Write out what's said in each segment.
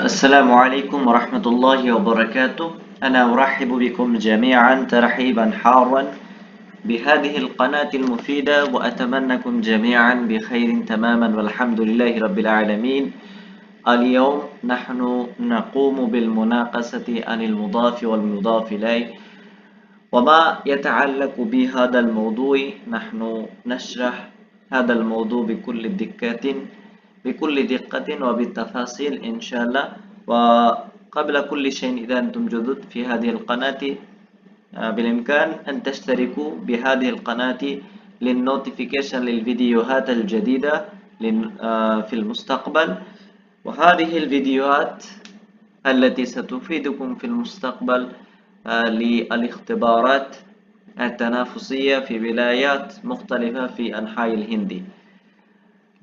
السلام عليكم ورحمة الله وبركاته. أنا أرحب بكم جميعا ترحيبا حارا بهذه القناة المفيدة، وأتمنىكم جميعا بخير تماما والحمد لله رب العالمين. اليوم نحن نقوم بالمناقشة عن المضاف والمضاف إليه وما يتعلق بهذا الموضوع. نحن نشرح هذا الموضوع بكل دقة وبالتفاصيل إن شاء الله. وقبل كل شيء، إذا أنتم جدد في هذه القناة بالإمكان أن تشتركوا بهذه القناة للنوتيفيكيشن للفيديوهات الجديدة في المستقبل. وهذه الفيديوهات التي ستفيدكم في المستقبل للاختبارات التنافسية في ولايات مختلفة في أنحاء الهند.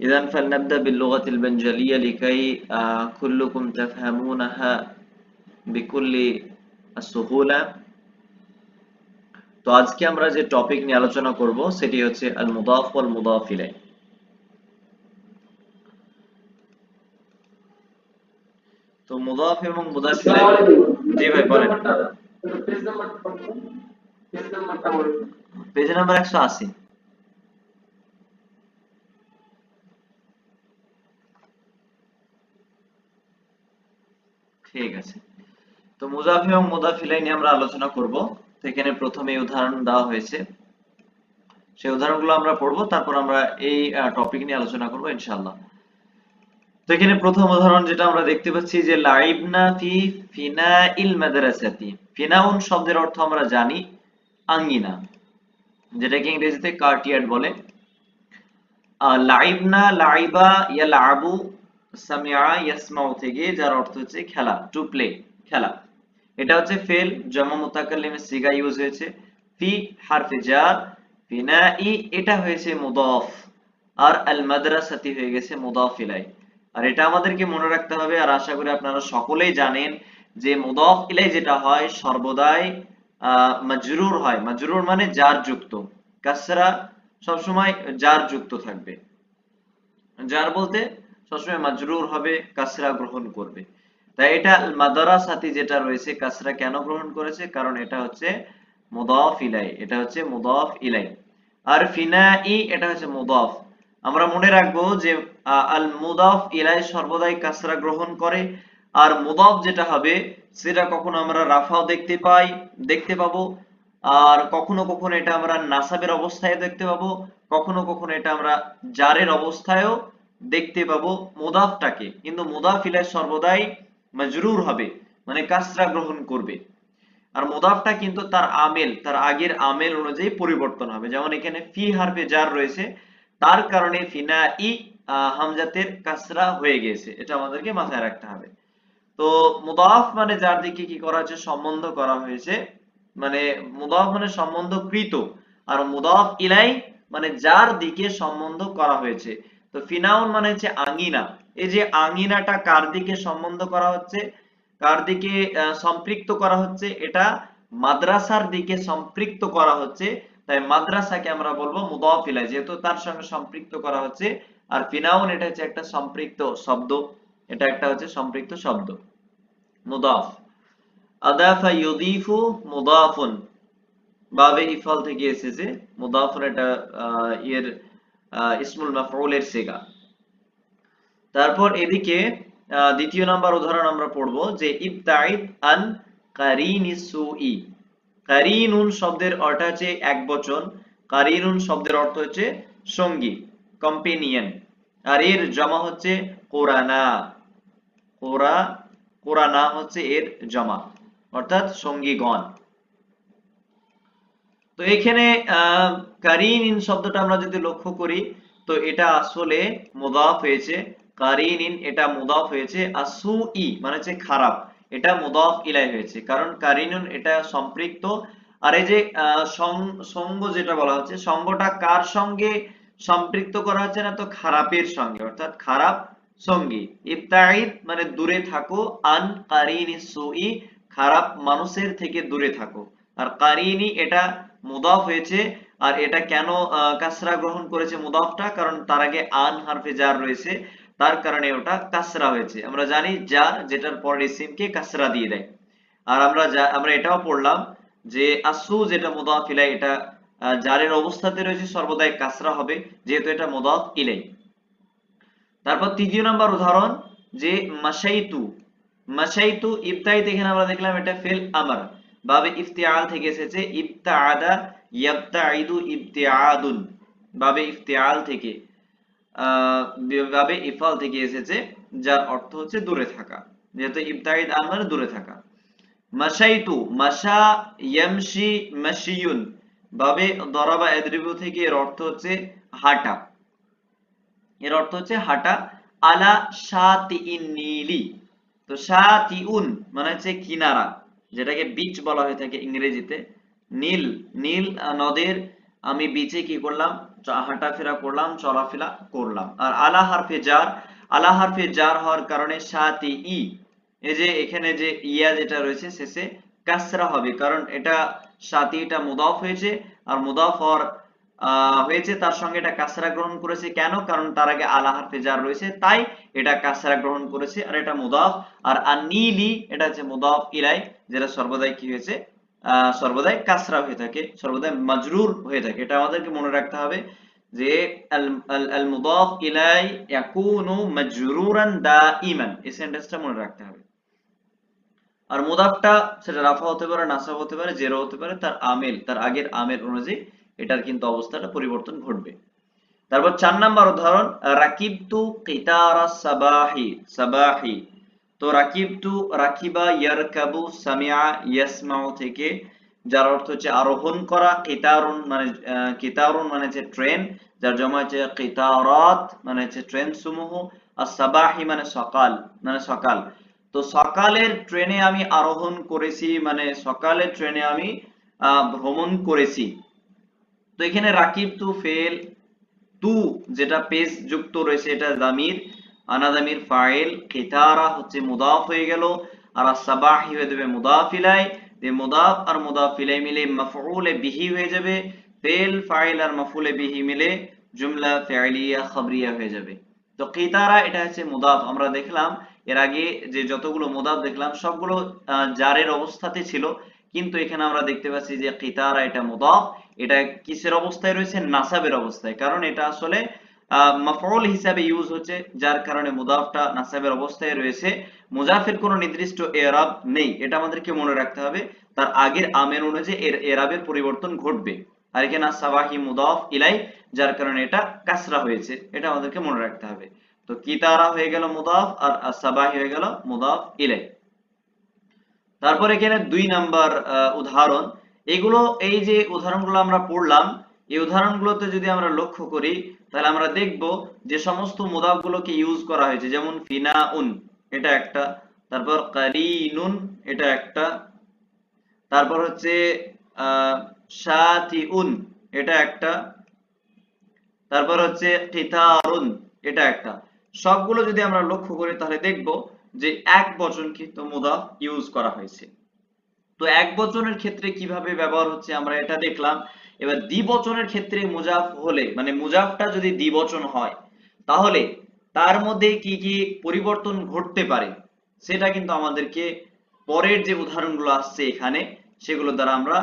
إذن فلنبدأ باللغة البنجالية لكي كلكم تفهمونها بكل السهولة. তো আজকে আমরা যে টপিক নিয়ে আলোচনা করব সেটি হচ্ছে আল মুদাফ ওয়াল মুদাফ ইলাইহ। তো মুদাফ এবং মুদাফ ইলাইহ, জি ভাই বলেন। Page number 180। ঠিক আছে। তো মুদাফ এবং মুদাফ ইলাইহ নিয়ে আমরা আলোচনা করব। তো এখানে প্রথমে উদাহরণ দেওয়া হয়েছে, সেই উদাহরণগুলো আমরা পড়বো, তারপর আমরা এই টপিক নিয়ে আলোচনা করব ইনশাআল্লাহ। তো এখানে প্রথম উদাহরণ যেটা আমরা দেখতে পাচ্ছি যে লাইবনা ফি ফিনাইল মাদ্রাসাতি। ফিনাউন শব্দের অর্থ আমরা জানি আঙ্গিনা, যেটাকে ইংরেজিতে কার্টিয়ার্ড বলে। লাইবনা, লাইবা, ইয়ালআবু, সামিআ, ইয়াসমাউ থেকে, যার অর্থ হচ্ছে খেলা, টু প্লে, খেলা। এটা হচ্ছে ফেল, জামা মুতাকাল্লিমের সিগা ইউজ হয়েছে। ফি হারফে জার, ফিনাই এটা হয়েছে মুদাফ, আর আল মাদ্রাসাতি হয়ে গেছে মুদাফ ইলাইহ। আর এটা আমাদেরকে মনে রাখতে হবে, আর আশা করি আপনারা সকলেই জানেন যে মুদাফ ইলাইহ যেটা হয় সর্বদাই মাজরুর হয়। মাজরুর মানে জার যুক্ত, কাসরা সবসময় জার যুক্ত থাকবে। জার বলতে সবসময় মাজরুর হবে, কাসরা গ্রহণ করবে। তাই এটা আল মাদ্রাসাতি যেটা রয়েছে কাসরা কেন গ্রহণ করেছে? কারণ এটা হচ্ছে মুদাফ ইলাইহ, এটা হচ্ছে মুদাফ ইলাইহ। আর ফিনাই এটা হচ্ছে মুদাফ। আমরা মনে রাখবো যে আল মুদাফ ইলাইহ সর্বদাই কাসরা গ্রহণ করে। আর মুদাফ যেটা হবে সেটা কখনো আমরা রাফাও দেখতে পাবো, আর কখনো কখনো এটা আমরা নাসাবের অবস্থায় দেখতে পাবো, কখনো কখনো এটা আমরা জারের অবস্থায়ও দেখতে পাবো মুদাফটাকে। কিন্তু মুদাফ ইলাইহ সর্বদাই মাজরুর হবে, মানে কাসরা গ্রহণ করবে। আর মুদাফটা কিন্তু তার আমেল, তার আগের আমেল অনুযায়ী পরিবর্তন হবে। যেমন এখানে ফি হারফে জার রয়েছে, তার কারণে ফিনাই হামজাতের কাসরা হয়ে গেছে, এটা আমাদেরকে মাথায় রাখতে হবে। তো মুদাফ মানে যার দিকে কি করা হয়েছে, সম্বন্ধ করা হয়েছে, মানে মুদাফ মানে সম্বন্ধকৃত, আর মুদাফ ইলাইহ মানে যার দিকে সম্বন্ধ করা হয়েছে। তো ফিনাউন মানে হচ্ছে আঙ্গিনা। এই যে আঙ্গিনাটা কার দিকে সম্বন্ধ করা হচ্ছে, কার দিকে সম্পৃক্ত করা হচ্ছে? এটা মাদ্রাসার দিকে সম্পৃক্ত করা হচ্ছে। তাই মাদ্রাসাকে আমরা বলবো মুদাফ ইলাইহ, যেহেতু তার সঙ্গে সম্পৃক্ত করা হচ্ছে। আর ফিনাউন এটা হচ্ছে একটা সম্পৃক্ত শব্দ, এটা একটা হচ্ছে সম্পৃক্ত শব্দ, মুদাফ। আদাফা ইউদিফু মুদাফুন, বাবে ইফাল থেকে এসেছে। মুদাফুন এটা এর ইসমুল মাফউলের সিগা। তারপর এদিকে দ্বিতীয় নাম্বার উদাহরণ আমরা পড়ব যে ইবতাইদ আন কারিনিস সুই। কারিনুন শব্দের অর্থ হচ্ছে একবচন, কারিনুন শব্দের অর্থ হচ্ছে সঙ্গী, কম্পেনিয়ন। আর এর জমা হচ্ছে কোরানা। কোরানা হচ্ছে এর জমা, অর্থাৎ সঙ্গীগণ। তো এখানে কারিনিন শব্দটা আমরা যদি লক্ষ্য করি, তো এটা আসলে মুদাফ হয়েছে। কারিনিন এটা মুদাফ হয়েছে, আর সুই মানে হচ্ছে খারাপ, এটা মুদাফ ইলাইহ হয়েছে। কারণ কারিনুন এটা সম্পৃক্ত। আর এই যে সঙ্গ যেটা বলা হচ্ছে, সঙ্গটা কার সঙ্গে সম্পৃক্ত করা হচ্ছে না? তো খারাপের সঙ্গে, অর্থাৎ খারাপ সঙ্গী। ইবতাইদ মানে দূরে থাকো, আন কারিনিস সুই খারাপ মানুষের থেকে দূরে থাকো। আর কারিনি এটা মুদাফ হয়েছে। আর এটা কেন কাসরা গ্রহণ করেছে মুদাফটা? কারণ তার আগে আন হারফে জার রয়েছে, তার কারণে ওটা কাসরা হয়েছে। আমরা জানি জার যেটার পরের ইসিমকে কাসরা দিয়ে দেয়। আর আমরা এটাও পড়লাম যে আসু যেটা মুদাফ ইলাই, এটা জারের অবস্থাতে রয়েছে সর্বদাই কাসরা হবে, যেহেতু এটা মুদাফ ইলাই। তারপর তৃতীয় নাম্বার উদাহরণ যে মাশাইতু। মাশাইতু ইবতাইত, এখানে আমরা দেখলাম এটা ফেল আমর, বাবে ইফতিআল থেকে এসেছে। ইবতাআদা ইয়াবতাইদু ইবতিআদুন, বাবে ইফতিআল থেকে বাবে ইফাল থেকে এসেছে, যার অর্থ হচ্ছে দূরে থাকা, যেহেতু ইবতাইদ আমর দূরে থাকা। মাশাইতু মাশা ইয়ামশি মাশিয়ুন, বাবে দরাবা ইয়াদরিবু থেকে এর অর্থ হচ্ছে হাঁটা, এর অর্থ হচ্ছে হাঁটা। আলা শাতিইন নীলি, তো শাতিউন মানে হচ্ছে কিনারা, যেটাকে বিচ বলা হয়ে থাকে ইংরেজিতে। নীল, নীল নদের আমি বিচে কি করলাম, হাঁটাফেরা করলাম, চলাফেরা করলাম। আর আলা হারফে জার, আলা হারফে জার হওয়ার কারণে শাতি ই, এই যে এখানে যে ইয়া যেটা রয়েছে শেষে কাসরা হবে, কারণ এটা সাথী, এটা মুদাফ হয়েছে, আর মুদাফ হওয়ার হয়েছে তার সঙ্গে এটা কাসরা গ্রহণ করেছে। কেন? কারণ তার আগে আলা হারফে জার রয়েছে, তাই এটা কাসরা গ্রহণ করেছে, আর এটা মুদাফ। আর আন-নীলি এটা হচ্ছে মুদাফ ইলাই, যেটা সর্বদাই কি হয়েছে, সর্বদাই কাসরা হয়ে থাকে, সর্বদাই মাজরুর হয়ে থাকে। এটা আমাদেরকে মনে রাখতে হবে যে আল আল মুদাফ ইলাই ইয়াকুনু মাজরুরান দাইমান, এই সেন্টেন্সটা মনে রাখতে হবে। আর মুদাফটা সেটা রাফা হতে পারে, নাসাব হতে পারে, জের হতে পারে, তার আমেল, তার আগের আমেল অনুযায়ী এটার কিন্তু অবস্থাটা পরিবর্তন ঘটবে। তারপর 4 নাম্বার উদাহরণ রাকিবতু কিতারা সাবাহি। সাবাহি, তো রাকিবতু রাকিবা ইয়ারকাবু সামিআ ইয়াসমাউ থেকে, যার অর্থ হচ্ছে আরোহণ করা। কিতারুন মানে কিতারুন মানে হচ্ছে ট্রেন, যার জমা হচ্ছে কিতারাত মানে হচ্ছে ট্রেন সমূহ। আর সাবাহি মানে সকাল, মানে সকাল। তো সকালের ট্রেনে আমি আরোহণ করেছি, মানে সকালের ট্রেনে আমি ভ্রমণ করেছি। তো এখানে রাকিব তু ফেল, তু যেটা পেজ যুক্ত রয়েছে এটা জামির, আনাজামির ফাইল, কিতারা হচ্ছে মুদাফ হয়ে গেল, আর সাবাহি হয়ে যাবে মুদাফ ইলাই, মুদাফ আর মুদাফ ইলাই মিলে মাফউলে বিহি হয়ে যাবে, ফেল ফাইল আর মাফউলে বিহি মিলে জুমলা ফি'লিয়া খাবরিয়া হয়ে যাবে। তো কিতারা এটা হচ্ছে মুদাফ। আমরা দেখলাম এর আগে যে যতগুলো মুদাফ দেখলাম সবগুলো জারের অবস্থাতে ছিল, কিন্তু এখানে আমরা দেখতে পাচ্ছি যে কিতারা এটা মুদাফ, এটা কিসের অবস্থায় রয়েছে, নাসাবের অবস্থায়, কারণ এটা আসলে মাফউল হিসাবে ইউজ হচ্ছে, যার কারণে মুদাফটা নাসাবের অবস্থায় রয়েছে। মুজাফের কোনো নির্দিষ্ট এরাব নেই, এটা আমাদেরকে মনে রাখতে হবে, তার আগের আমের অনুযায়ী এর এরাবের পরিবর্তন ঘটবে। আর এখানে সাবাহি মুদাফ ইলাই, যার কারণে এটা কাসরা হয়েছে, এটা আমাদেরকে মনে রাখতে হবে। তো কিতারা হয়ে গেল মুদাফ, আর সাবাহি হয়ে গেল মুদাফ ইলাই। তারপর এখানে 2 নাম্বার উদাহরণ, এগুলো এই যে উদাহরণগুলো আমরা পড়লাম, এই উদাহরণগুলোতে যদি আমরা লক্ষ্য করি তাহলে আমরা দেখব যে সমস্ত মুদাফগুলোকে ইউজ করা হয়েছে, যেমন ফিনাউন এটা একটা, তারপর কারিনুন এটা একটা, তারপর হচ্ছে শাতিউন এটা একটা, তারপর হচ্ছে কিতারুন এটা একটা। সবগুলো যদি আমরা লক্ষ্য করি তাহলে দেখব যে এক বচন কিন্তু মুদাফ ইউজ করা হয়েছে। তো এক বচনের ক্ষেত্রে কিভাবে ব্যবহার হচ্ছে আমরা এটা দেখলাম। এবার দ্বিবচনের ক্ষেত্রে মুজাফ হলে, মানে মুজাফটা যদি দ্বিবচন হয় তাহলে তার মধ্যে কি কি পরিবর্তন ঘটতে পারে সেটা কিন্তু আমাদেরকে পরের যে উদাহরণগুলো আসছে এখানে সেগুলো দ্বারা আমরা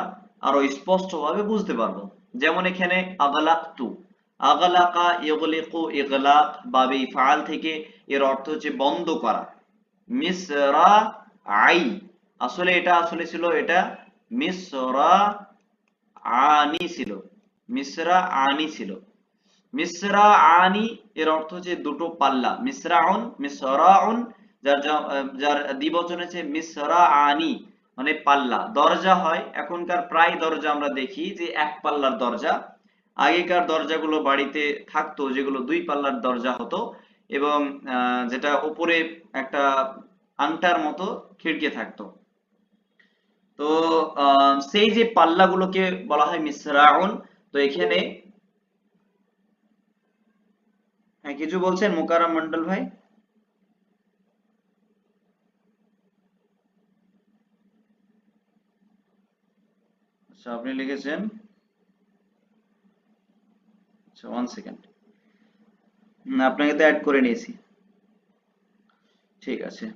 আরো স্পষ্টভাবে বুঝতে পারবো। যেমন এখানে আগলাকতু, আগলাকা ইগলিকু ইগলাক, বাবে ইফআল থেকে, এর অর্থ হচ্ছে বন্ধ করা। মিসরা আই, আসলে এটা আসলে ছিল এটা মিসরা আনি ছিল, মিসরা আনি ছিল। মিসরা আনি এর অর্থ হচ্ছে দুটো পাল্লা, মিসরাউন মিসরাউন, যার যার দ্বিবচন হচ্ছে মিসরা আনি মানে পাল্লা। দরজা হয়, এখনকার প্রায় দরজা আমরা দেখি যে এক পাল্লার দরজা, আগেকার দরজাগুলো বাড়িতে থাকতো যেগুলো দুই পাল্লার দরজা হতো, এবং যেটা উপরে একটা আংটার মতো খিড়কি থাকতো। তো সেই যে পাল্লাগুলোকে বলা হয় মিসরাউন। তো এখানে হ্যাঁ, কিছু বলছেন মোকাররম মন্ডল ভাই? আচ্ছা, আপনি লিখেছেন, আচ্ছা 1 সেকেন্ড, আপনাকে তো অ্যাড করে নিয়েছি। ঠিক আছে।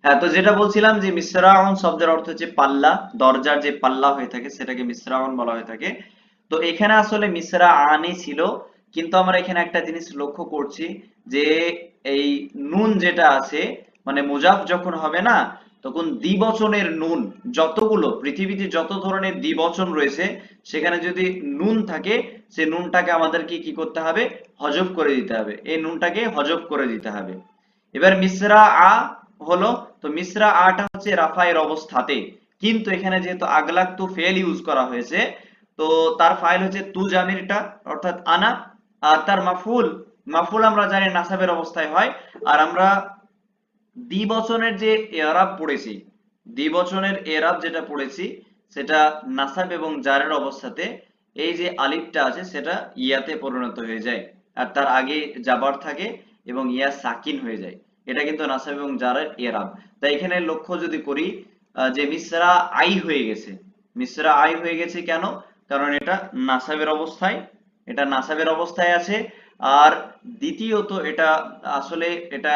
হ্যাঁ, তো যেটা বলছিলাম যে মিসরাউন শব্দের অর্থ হচ্ছে পাল্লা, দরজার যে পাল্লা হয়ে থাকে সেটাকে মিসরাউন বলা হয়ে থাকে। তো এখানে আসলে মিসরা আনি ছিল, কিন্তু আমরা এখানে একটা জিনিস লক্ষ্য করছি যে এই নুন যেটা আছে, মানে মুজাফ যখন হবে না, তখন দ্বিবচনের নুন, যতগুলো পৃথিবীতে যত ধরনের দ্বিবচন রয়েছে সেখানে যদি নুন থাকে, সে নুনটাকে আমাদেরকে কি করতে হবে, হজব করে দিতে হবে, এই নুনটাকে হজব করে দিতে হবে। এবার মিসরা আ হলো, তো মিসরা আটা হচ্ছে রাফায়ের অবস্থাতে, কিন্তু এখানে যেহেতু আগলাক তু ফেল ইউজ করা হয়েছে, তো তার ফাইল হচ্ছে তু জামিরটা, অর্থাৎ আনা। আর তার মাফুল, মাফুল আমরা জানি নাসাবের অবস্থায় হয়। আর আমরা দ্বিবচনের যে এরাব পড়েছি, দ্বিবচনের এরাব যেটা পড়েছি, সেটা নাসাব এবং জারের অবস্থাতে এই যে আলিফটা আছে সেটা ইয়াতে পরিণত হয়ে যায়, আর তার আগে জাবার থাকে এবং ইয়া সাকিন হয়ে যায়। এটা কিন্তু নাসাব এবং জারের এরাব। তাই এখানে লক্ষ্য যদি করি, যে মিসরা আই হয়ে গেছে, মিসরা আই হয়ে গেছে কেন, কারণ এটা নাসাবের অবস্থায়, এটা নাসাবের অবস্থায় আছে। আর দ্বিতীয়ত এটা আসলে এটা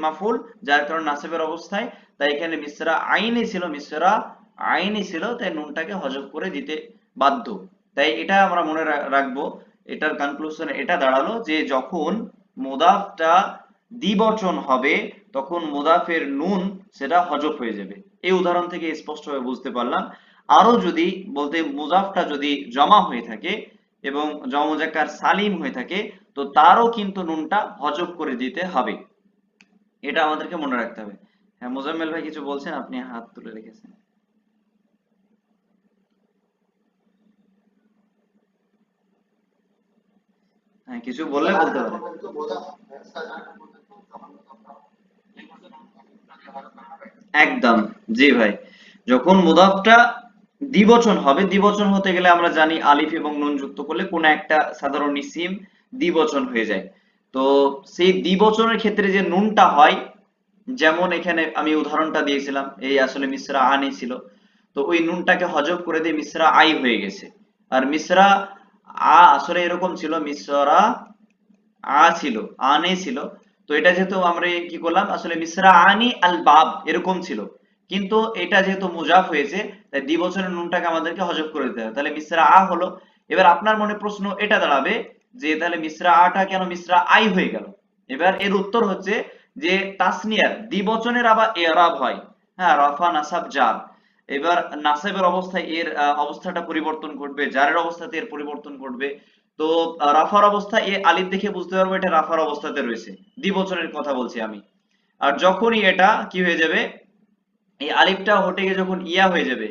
মাফউল, যার কারণে নাসবের অবস্থায়, তাই এখানে মিসরা আইনি ছিল, মিসরা আইনি ছিল, তাই নুনটাকে হজব করে দিতে বাধ্য। তাই এটা আমরা মনে রাখবো। এটার কনক্লুশন এটা দাঁড়ালো যে যখন মুদাফটা দ্বিবচন হবে তখন মুদাফের নুন সেটা হজব হয়ে যাবে। এই উদাহরণ থেকে স্পষ্টভাবে বুঝতে পারলাম। আরো যদি বলতে মুজাফটা যদি জমা হয়ে থাকে এবং জমা মুজাক্কার সালিম হয়ে থাকে, তো তারও কিন্তু নুনটা হজব করে দিতে হবে। এটা আমাদেরকে মনে রাখতে হবে। হ্যাঁ, মোজাম্মেল ভাই কিছু বলছেন, আপনি হাত তুলে রেখেছেন। হ্যাঁ, কিছু বললে বলতে পারেন। একদম, জি ভাই। যখন মুদাফটা দ্বিবচন হবে, দ্বিবচন হতে গেলে আমরা জানি আলিফ এবং নুন যুক্ত করলে কোন একটা সাধারণ ইসিম দ্বিবচন হয়ে যায়। তো সেই দ্বিবচনের ক্ষেত্রে যে নুনটা হয়, যেমন এখানে আমি উদাহরণটা দিয়েছিলাম, এই আসলে মিসরা আনি ছিল, তো ওই নুনটাকে হজব করে দিয়ে মিসরা আই হয়ে গেছে। আর মিসরা আসলে এরকম ছিল, মিসরা ছিল, আনে ছিল। তো এটা যেহেতু আমরা কি করলাম, আসলে মিসরা আনি আল বাব এরকম ছিল, কিন্তু এটা যেহেতু মুজাফ হয়েছে, তাই দ্বিবচনের নুনটাকে আমাদেরকে হজব করে দিতে হবে, তাহলে মিসরা হলো। এবার আপনার মনে প্রশ্ন এটা দাঁড়াবে যে তাহলে মিসরা টা কেন মিসরা আই হয়ে গেল। এবার এর উত্তর হচ্ছে যে তাসনিয়ার দ্বিবচনের আবার এরাব হয়, হ্যাঁ, রফা নাসাব জার। এবার নাসাবের অবস্থায় এর অবস্থাটা পরিবর্তন ঘটবে, জারের অবস্থাতে এর পরিবর্তন ঘটবে। তো রাফার অবস্থা এ আলিফ দেখে বুঝতে পারবো এটা রাফার অবস্থাতে রয়েছে, দ্বিবচনের কথা বলছি আমি। আর যখনই এটা কি হয়ে যাবে, এই আলিফটা হটে গিয়ে যখন ইয়া হয়ে যাবে,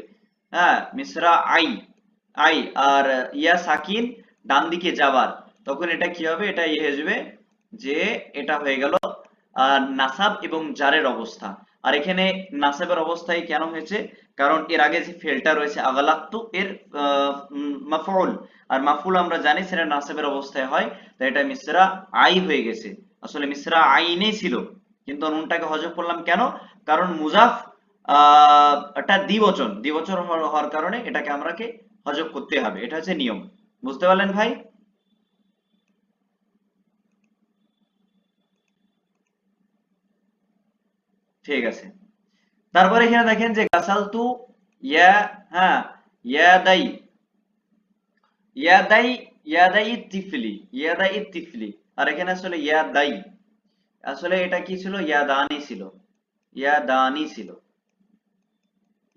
হ্যাঁ, মিসরা আই, আই আর ইয়া সাকিন ডান দিকে যাবার, তখন এটা কি হবে, এটা ইয়ে হয়ে যাবে যে এটা হয়ে গেল নাসাব এবং জারের অবস্থা। আর এখানে নাসাবের অবস্থায় কেন হয়েছে, কারণ এর আগে যে ফেলটা রয়েছে আগালাক্তু এর মাফউল, আর মাফউল আমরা জানি সেটা নাসাবের অবস্থায় হয়, তাই এটা মিসরা আই হয়ে গেছে। আসলে মিসরা আইনেই ছিল, কিন্তু নুনটাকে হজব করলাম কেন, কারণ মুজাফ এটা দ্বিবচন, দ্বিবচন হওয়ার কারণে এটাকে আমরাকে হজব করতে হবে, এটা হচ্ছে নিয়ম। বুঝতে পারলেন ভাই? ঠিক আছে। তারপরে এখানে দেখেন যে গাসালতু ইয়া, হ্যাঁ, ইয়াদাই, ইয়াদাই, ইয়াদাই তিফলি, ইয়াদাই তিফলি। আর এখানে আসলে ইয়াদাই, আসলে এটা কি ছিল, ইয়াদানি ছিল, ইয়াদানি ছিল,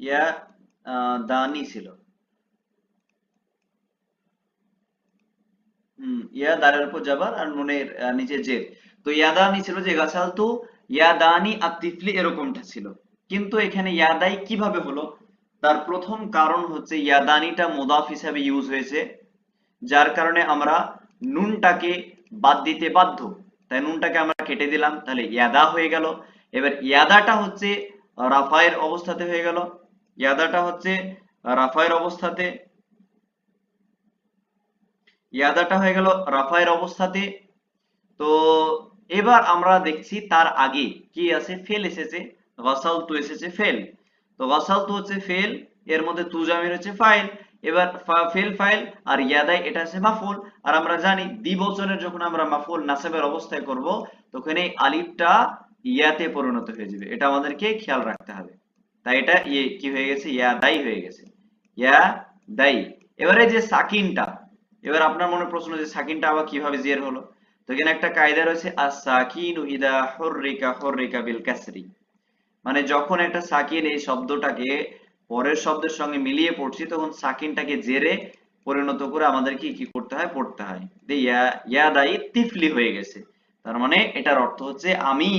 ইয়া দানি ছিল। ইয়া দারের উপর যাবার আর নুনের নিচে জের। তো ইয়াদানি ছিল যে গাছালতু ইয়াদানি আর তিফলি এরকমটা ছিল, কিন্তু এখানে ইয়াদাই কিভাবে হলো, তার প্রথম কারণ হচ্ছে ইয়াদানিটা মুদাফ হিসাবে ইউজ হয়েছে, যার কারণে আমরা নুনটাকে বাদ দিতে বাধ্য, তাই নুনটাকে আমরা কেটে দিলাম, তাহলে ইয়াদা হয়ে গেল। এবার ইয়াদাটা হচ্ছে রাফায়ের অবস্থাতে হয়ে গেল, ইয়াদাটা হচ্ছে রাফায়ের অবস্থাতে, ইয়াদাটা হয়ে গেল রাফায়ের অবস্থাতে। তো এবার আমরা দেখছি তার আগে কি আছে, ফেল এসেছে, গাসালতু এসেছে ফেল। তো গাসালতু হচ্ছে ফেল, এর মধ্যে তু জামির হচ্ছে ফাইল। এবার ফেল ফাইল আর ইয়াদাই এটা হচ্ছে মাফুল। আর আমরা জানি দ্বিবচনের যখন আমরা মাফুল নাসবের অবস্থায় করব, তখন এই আলিফটা ইয়াতে পরিণত হয়ে যাবে, এটা আমাদেরকে খেয়াল রাখতে হবে। তাই এটা কি হয়ে গেছে, ইয়া দাই হয়ে গেছে, ইয়া দাই। এবারে যে সাকিনটা, এবার আপনার মনে প্রশ্ন যে সাকিনটা আবার কিভাবে জের হলো। তো এখানে একটা কায়দা রয়েছে, as-সাকিনু ইদা হুররিকা হুররিকা বিল কাসরি, মানে যখন একটা সাকিন এই শব্দটাকে পরের শব্দের সঙ্গে মিলিয়ে পড়ছি, তখন সাকিনটাকে জেরে পরিণত করে আমাদেরকে কি করতে হয়, পড়তে হয়। ইয়া ইয়া দাই তিফলি হয়ে গেছে, তার মানে এটার অর্থ হচ্ছে আমি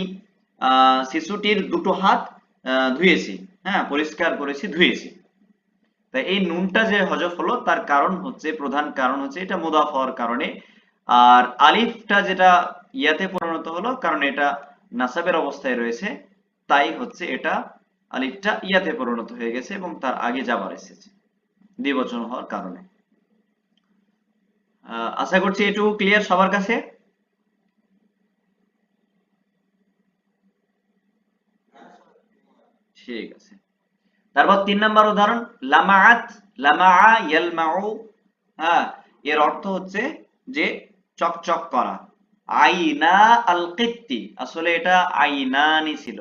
শিশুটির দুটো হাত ধুয়েছি, হ্যাঁ পরিষ্কার করেছি, ধুয়েছি। তাই এই নুনটা যে হজফ হলো তার কারণ হচ্ছে, প্রধান কারণ হচ্ছে এটা মুদাফ হওয়ার কারণে। আর আলিফটা যেটা ইয়াতে পরিণত হলো কারণ এটা নাসাবের অবস্থায় রয়েছে, তাই হচ্ছে এটা আলিফটা ইয়াতে পরিণত হয়ে গেছে এবং তার আগে যাবার এসেছে দ্বিবচন হওয়ার কারণে। আশা করছি এটুকু ক্লিয়ার সবার কাছে। ঠিক আছে, তারপর 3 নম্বর উদাহরণ, লামাআত, লামাআ ইয়ালমাউ, হ্যাঁ এর অর্থ হচ্ছে যে চকচক করা। আইনা আল কিত্তি, আসলে এটা আইনানি ছিল,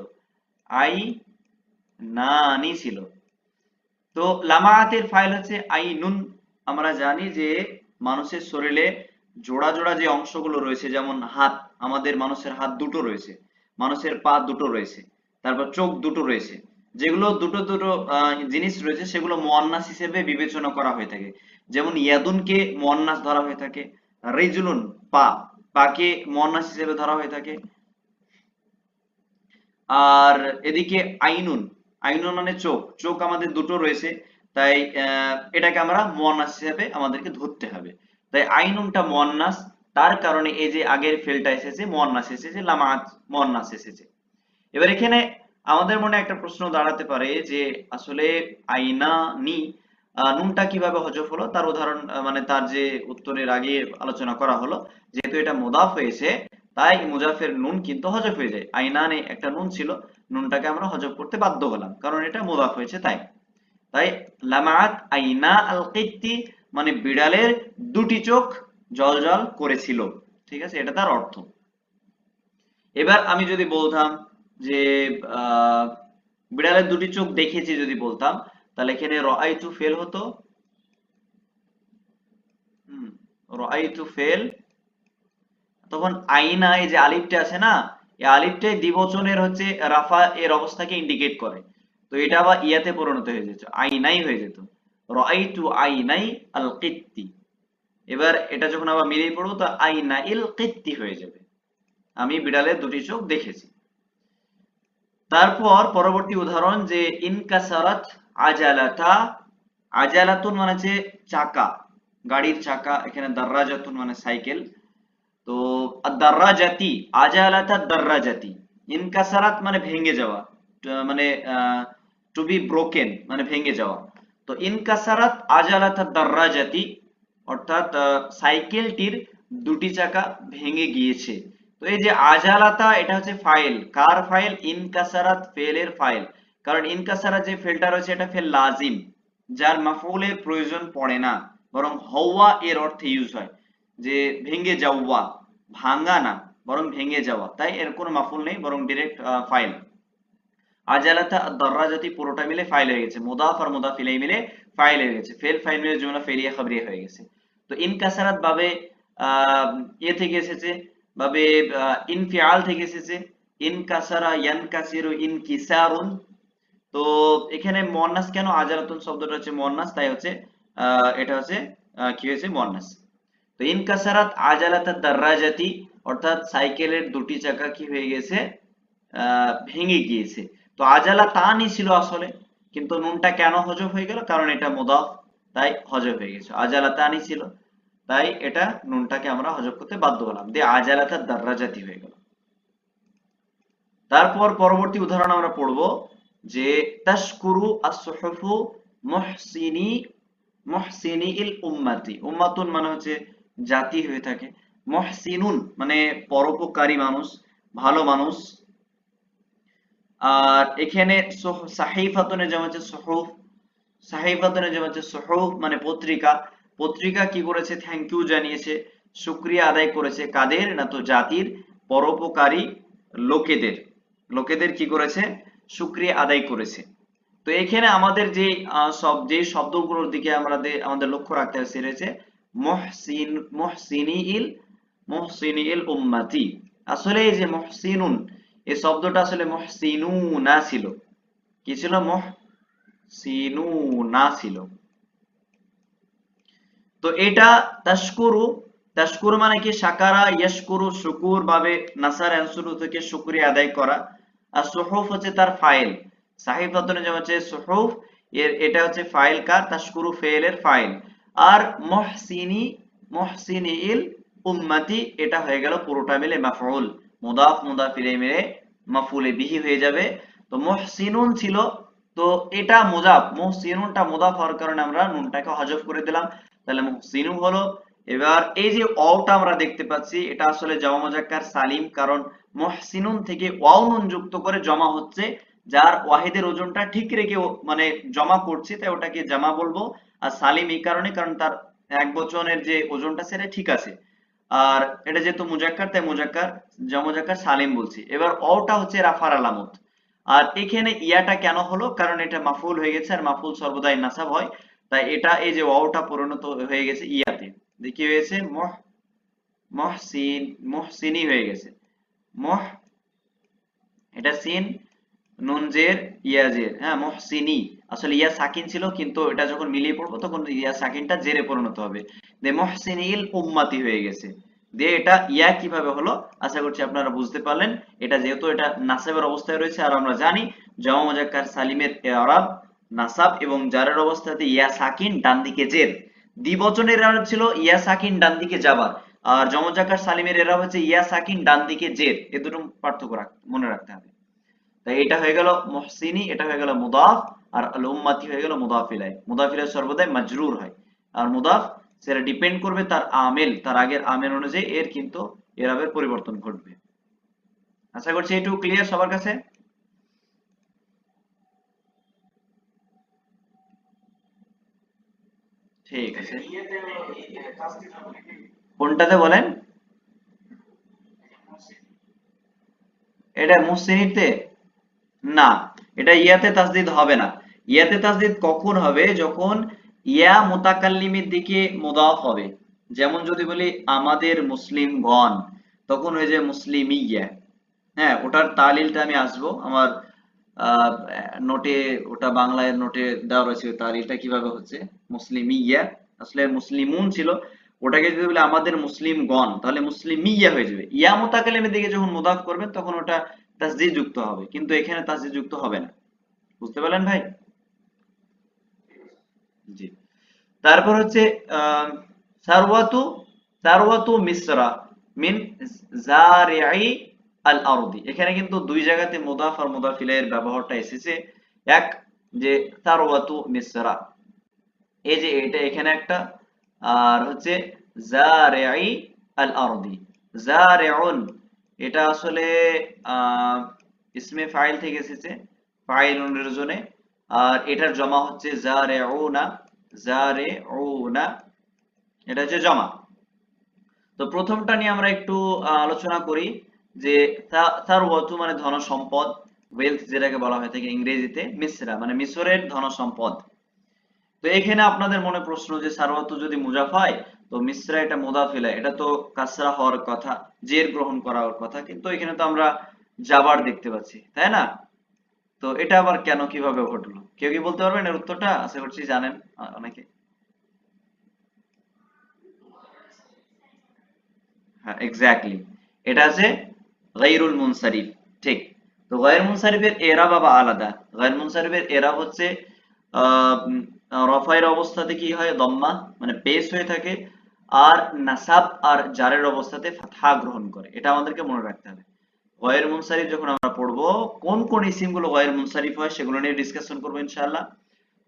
আইনানি ছিল। তো লামাআতের ফাইল হচ্ছে আইনুন। আমরা জানি যে মানুষের শরীরে জোড়া জোড়া যে অংশগুলো রয়েছে, যেমন হাত, আমাদের মানুষের হাত দুটো রয়েছে, মানুষের পা দুটো রয়েছে, তারপর চোখ দুটো রয়েছে, যেগুলো দুটো দুটো জিনিস রয়েছে সেগুলো মুয়ান্নাস হিসেবে বিবেচনা করা হয়ে থাকে। যেমন ইয়াদুনকে মুয়ান্নাস ধরা হয়ে থাকে, রিজলুন পা, পাকে মুয়ান্নাস হিসেবে ধরা হয়ে থাকে। আর এদিকে আইনুন, আইনুন মানে চোখ, চোখ আমাদের দুটো রয়েছে, তাই এটাকে আমরা মুয়ান্নাস হিসেবে আমাদেরকে ধরতে হবে। তাই আইনুনটা মুয়ান্নাস, তার কারণে এই যে আগের ফেলটা এসেছে মুয়ান্নাস এসেছে, লামাত মুয়ান্নাস এসেছে। এবার এখানে আমাদের মনে একটা প্রশ্ন দাঁড়াতে পারে যে আসলে আইনা নি নুনটা কিভাবে হজফ হলো, তার উদাহরণ মানে তার যে উত্তরের আগে আলোচনা করা হলো, যেহেতু এটা মুদাফ হয়েছে তাই মুজাফের নুন কিন্তু হজফ হয়ে যায়। আইনানে একটা নুন ছিল, নুনটাকে আমরা হজফ করতে বাধ্য হলাম কারণ এটা মুদাফ হয়েছে। তাই তাই লামাআত আইনা আল কিত্তি মানে বিড়ালের দুটি চোখ জ্বলজ্বল করেছিল। ঠিক আছে, এটা তার অর্থ। এবার আমি যদি বলতাম যে আহ, বিড়ালের দুটি চোখ দেখেছি যদি বলতাম, তাহলে এখানে রাআইতু ফেল হতো। হুম, রাআইতু ফেল, তখন আইনা এই যে আলিফটা আছে না, এই আলিফটাই দ্বিবচনের হচ্ছে রাফা এর অবস্থাকে ইন্ডিকেট করে। তো এটা আবার ইয়াতে পরিণত হয়ে যেত, আইনাই হয়ে যেত, রাআইতু আইনাই আল কিত্তি। এবার এটা যখন আবার মিলিয়ে পড়বো তো আইনা ইল কিত্তি হয়ে যাবে, আমি বিড়ালের দুটি চোখ দেখেছি। তারপর পরবর্তী উদাহরণ যে ইনকাসারাত আজালাতা, আজালাতুন মানে হচ্ছে চাকা, গাড়ির চাকা, এখানে দাররাজাতুন মানে সাইকেল। তো দাররাজাতি, আজালাতা দাররাজাতি, ইনকাসারাত মানে ভেঙে যাওয়া, মানে টু বি ব্রোকেন মানে ভেঙে যাওয়া। তো ইনকাসারাত আজালাতা দাররাজাতি অর্থাৎ সাইকেলটির দুটি চাকা ভেঙে গিয়েছে। তো এই যে আজালাতা এটা হচ্ছে ফাইল, কার ফাইল, ইনকাসারাত ফেলের ফাইল। কারণ ইনকাসারাত যে ফেলটা রয়েছে এটা ফেল লাজিম, যার মাফউলের প্রয়োজন পড়ে না, বরং হওয়া এর অর্থে ইউজ হয়, যে ভেঙে যাওয়া, ভাঙা না বরং ভেঙে যাওয়া, তাই এর কোনো মাফউল নেই বরং ডিরেক্ট ফাইল। আজালাতা আর দাররাজাতি পুরোটা মিলে ফাইল হয়ে গেছে, মুদাফ আর মুদাফ ইলাইহি মিলে ফাইল হয়ে গেছে, ফেল ফাইল মিলে জুমলা ফেলিয়া খাবরিয়া হয়ে গেছে। তো ইনকাসারাত ভাবে এ থেকে এসেছে, ভাবে ইনফিআল থেকে এসেছে, ইনকাসারা ইয়ানকাসিরু ইনকিসারুন। তো এখানে মুয়ান্নাস কেন, আজালাতুন শব্দটা হচ্ছে মুয়ান্নাস, তাই হচ্ছে এটা হচ্ছে কি হয়েছে, মুয়ান্নাস। তো ইনকাসারাত আজালাতাদ দাররাজাতি অর্থাৎ সাইকেলের দুটি চাকা কি হয়ে গেছে, ভেঙে গিয়েছে। তো আজালা তানি ছিল আসলে, কিন্তু নুনটা কেন হজফ হয়ে গেল, কারণ এটা মুদাফ, তাই হজফ হয়ে গেছে। আজালা তানি ছিল, তাই এটা নুনটাকে আমরা হজফ করতে বাধ্য হলাম, দিয়ে আজালাতাদ দাররাজাতি হয়ে গেল। তারপর পরবর্তী উদাহরণ আমরা পড়ব যে তাশকুরু as-সুহুফু মুহসিনি, মুহসিনি ইল উম্মাতি, উম্মাতুন মানে হচ্ছে জাতি হয়ে থাকে, মুহসিনুন মানে পরোপকারী মানুষ, ভালো মানুষ। আর এখানে সাহিফাতুনের যেমন হচ্ছে সুহুফ, সাহিফাতুনের যেমন হচ্ছে সুহুফ মানে পত্রিকা, পত্রিকা কি করেছে, থ্যাংক ইউ জানিয়েছে, শুকরিয়া আদায় করেছে, কাদের না, তো জাতির পরোপকারী লোকেদের। লোকেদের কি করেছে, শুকরিয়া আদায় করেছে। তো এখানে আমাদের যে শব্দগুলোর দিকে আমাদের লক্ষ্য রাখতে হবে সেটা হচ্ছে মুহসিন, মুহসিনিল উম্মতি। আসলে এই যে মুহসিনুন, এই শব্দটা আসলে মুহসিনুনা ছিল। কি ছিল? মুহসিনুনা ছিল। তো এটা তাশকুরু, তাশকুরু মানে কি শাকারা ইয়াশকুরু শুকুর ভাবে নাসার আনসুরু থেকে শুকরিয়া আদায় করা। আর সুহুফ হচ্ছে তার ফাইল, সাহিফাতুন যেমন হচ্ছে সুহুফ, এটা হচ্ছে ফাইল কার, তাশকুরু ফেলের ফাইল। আর মুহসিনি, মুহসিনিল উম্মতি এটা হয়ে গেল পুরোটা মিলে মাফউল, মুদাফ মুদাফ ইলাইহি মিলে মাফউলে বিহি হয়ে যাবে। তো মুহসিনুন ছিল, তো এটা মুজাফ, মুহসিনুনটা মুজাফ হওয়ার কারণে আমরা নুনটাকে হযফ করে দিলাম, তাহলে মুহসিনু হলো। এবার এই যে ওয়াওটা আমরা দেখতে পাচ্ছি এটা আসলে জামা মুজাক্কার সালিম, কারণ মুহসিনুন থেকে ওয়াও নুন যুক্ত করে জমা হচ্ছে, যার ওয়াহিদের ওজনটা ঠিক রেখে মানে জমা করছে, তাই ওটাকে জামা বলবো। আর সালিম এই কারণে, কারণ তার এক বচনের যে ওজনটা সেটা ঠিক আছে। আর এটা যেহেতু মুজাক্কার তাই মুজাক্কার, জামা মুজাক্কার সালিম বলছি। এবার ওটা হচ্ছে রাফার আলামত। আর এখানে ইয়াটা কেন হলো, কারণ এটা মাফউল হয়ে গেছে, আর মাফউল সর্বদাই নাসাব হয়, তাই এটা এই যে ওটা পরিণত হয়ে গেছে ইয়াতে। কি হয়েছে? মুহসিন, মুহসিনি হয়ে গেছে। মুহ, এটা সিন নুন জের ইয়া জের, হ্যাঁ মুহসিনি। আসলে ইয়া সাকিন ছিল, কিন্তু এটা যখন মিলিয়ে পড়বো তখন ইয়া সাকিনটা জেরে পরিণত হবে, দে মুহসিনিল উম্মতি হয়ে গেছে। দিয়ে এটা ইয়া কিভাবে হলো, আশা করছি আপনারা বুঝতে পারলেন। এটা যেহেতু এটা নাসাবের অবস্থায় রয়েছে, আর আমরা জানি জামা মুজাক্কার সালিমের ইআরাব নাসাব এবং জারের অবস্থাতে ইয়া সাকিন ডান দিকে জের। দ্বিবচনের ইআরাব ছিল ইয়া সাকিন ডান দিকে যাবার, আর জামা মুজাক্কার সালিমের ইআরাব হচ্ছে ইয়া সাকিন ডান দিকে জের। এই দুটো পার্থক্য মনে রাখতে হবে। তাই এটা হয়ে গেল মুহসিনি, এটা হয়ে গেল মুদাফ, আর আল উম্মতি হয়ে গেল মুদাফ ইলাইহি। মুদাফ ইলাইহি সর্বদাই মাজরুর হয়, আর মুদাফ সেটা ডিপেন্ড করবে তার আমেল, তার আগের আমেল অনুযায়ী এর কিন্তু এরাবের পরিবর্তন ঘটবে। আশা করছি এটুকু ক্লিয়ার সবার কাছে। ঠিক আছে, কোনটাতে বলেন? এটা মুহসিনিতে? না, এটা ইয়াতে তাসদিদ হবে না। ইয়াতে তাসদিদ কখন হবে? যখন ইয়া মুতাকাল্লিমের দিকে মুদাফ হবে। যেমন যদি বলি আমাদের মুসলিমগণ, তখন হয়ে যায় মুসলিমিয়া। হ্যাঁ, ওটার তালিলটা আমি আসবো আমার আহ, নোটে, ওটা বাংলায় নোটে দেওয়া রয়েছে ওই তালিলটা কিভাবে হচ্ছে। মুসলিমিয়া আসলে মুসলিমুন ছিল, ওটাকে যদি বলি আমাদের মুসলিমগণ তাহলে মুসলিমিয়া হয়ে যাবে। ইয়া মুতাকাল্লিমের দিকে যখন মুদাফ করবেন তখন ওটা তাসদিদ যুক্ত হবে, কিন্তু এখানে তাসদিদ যুক্ত হবে না। বুঝতে পারলেন ভাই? জি। তারপর হচ্ছে আহ সারওয়াতু, সারওয়াতু মিসরা মিন জারি'i আল আরদি। এখানে কিন্তু দুই জায়গাতে মুদাফ আর মুদাফ ইলাইহির ব্যবহারটা এসেছে। এক, যে সারওয়াতু মিসরা, এই যে এটা এখানে একটা, আর হচ্ছে জারি'i আল আরদি। জারিউন এটা আসলে আহ ইসমে ফাইল থেকে এসেছে, ফাইলুনের জন্য। আর এটার জমা হচ্ছে জারিউনা, জারিউনা, এটা হচ্ছে জমা। তো প্রথমটা নিয়ে আমরা একটু আলোচনা করি, যে সারওয়াতু মানে ধন সম্পদ, ওয়েলথ যেটাকে বলা হয় থাকে ইংরেজিতে, মিসরা মানে মিশরের ধন সম্পদ। তো এখানে আপনাদের মনে প্রশ্ন যে সারওয়াতু যদি মুজাফ হয়, তো মিসরা এটা মুদাফ ইলাইহি, এটা তো কাসরা হওয়ার কথা, জের গ্রহণ করার কথা, কিন্তু এখানে তো আমরা জাবার দেখতে পাচ্ছি, তাই না? তো এটা আবার কেন, কিভাবে ঘটলো? কেউ কি বলতে পারবেন এর উত্তরটা? আশা করছি জানেন অনেকে। হ্যাঁ এক্স্যাক্টলি, এটা আছে গায়রুল মুনসারিফ। ঠিক। তো গায়র মুনসারিফের এরাব আবার আলাদা। গায়র মুনসারিফের এরাব হচ্ছে রফায়ের অবস্থাতে কি হয়? দম্মা মানে পেশ হয়ে থাকে, আর নাসাব আর জারের অবস্থাতে ফাতহা গ্রহণ করে। এটা আমাদেরকে মনে রাখতে হবে। গয়ের মুনসারিফ যখন আমরা পড়বো, কোন কোন ইসিমগুলো গয়ের মুনসারিফ হয় সেগুলো নিয়ে ডিসকাশন করবো ইনশাআল্লাহ।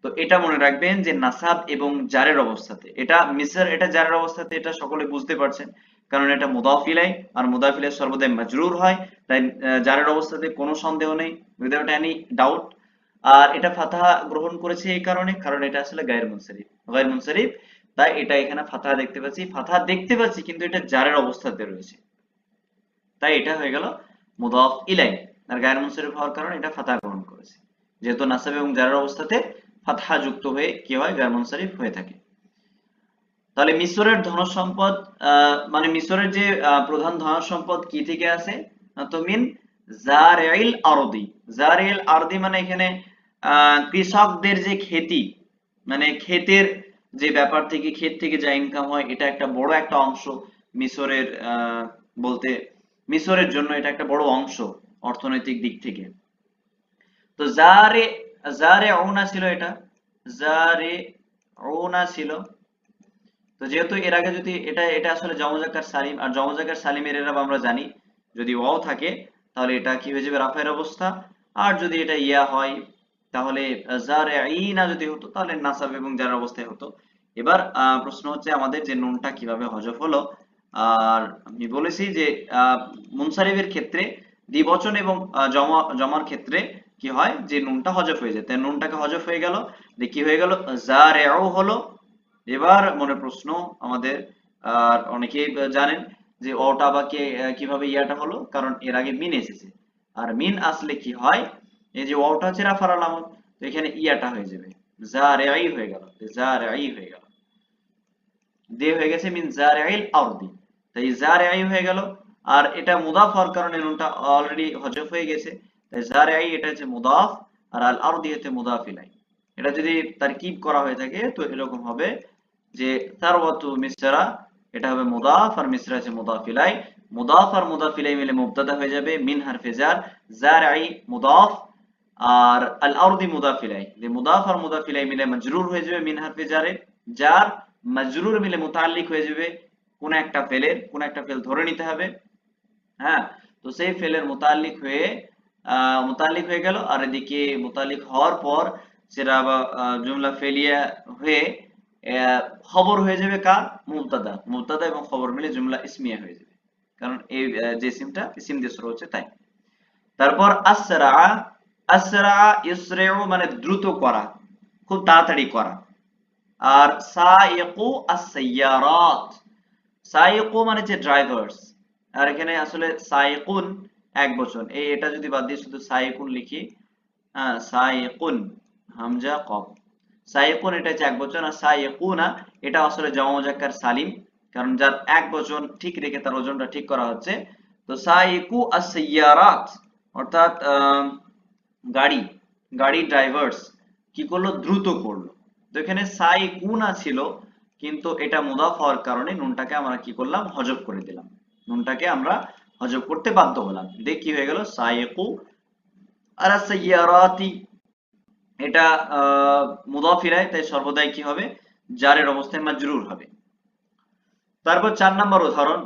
তো এটা মনে রাখবেন যে নাসাব এবং জারের অবস্থাতে, এটা মিসর, এটা জারের অবস্থাতে, এটা সকলে বুঝতে পারছেন, কারণ এটা মুদাফ ইলাই, আর মুদাফ ইলাই সর্বদাই মাজরুর হয়, তাই জারের অবস্থাতে কোনো সন্দেহ নেই, উইদাউট এনি ডাউট। আর এটা ফাতাহা গ্রহণ করেছে এই কারণে, কারণ এটা আসলে গায়ের মুনসারিফ, গায়ের মুনসারিফ, তাই এটা এখানে ফাতাহা দেখতে পাচ্ছি, ফাতাহা দেখতে পাচ্ছি, কিন্তু এটা জারের অবস্থাতে রয়েছে, তাই এটা হয়ে গেল মুদাফ ইলাই। আর গায়ের মুনসারিফ হওয়ার কারণে এটা ফাতহা গ্রহণ করেছে, যেহেতু নাসাব এবং জারের অবস্থাতে ফাতহা যুক্ত হয়ে কি হয়, গায়ের মুনসারিফ হয়ে থাকে। তাহলে মিশরের ধন সম্পদ, মানে মিশরের যে প্রধান ধন সম্পদ কি থেকে আসে, তো মিন জারিল আরদি। জারিল আরদি মানে এখানে কৃষকদের যে খেতি, মানে ক্ষেতের যে ব্যাপার থেকে, ক্ষেত থেকে যা ইনকাম হয়, এটা একটা বড় একটা অংশ মিশরের, বলতে মিশরের জন্য এটা একটা বড় অংশ অর্থনৈতিক দিক থেকে। তো জারে জারে ওনা ছিল, এটা জারে ওনা ছিল। তো যেহেতু এর আগে যদি এটা এটা আসলে জমজাকার সালিম, আর জমজাকার সালিমের এরব আমরা জানি যদি ওয়াও থাকে তাহলে এটা কি হয়ে যাবে, রাফের অবস্থা। আর যদি এটা ইয়া হয় তাহলে জারিনা যদি হতো তাহলে নাসাব এবং জার অবস্থায় হতো। এবার প্রশ্ন হচ্ছে আমাদের যে নুনটা কিভাবে হজফ হলো। আর আমি বলেছি যে মুনসারিফের ক্ষেত্রে দ্বিবচন এবং জমার ক্ষেত্রে কি হয় যে নুনটা হজফ হয়ে যায়, তাই নুনটাকে হজফ হয়ে গেল, যে কি হয়ে গেল, জারেও হলো। এবার মনে প্রশ্ন আমাদের, আর অনেকেই জানেন যে অটা বা কে কিভাবে ইয়াটা হলো, কারণ এর আগে মিন এসেছে, আর মিন আসলে কি হয়, এই যে অটা হচ্ছে রাফার আলামত, তো এখানে ইয়াটা হয়ে যাবে, জারিই হয়ে গেল, জারিই হয়ে গেল, দিয়ে হয়ে গেছে মিন জারিল আরদি, তাই জারিই হয়ে গেল। আর এটা মুদাফ হওয়ার কারণে নুনটা অলরেডি হজফ হয়ে গেছে, তাই জারিই এটা হচ্ছে মুদাফ, আর আল আরদি হচ্ছে মুদাফ ইলাইহি। এটা যদি তারকিব করা হয়ে থাকে তো এরকম হবে যে সারওয়াতু মিসরা, এটা হবে মুদাফ আর মিসরা হচ্ছে মুদাফ ইলাই। মুদাফ আর মুদাফ ইলাই মিলে মুবতাদা হয়ে যাবে, মিন হারফে জার, জারই মুদাফ, আর আল আরদি মুদাফ ইলাই, যে মুদাফ আর মুদাফ ইলাই মিলে মাজরুর হয়ে যাবে মিন হারফে জারে, জার মাজরুর মিলে মুতাল্লিক হয়ে যাবে কোন একটা ফেলের, কোন একটা ফেল ধরে নিতে হবে। হ্যাঁ, তো সেই ফেলের মুতাল্লিক হয়ে মুতাল্লিক হয়ে গেল, আর এদিকে মুতাল্লিক হওয়ার পর সেটা আবার জুমলা ফেলিয়া হয়ে খবর হয়ে যাবে কার, মুবতাদা, মুবতাদা এবং খবর মিলে জুমলা ইসমিয়া হয়ে যাবে, কারণ এই যে ইসিমটা ইসিম দিয়ে শুরু হচ্ছে তাই। তারপর আসরা, আসরা ইসরিউ মানে দ্রুত করা, খুব তাড়াতাড়ি করা। আর সাইকু আস-সাইয়ারাত, সাইকু মানে যে ড্রাইভার্স, আর এখানে আসলে সাইকুন এক বচন, এই এটা যদি বাদ দিয়ে শুধু সাইকুন লিখি, হ্যাঁ সাইকুন হামজা কফ, সাইকুন এটা হচ্ছে এক বচন, আর সাইকুনা এটা আসলে জমা মুজাক্কার সালিম, কারণ যার এক বচন ঠিক রেখে তার ওজনটা ঠিক করা হচ্ছে। তো সাইকু আস-সাইয়ারাত অর্থাৎ গাড়ি, গাড়ি ড্রাইভার্স কি করলো, দ্রুত করলো। তো এখানে সাইকুনা ছিল, কিন্তু এটা মুদাফ হওয়ার কারণে নুনটাকে আমরা কি করলাম, হজব করে দিলাম, নুনটাকে আমরা হজব করতে বাধ্য হলাম, দেখ কি হয়ে গেল, সাইকু আর সাইয়ারাতি, এটা মুদাফ ইলাইহি, তাই সর্বদাই কি হবে, জারের অবস্থায় মাজরুর হবে। তারপর 4 নম্বর উদাহরণ,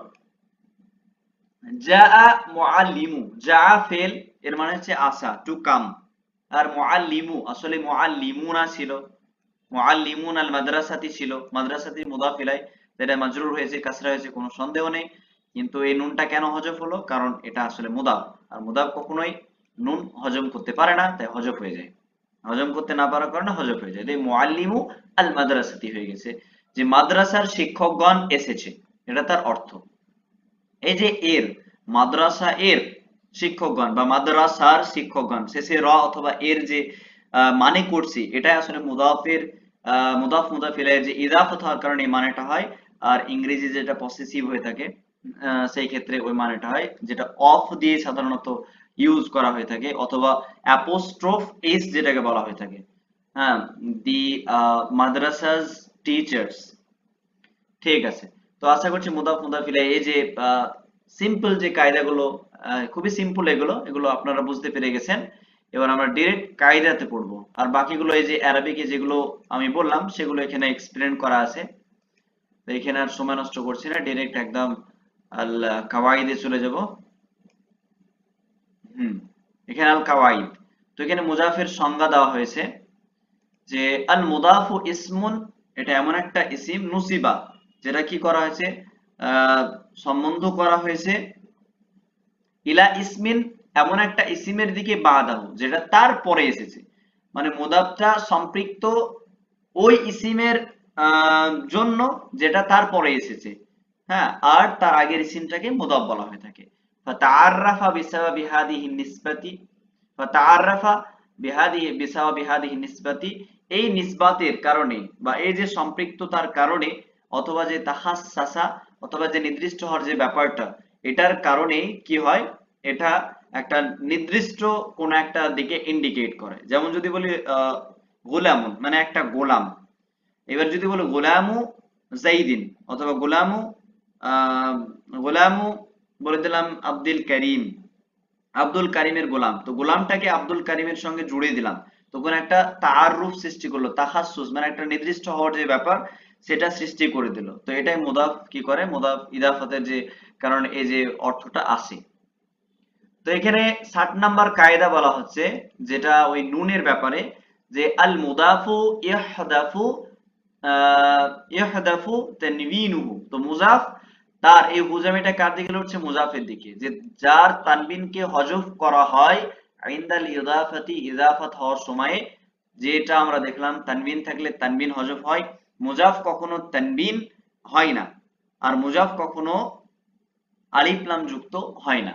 জাআ মুআল্লিমু, জাআ ফেল, এর মানে হচ্ছে আসা, টু কাম। আর মুআল্লিমু আসলে মুআল্লিমুনা ছিল, মুআল্লিমুন আল মাদ্রাসাতি ছিল, মাদ্রাসাতি মুদাফ ইলাইহি, এটা মাজরুর হয়েছে, কাসরা হয়েছে, কোনো সন্দেহ নেই। কিন্তু এই নুনটা কেন হজফ হলো, কারণ এটা আসলে মুদাফ, আর মুদাফ কখনোই নুন হজম করতে পারে না, তাই হজফ হয়ে যায়, হজম করতে না পারার কারণে হজফ হয়ে যায়, তাই মুআল্লিমু আল মাদ্রাসাতি হয়ে গেছে, যে মাদ্রাসার শিক্ষকগণ এসেছে, এটা তার অর্থ। এই যে এর, মাদ্রাসা এর শিক্ষকগণ বা মাদ্রাসার শিক্ষকগণ, শেষে র অথবা এর যে মানে করছি, এটা আসলে মুদাফের মুদাফ মুদাফ ইলাইহির যে ইজাফত হওয়ার কারণে এই মানেটা হয়। আর ইংরেজি যেটা পসেসিভ হয়ে থাকে সেই ক্ষেত্রে ওই মানেটা হয়, যেটা অফ দিয়ে সাধারণত ইউজ করা হয়ে থাকে, অথবা অ্যাপোস্ট্রোফ এস যেটাকে বলা হয়ে থাকে। হ্যাঁ, দি মাদ্রাসাস টিচার্স। ঠিক আছে, তো আশা করছি মুদাফ মুদাফ ইলাইহি এই যে সিম্পল যে কায়দাগুলো, খুবই সিম্পল, এগুলো এগুলো আপনারা বুঝতে পেরে গেছেন। এবার আমরা ডিরেক্ট কায়দাতে পড়বো, আর বাকিগুলো এই যে অ্যারাবিকে যেগুলো আমি বললাম সেগুলো এখানে এক্সপ্লেন করা আছে, তো এখানে আর সময় নষ্ট করছি না, ডিরেক্ট একদম আল কাওয়াইদে চলে যাব। হুম, এখানে আল কাওয়াইদ, তো এখানে মুজাফের সংজ্ঞা দেওয়া হয়েছে যে আল মুদাফু ইসমুন, এটা এমন একটা ইসিম নুসিবা, যেটা কি করা হয়েছে, সম্বন্ধ করা হয়েছে, ইলা ইসমিন এমন একটা ইসিমের দিকে, বাদাহু যেটা তার পরে এসেছে, মানে মুদাফটা সম্পৃক্ত ওই ইসিমের জন্য যেটা তার পরে এসেছে। হ্যাঁ, আর তার আগের ইসিমটাকে মুদাফ বলা হয়ে থাকে। ফাতাআররাফা বিসাবাবি হাদিহি নিসবাতি, ফাতাআররাফা বিসাবাবি হাদিহি নিসবাতি, এই নিসবাতের কারণে বা এই যে সম্পৃক্ততার কারণে, অথবা যে তাহাসসাসা, অথবা যে নির্দিষ্ট হওয়ার যে ব্যাপারটা, এটার কারণে কি হয়, এটা একটা নির্দিষ্ট কোন একটা দিকে ইন্ডিকেট করে। যেমন যদি বলি গোলামুন মানে একটা গোলাম, এবার যদি বলি গোলামু জাইদিন, অথবা গোলামু আহ গোলামু বলে দিলাম আব্দুল করিম, আব্দুল কারিমের গোলাম, তো গোলামটাকে আব্দুল কারিমের সঙ্গে জুড়ে দিলাম, তখন একটা তাআররুফ সৃষ্টি করলো, তাখাসসুস মানে একটা নির্দিষ্ট হওয়ার যে ব্যাপার সেটা সৃষ্টি করে দিল। তো এটাই মুদাফ কি করে, মুদাফ ইদাফাতের যে কারণ এই যে অর্থটা আসে। তো এখানে 60 নাম্বার কায়দা বলা হচ্ছে, যেটা ওই নুনের ব্যাপারে, যে আল মুদাফু ইহদাফু ইহদাফু তানবিনুহু, তো মুজাফ তার এই হুজামিটা কার দিকে লড়ছে, মুজাফের দিকে, যে যার তানবিনকে হযফ করা হয় ইনদাল ইদাফাতি, ইদাফাত হওয়ার সময়ে, যেটা আমরা দেখলাম তানবিন থাকলে তানবিন হযফ হয়, মুজাফ কখনো তানবিন হয় না, আর মুজাফ কখনো আলিফ লাম যুক্ত হয় না।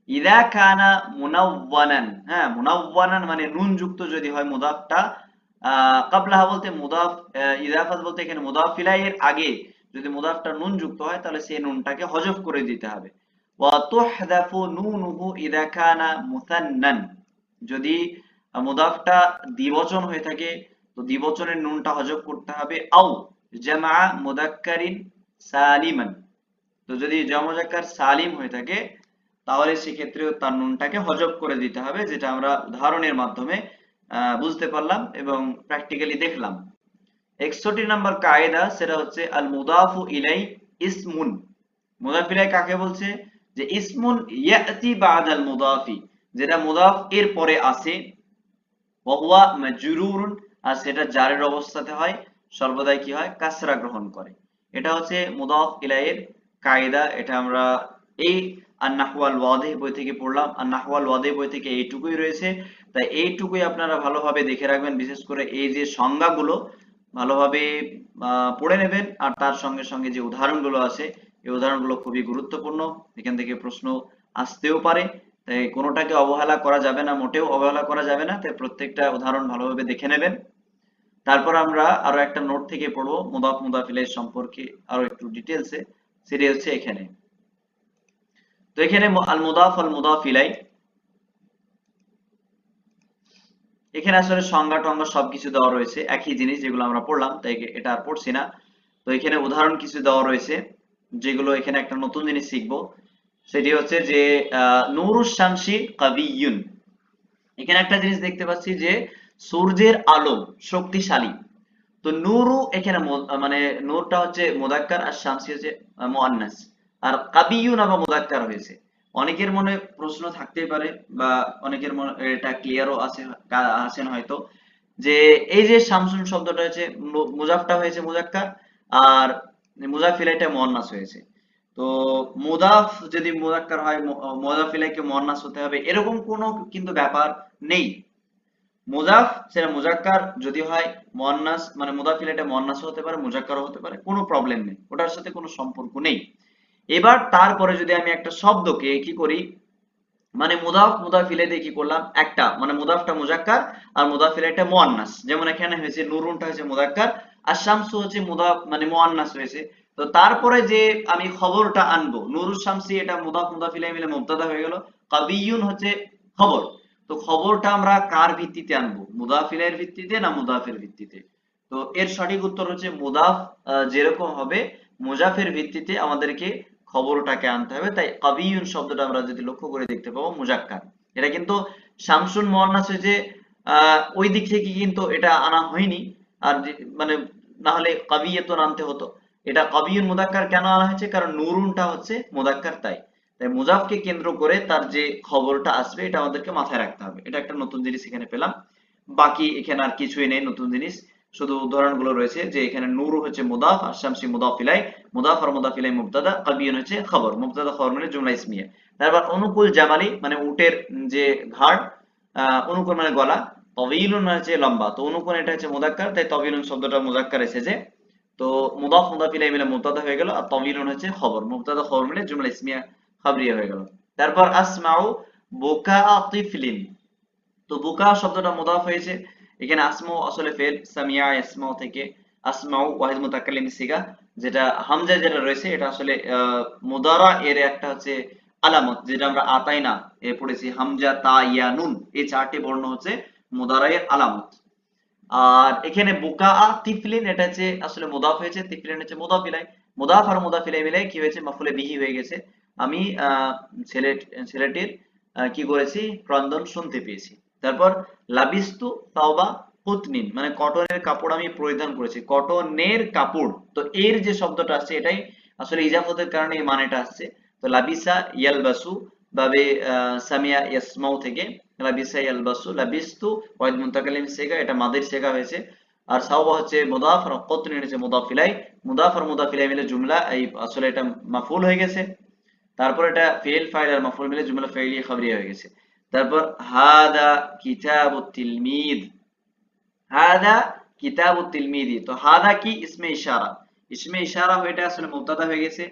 ইদা কানা মুনাওয়ানান, হ্যাঁ মুনাওয়ানান মানে নুন যুক্ত যদি হয় মুদাফটা, কাবলাহা বলতে মুদাফ, ইদাফাত বলতে এখানে মুদাফ ইলাইহির আগে যদি মুদাফটা নুন যুক্ত হয় তাহলে সেই নুনটাকে হযফ করে দিতে হবে। ওয়া তুহদাফু নুনুহু ইদা কানা মুসান্নান, যদি মুদাফটা দ্বিবচন হয়ে থাকে তো দ্বিবচনের নুনটা হযফ করতে হবে। আও জামা মুযাক্কারিন সালিমান, তো যদি জমা মুযাক্কার সালিম হয়ে থাকে তাহলে সেক্ষেত্রেও তার নুনটাকে হযফ করে দিতে হবে, যেটা আমরা উদাহরণের মাধ্যমে বুঝতে পারলাম এবং প্র্যাকটিক্যালি দেখলাম। 61 নাম্বার কায়দা, সেটা হচ্ছে আল মুদাফু ইলাই ইসমুন, মুদাফ ইলাই কাকে বলছে, যে ইসমুন ইয়াতি বাদাল মুদাফি, যেটা মুদাফ এর পরে আসে, ওয়া হুয়া মাজরুরুন, আর সেটা জারের অবস্থাতে হয়, সর্বদাই কি হয়, কাসরা গ্রহণ করে। এটা হচ্ছে মুদাফ ইলাইয়ের কায়দা, এটা আমরা এই আন-নাহওয়াল ওয়াদিহ বই থেকে পড়লাম। আন-নাহওয়াল ওয়াদিহ বই থেকে এইটুকুই রয়েছে, তাই এইটুকুই আপনারা ভালোভাবে দেখে রাখবেন, বিশেষ করে এই যে সংজ্ঞাগুলো ভালোভাবে পড়ে নেবেন, আর তার সঙ্গে সঙ্গে যে উদাহরণগুলো আছে এই উদাহরণগুলো খুবই গুরুত্বপূর্ণ, এখান থেকে প্রশ্ন আসতেও পারে, তাই কোনোটাকে অবহেলা করা যাবে না, মোটেও অবহেলা করা যাবে না, তাই প্রত্যেকটা উদাহরণ ভালোভাবে দেখে নেবেন। তারপর আমরা আরো একটা নোট থেকে পড়বো মুদাফ মুদাফ ইলাইহি সম্পর্কে আরো একটু ডিটেইলসে, সেটা হচ্ছে এখানে। তো এখানে আল মুদাফ আল মুদাফ ইলাই, এখানে আসলে সংজ্ঞা টঙ্গা সবকিছু দেওয়া রয়েছে, একই জিনিস যেগুলো আমরা পড়লাম, তাই এটা আর পড়ছি না। তো এখানে উদাহরণ কিছু দেওয়া রয়েছে, যেগুলো এখানে একটা নতুন জিনিস শিখবো, সেটি হচ্ছে যে নূরুশ শামসি কাবিয়ুন, এখানে একটা জিনিস দেখতে পাচ্ছি যে সূর্যের আলো শক্তিশালী, তো নূরু এখানে মানে নূরটা হচ্ছে মুযাক্কার আর শামসি হচ্ছে মুআন্নাস, আর কাবিয়ুন আবার মুযাক্কার হয়েছে। অনেকের মনে প্রশ্ন থাকতেই পারে বা অনেকের মনে এটা ক্লিয়ারও আছে, আছেন হয়তো, যে এই যে শামসুন শব্দটা হচ্ছে মুজাফটা হয়েছে মুযাক্কার, আর মুজাফ ইলাইটা মুআন্নাস হয়েছে। তো মুদাফ যদি মুযাক্কার হয় মুজাফ ইলাইকে মুআন্নাস হতে হবে এরকম কোনো কিন্তু ব্যাপার নেই। মুজাফ সেটা মুজাক্কার যদি হয় মুআন্নাস মানে মুদাফ ইলাইটা মুআন্নাস হতে পারে, মুজাক্কারও হতে পারে, কোনো প্রবলেম নেই, ওটার সাথে কোনো সম্পর্ক নেই। এবার তারপরে যদি আমি একটা শব্দকে কি করি, মানে মুদাফ মুদাফ ইলাই দিয়ে কি করলাম, একটা মানে মুদাফটা মুজাক্কার আর মুদাফ ইলাইটা মুআন্নাস, যেমন এখানে হয়েছে নুরুনটা হয়েছে মুজাক্কার আর শামসু হচ্ছে মুদাফ মানে মুআন্নাস হয়েছে। তো তারপরে যে আমি খবরটা আনবো, নুরুশ শামসি এটা মুদাফ মুদাফ ইলাই মিলে মুবতাদা হয়ে গেল, কাবিয়ুন হচ্ছে খবর, তো খবরটা আমরা কার ভিত্তিতে আনবো, মুদাফ ইলাইয়ের ভিত্তিতে না মুদাফের ভিত্তিতে? তো এর সঠিক উত্তর হচ্ছে মুদাফ যেরকম হবে মুজাফের ভিত্তিতে আমাদেরকে খবরটাকে আনতে হবে, তাই কাবিয়ুন শব্দটা আমরা যদি লক্ষ্য করে দেখতে পাবো মুজাক্কার, এটা কিন্তু শামসুন মুআন্নাস হয়েছে ওই দিক থেকে কিন্তু এটা আনা হয়নি, আর মানে না হলে কাবিয়াতুন আনতে হতো, এটা কাবিয়ুন মুজাক্কার কেন আনা হয়েছে, কারণ নুরুনটা হচ্ছে মুজাক্কার, তাই তাই মুজাফকে কেন্দ্র করে তার যে খবরটা আসবে এটা আমাদেরকে মাথায় রাখতে হবে। এটা একটা নতুন জিনিস এখানে পেলাম, বাকি এখানে আর কিছুই নেই নতুন জিনিস, শুধু উদাহরণগুলো রয়েছে যে এখানে নূরু হচ্ছে মুদাফ আর শামসি মুদাফ ইলাই, মুদাফ আর মুদাফ ইলাই মুবতাদা, কাবিয়ুন হচ্ছে খবর, মুবতাদা খবর মানে জুমলা ইসমিয়া। তারপর অনুকূল জামালি মানে উটের যে ঘাড়, অনুকূল মানে গলা, তবিলুন মানে হচ্ছে লম্বা, তো অনুকূল এটা হচ্ছে মুযাক্কার, তাই তবিলুন শব্দটা মুযাক্কার এসেছে। তো মুদাফ মুদাফ ইলাই মিলে মুবতাদা হয়ে গেল, আর তবিলুন হচ্ছে খবর, মুবতাদা খবর মিলে জুমলা ইসমিয়া খাবরিয়া হয়ে গেল। তারপর আসমাউ বুকা তিফলিন, তো বুকা শব্দটা মুদাফ হয়েছে, এখানে আসমাউ আসলে ফেল, সামিয়া ইয়াসমাউ থেকে, আসমাউ ওয়াহিদ মুতাকাল্লিম সিগা, যেটা হামজা যেটা রয়েছে এটা আসলে মুদারা এর একটা হচ্ছে আলামত, যেটা আমরা আতাইনা এ পড়েছি, হামজা তা ইয়া নুন, এই চারটি বর্ণ হচ্ছে মুদারা এর আলামত। আর এখানে বুকা তিফলিন এটা হচ্ছে আসলে মুদাফ হয়েছে, তিফলিন হচ্ছে মুদাফ ইলাই, মুদাফ আর মুদাফ ইলাই মিলে কি হয়েছে, মাফুলে বিহি হয়ে গেছে। আমি ছেলে ছেলেটির কি করেছি, ক্রন্দন শুনতে পেয়েছি। তারপর লাবিস্তু তাওবা কুতনিন, মানে কটনের কাপড় আমি পরিধান করেছি, কটনের কাপড়, তো এর যে শব্দটা আসছে এটাই আসলে ইজাফতের কারণে এই মানেটা আসছে। তো লাবিসা ইয়ালবাসু বাবে সামিয়া ইয়াসমাউ থেকে লাবিসা ইয়ালবাসু, লাবিস্তু ওয়াহিদ মুতাকাল্লিম সিগা, এটা মাদির সিগা হয়েছে। আর সাওবা হচ্ছে মুদাফ আর কুতনিন হচ্ছে মুদাফ ইলাই, মুদাফ আর মুদাফ ইলাই মিলে জুমলা, এই আসলে এটা মাফউল হয়ে গেছে। তারপর এটা ফেল ফাইল আর মাফউল মিলে জুমলা ফাইলিয়া খাবরিয়া হয়ে গেছে। তারপর হাদা কিতাবুত তিলমিদ, হাদা কিতাবুত তিলমিদি, তো হাদা কি ইসমে ইশারা, ইসমে ইশারা হয়ে এটা আসলে মুবতাদা হয়ে গেছে।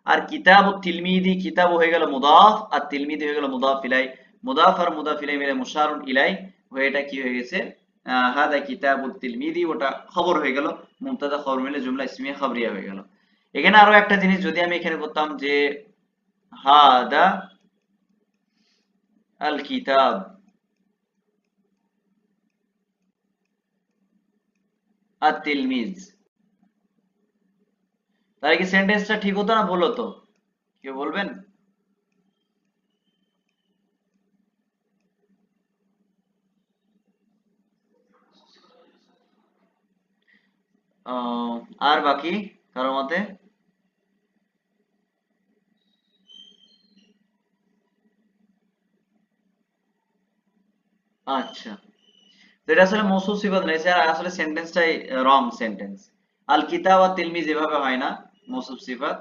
আর কিতাবুত তিলমিদি, কিতাব হয়ে গেল মুদাফ আর তিলমিদি হয়ে গেল মুদাফ ইলাই, মুদাফ আর মুদাফ ইলাই মিলে মুশারুন ইলাই হয়ে এটা কি হয়ে গেছে, হাদা কিতাবুত তিলমিদি, ওটা খবর হয়ে গেল, মুবতাদা খবর মিলে জুমলা ইসমিয়া খাবরিয়া হয়ে গেল। এখানে আরো একটা জিনিস যদি আমি এখানে করতাম যে হাদা আল কিতাব আর তিলমিজ, তাহলে কি সেন্টেন্সটা ঠিক হতো না ভুল হতো, কেউ বলবেন? আর বাকি কারো মতে? আচ্ছা, তো এটা আসলে মৌসুফ সিফাত রয়েছে, আর আসলে সেন্টেন্সটাই রং সেন্টেন্স। আল কিতাব আর তিলমিজ এভাবে হয় না, মৌসুফ সিফাত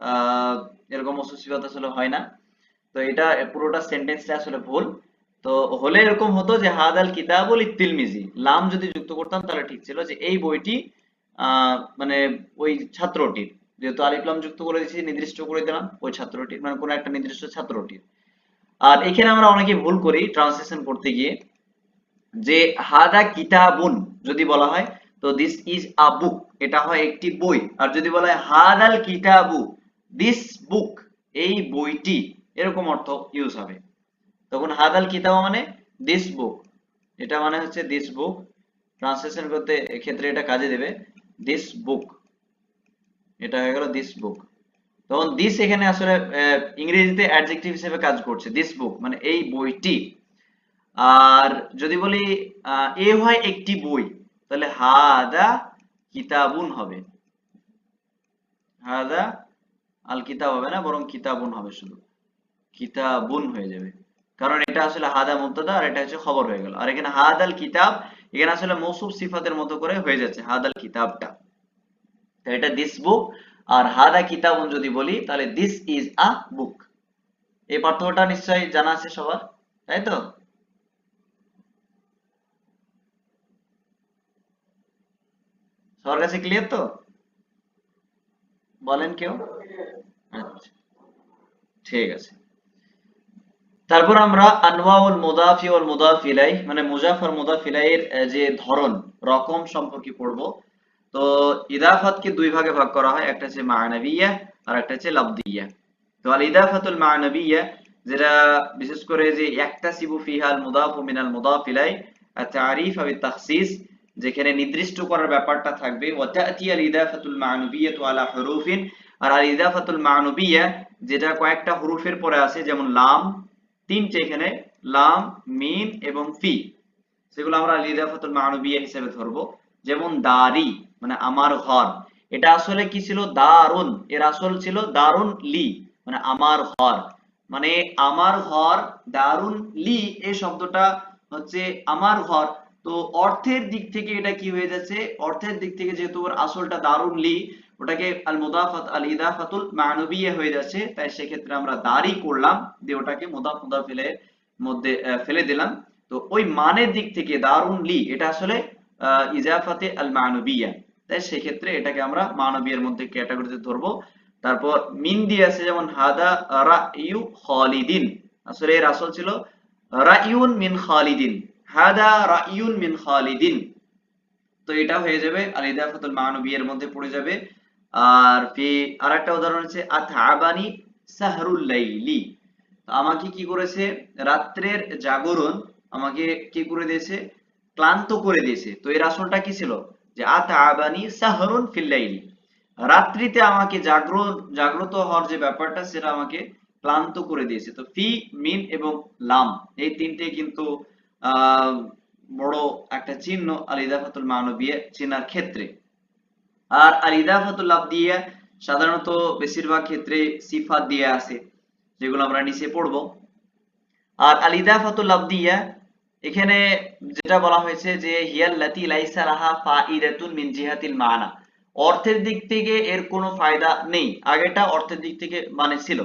আহ এরকম মৌসুফ সিফাত আসলে হয় না। তো এটা পুরোটা সেন্টেন্সটা আসলে ভুল। তো হলে এরকম হতো যে হাদাল কিতাবুল তিলমিজি, লাম যদি যুক্ত করতাম তাহলে ঠিক ছিল, যে এই বইটি মানে ওই ছাত্রটির, যেহেতু আলিফ লাম যুক্ত করে দিয়েছি নির্দিষ্ট করে দিলাম ওই ছাত্রটির, মানে কোন একটা নির্দিষ্ট ছাত্রটির। আর এখানে আমরা অনেকে ভুল করি ট্রান্সলেশন করতে গিয়ে, যে হাদা কিতাবুন যদি বলা হয় তো দিস ইজ আ বুক, এটা হয় একটি বই। আর যদি বলা হয় হাদাল কিতাবু, দিস বুক, এই বইটি, এরকম অর্থ ইউজ হবে। তখন হাদাল কিতাব মানে দিস বুক, এটা মানে হচ্ছে দিস বুক, ট্রান্সলেশন করতে ক্ষেত্রে এটা কাজে দেবে, দিস বুক, এটা হয়ে গেল দিস বুক। তখন দিস এখানে আসলে ইংরেজিতে অ্যাডজেক্টিভ হিসেবে কাজ করছে, দিস বুক মানে এই বইটি। আর যদি বলি এ হয় একটি বই, তাহলে হাদা কিতাবুন হবে, হাদা আল কিতাব হবে না, বরং কিতাবুন হবে, শুধু কিতাবুন হয়ে যাবে, কারণ এটা আসলে হাদা মুবতাদা আর এটা হচ্ছে খবর হয়ে গেল। আর এখানে হাদাল কিতাব, এখানে আসলে মৌসুফ সিফাতের মতো করে হয়ে যাচ্ছে হাদাল কিতাবটা, তো এটা দিস বুক। আর হাদা কিতাবুন যদি বলি তাহলে দিস ইজ আ বুক। এই পার্থক্যটা নিশ্চয়ই জানা আছে সবার, তাই তো? সবার কাছে ক্লিয়ার তো? বলেন কেউ। আচ্ছা, ঠিক আছে। তারপর আমরা আনওয়াউল মুদাফি ওয়াল মুদাফ ইলাই, মানে মুজাফ আর মুদাফ ইলাইয়ের যে ধরন, রকম সম্পর্কে পড়ব। তো ইদাফাতকে দুই ভাগে ভাগ করা হয়, একটা হচ্ছে মা'নাবিয়্যাহ আর একটা হচ্ছে লাফযিয়্যাহ। তো আল ইদাফাতুল মা'নাবিয়্যাহ, যেটা বিশেষ করে যে ইয়াক্তাসিবু ফিহা আল মুদাফু মিনাল মুদাফ ইলাই আত তা'রিফ আও তাখসিস, যেখানে নির্দিষ্ট করার ব্যাপারটা থাকবে, ওয়া তা'তি আল ইদাফাতুল মা'নুবিয়্যাতু আলা হুরুফিন, আর আল ইদাফাতুল মা'নুবিয়্যাহ যেটা কয়েকটা হুরুফের পরে আছে, যেমন লাম, তিনটে এখানে, লাম, মিম এবং ফি, সেগুলো আমরা আল ইদাফাতুল মা'নুবিয়্যাহ হিসেবে ধরবো। যেমন দারি মানে আমার ঘর, এটা আসলে কি ছিল, দারুন, এর আসল ছিল দারুন লি, মানে আমার ঘর, মানে আমার ঘর, দারুন লি এই শব্দটা হচ্ছে আমার ঘর। তো অর্থের দিক থেকে এটা কি হয়ে যাচ্ছে, অর্থের দিক থেকে যেহেতু ওর আসলটা দারুন লি, ওটাকে আল মুদাফাত আল ইদাফাতুল মা'নুবিয়্যাহ হয়ে যাচ্ছে, তাই সেক্ষেত্রে আমরা দারি করলাম, দিয়ে ওটাকে মুদাফ মুদাফ ইলাইহির মধ্যে ফেলে দিলাম। তো ওই মানের দিক থেকে দারুন লি এটা আসলে ইজাফাতে আল মা'নুবিয়্যাহ, তাই সেক্ষেত্রে এটাকে আমরা মানবীয়ের মধ্যে ক্যাটাগরিতে ধরবো। তারপর মিন দিয়ে আছে, যেমন হাদা রায়ু খালিদিন, আসলে এর আসল ছিল রায়ুন মিন খালিদিন, হাদা রায়ুন মিন খালিদিন। তো এটা হয়ে যাবে আল ইদাফাতুল মানবিয়ার মধ্যে পড়ে যাবে। আর আরেকটা উদাহরণ হচ্ছে আতআবানি সাহরুল লাইলি, আমাকে কি করেছে, রাত্রের জাগরণ আমাকে কি করে দিয়েছে, ক্লান্ত করে দিয়েছে। তো এর আসলটা কি ছিল, যে আতআবানি সাহরুন ফিল লাইলি, রাত্রিতে আমাকে জাগ্রত হওয়ার যে ব্যাপারটা সেটা আমাকে ক্লান্ত করে দিয়েছে। তো ফি, মিন এবং লাম এই তিনটে কিন্তু আহ বড় একটা চিহ্ন আল ইদাফাতুল মানবিয়া চেনার ক্ষেত্রে। আর আল ইদাফাতুল লাফদিয়া সাধারণত বেশিরভাগ ক্ষেত্রে সিফাত দিয়ে আসে, যেগুলো আমরা নিচে পড়বো। আর আল ইদাফাতুল লাফদিয়া এখানে যেটা বলা হয়েছে যে হিয়াল্লাতি লাইসা লাহা ফাইদাতুন মিন জিহাতিল মানা, অর্থের দিক থেকে এর কোনো ফায়দা নেই, আগেটা অর্থের দিক থেকে মানে ছিল।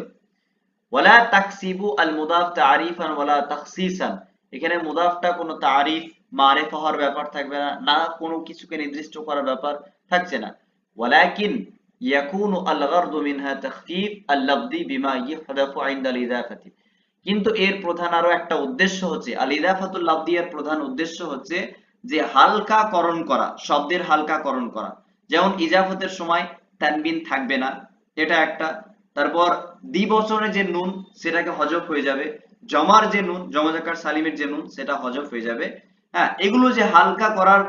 ওয়ালা তাকসিবু আল মুদাফ তারিফান ওয়ালা তাখসিসান, এখানে মুদাফটা কোনো তারিফ মারিফা হওয়ার ব্যাপার থাকবে না, না কোনো কিছুকে নির্দিষ্ট করার ব্যাপার থাকছে না। ওয়ালাকিন ইয়াকুনু আল গারদু মিনহা তাখফিফ আল লাফজি বিমা ইহদাফু ইনদা আল ইদাফাতি, কিন্তু এর প্রধান আরো একটা উদ্দেশ্য হচ্ছে, আল ইদাফাতুল লাফদিয়ার প্রধান উদ্দেশ্য হচ্ছে যে হালকাকরণ করা, শব্দের হালকাকরণ করা। যেমন ইজাফতের সময় তানবিন থাকবে না, এটা একটা। তারপর দ্বিবচনে যে নুন সেটাকে হজফ হয়ে যাবে, জমার যে নুন, জমা জাকার সালিমের যে নুন সেটা হজফ হয়ে যাবে। হ্যাঁ, এগুলো যে হালকা করার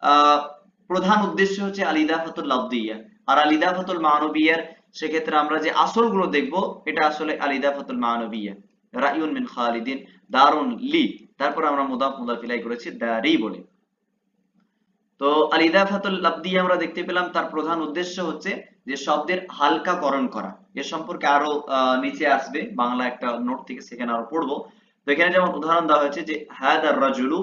আহ প্রধান উদ্দেশ্য হচ্ছে আল ইদাফাতুল লাফদিয়া। আর আল ইদাফাতুল মানবিয়ার সেক্ষেত্রে আমরা যে আসলগুলো দেখব, এটা আসলে আল ইদাফাতুল মানবিয়া, রাইউন মিন খালিদিন, দারুন লি, তারপর আমরা মুদাফ মুদাফ ইলাই করেছি দারি বলে। তো আল ইদাফাতুল লাফদি আমরা দেখতে পেলাম তার প্রধান উদ্দেশ্য হচ্ছে যে শব্দের হালকাকরণ করা। এর সম্পর্কে আরো নিচে আসবে, বাংলা একটা নোট থেকে সেখানে আরো পড়বো। তো এখানে যেমন উদাহরণ দেওয়া হয়েছে যে হাদার রাজুলু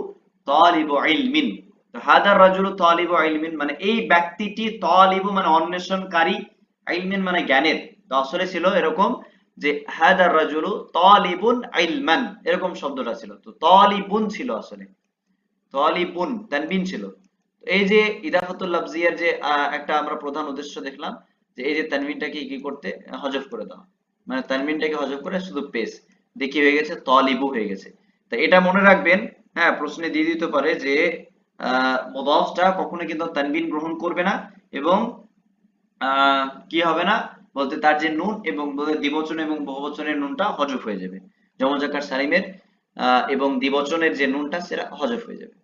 তালিবু ইলমিন, তো হাদার রাজুলু তালিবু ইলমিন মানে এই ব্যক্তিটি, তালিবু মানে অন্বেষণকারী, ইলমিন মানে জ্ঞানের। তো আসলে ছিল এরকম যে হাদার রাজুলু তালিবুন ইলমান, এরকম শব্দটা ছিল, তো তালিবুন ছিল আসলে, তালিবুন তানবিন ছিল। এই যে ইদাফাতুল লাফজিয়ার যে একটা আমরা প্রধান উদ্দেশ্য দেখলাম, যে এই যে তানবিনটাকে কি করতে, হজফ করে দাও, মানে তানবিনটাকে হজফ করে শুধু পেশ দেখি হয়ে গেছে তালিবু হয়ে গেছে। তো এটা মনে রাখবেন, হ্যাঁ প্রশ্নে দিয়ে দিতে পারে যে মুদাফটা কখনো কিন্তু তানবিন গ্রহণ করবে না, এবং কি হবে না বলতে তার যে নুন এবং দ্বিবচন এবং বহুবচনের নুনটা হজফ হয়ে যাবে, যেমন জাকার সালিমের এবং দ্বিবচনের যে নুনটা সেটা হজফ হয়ে যাবে।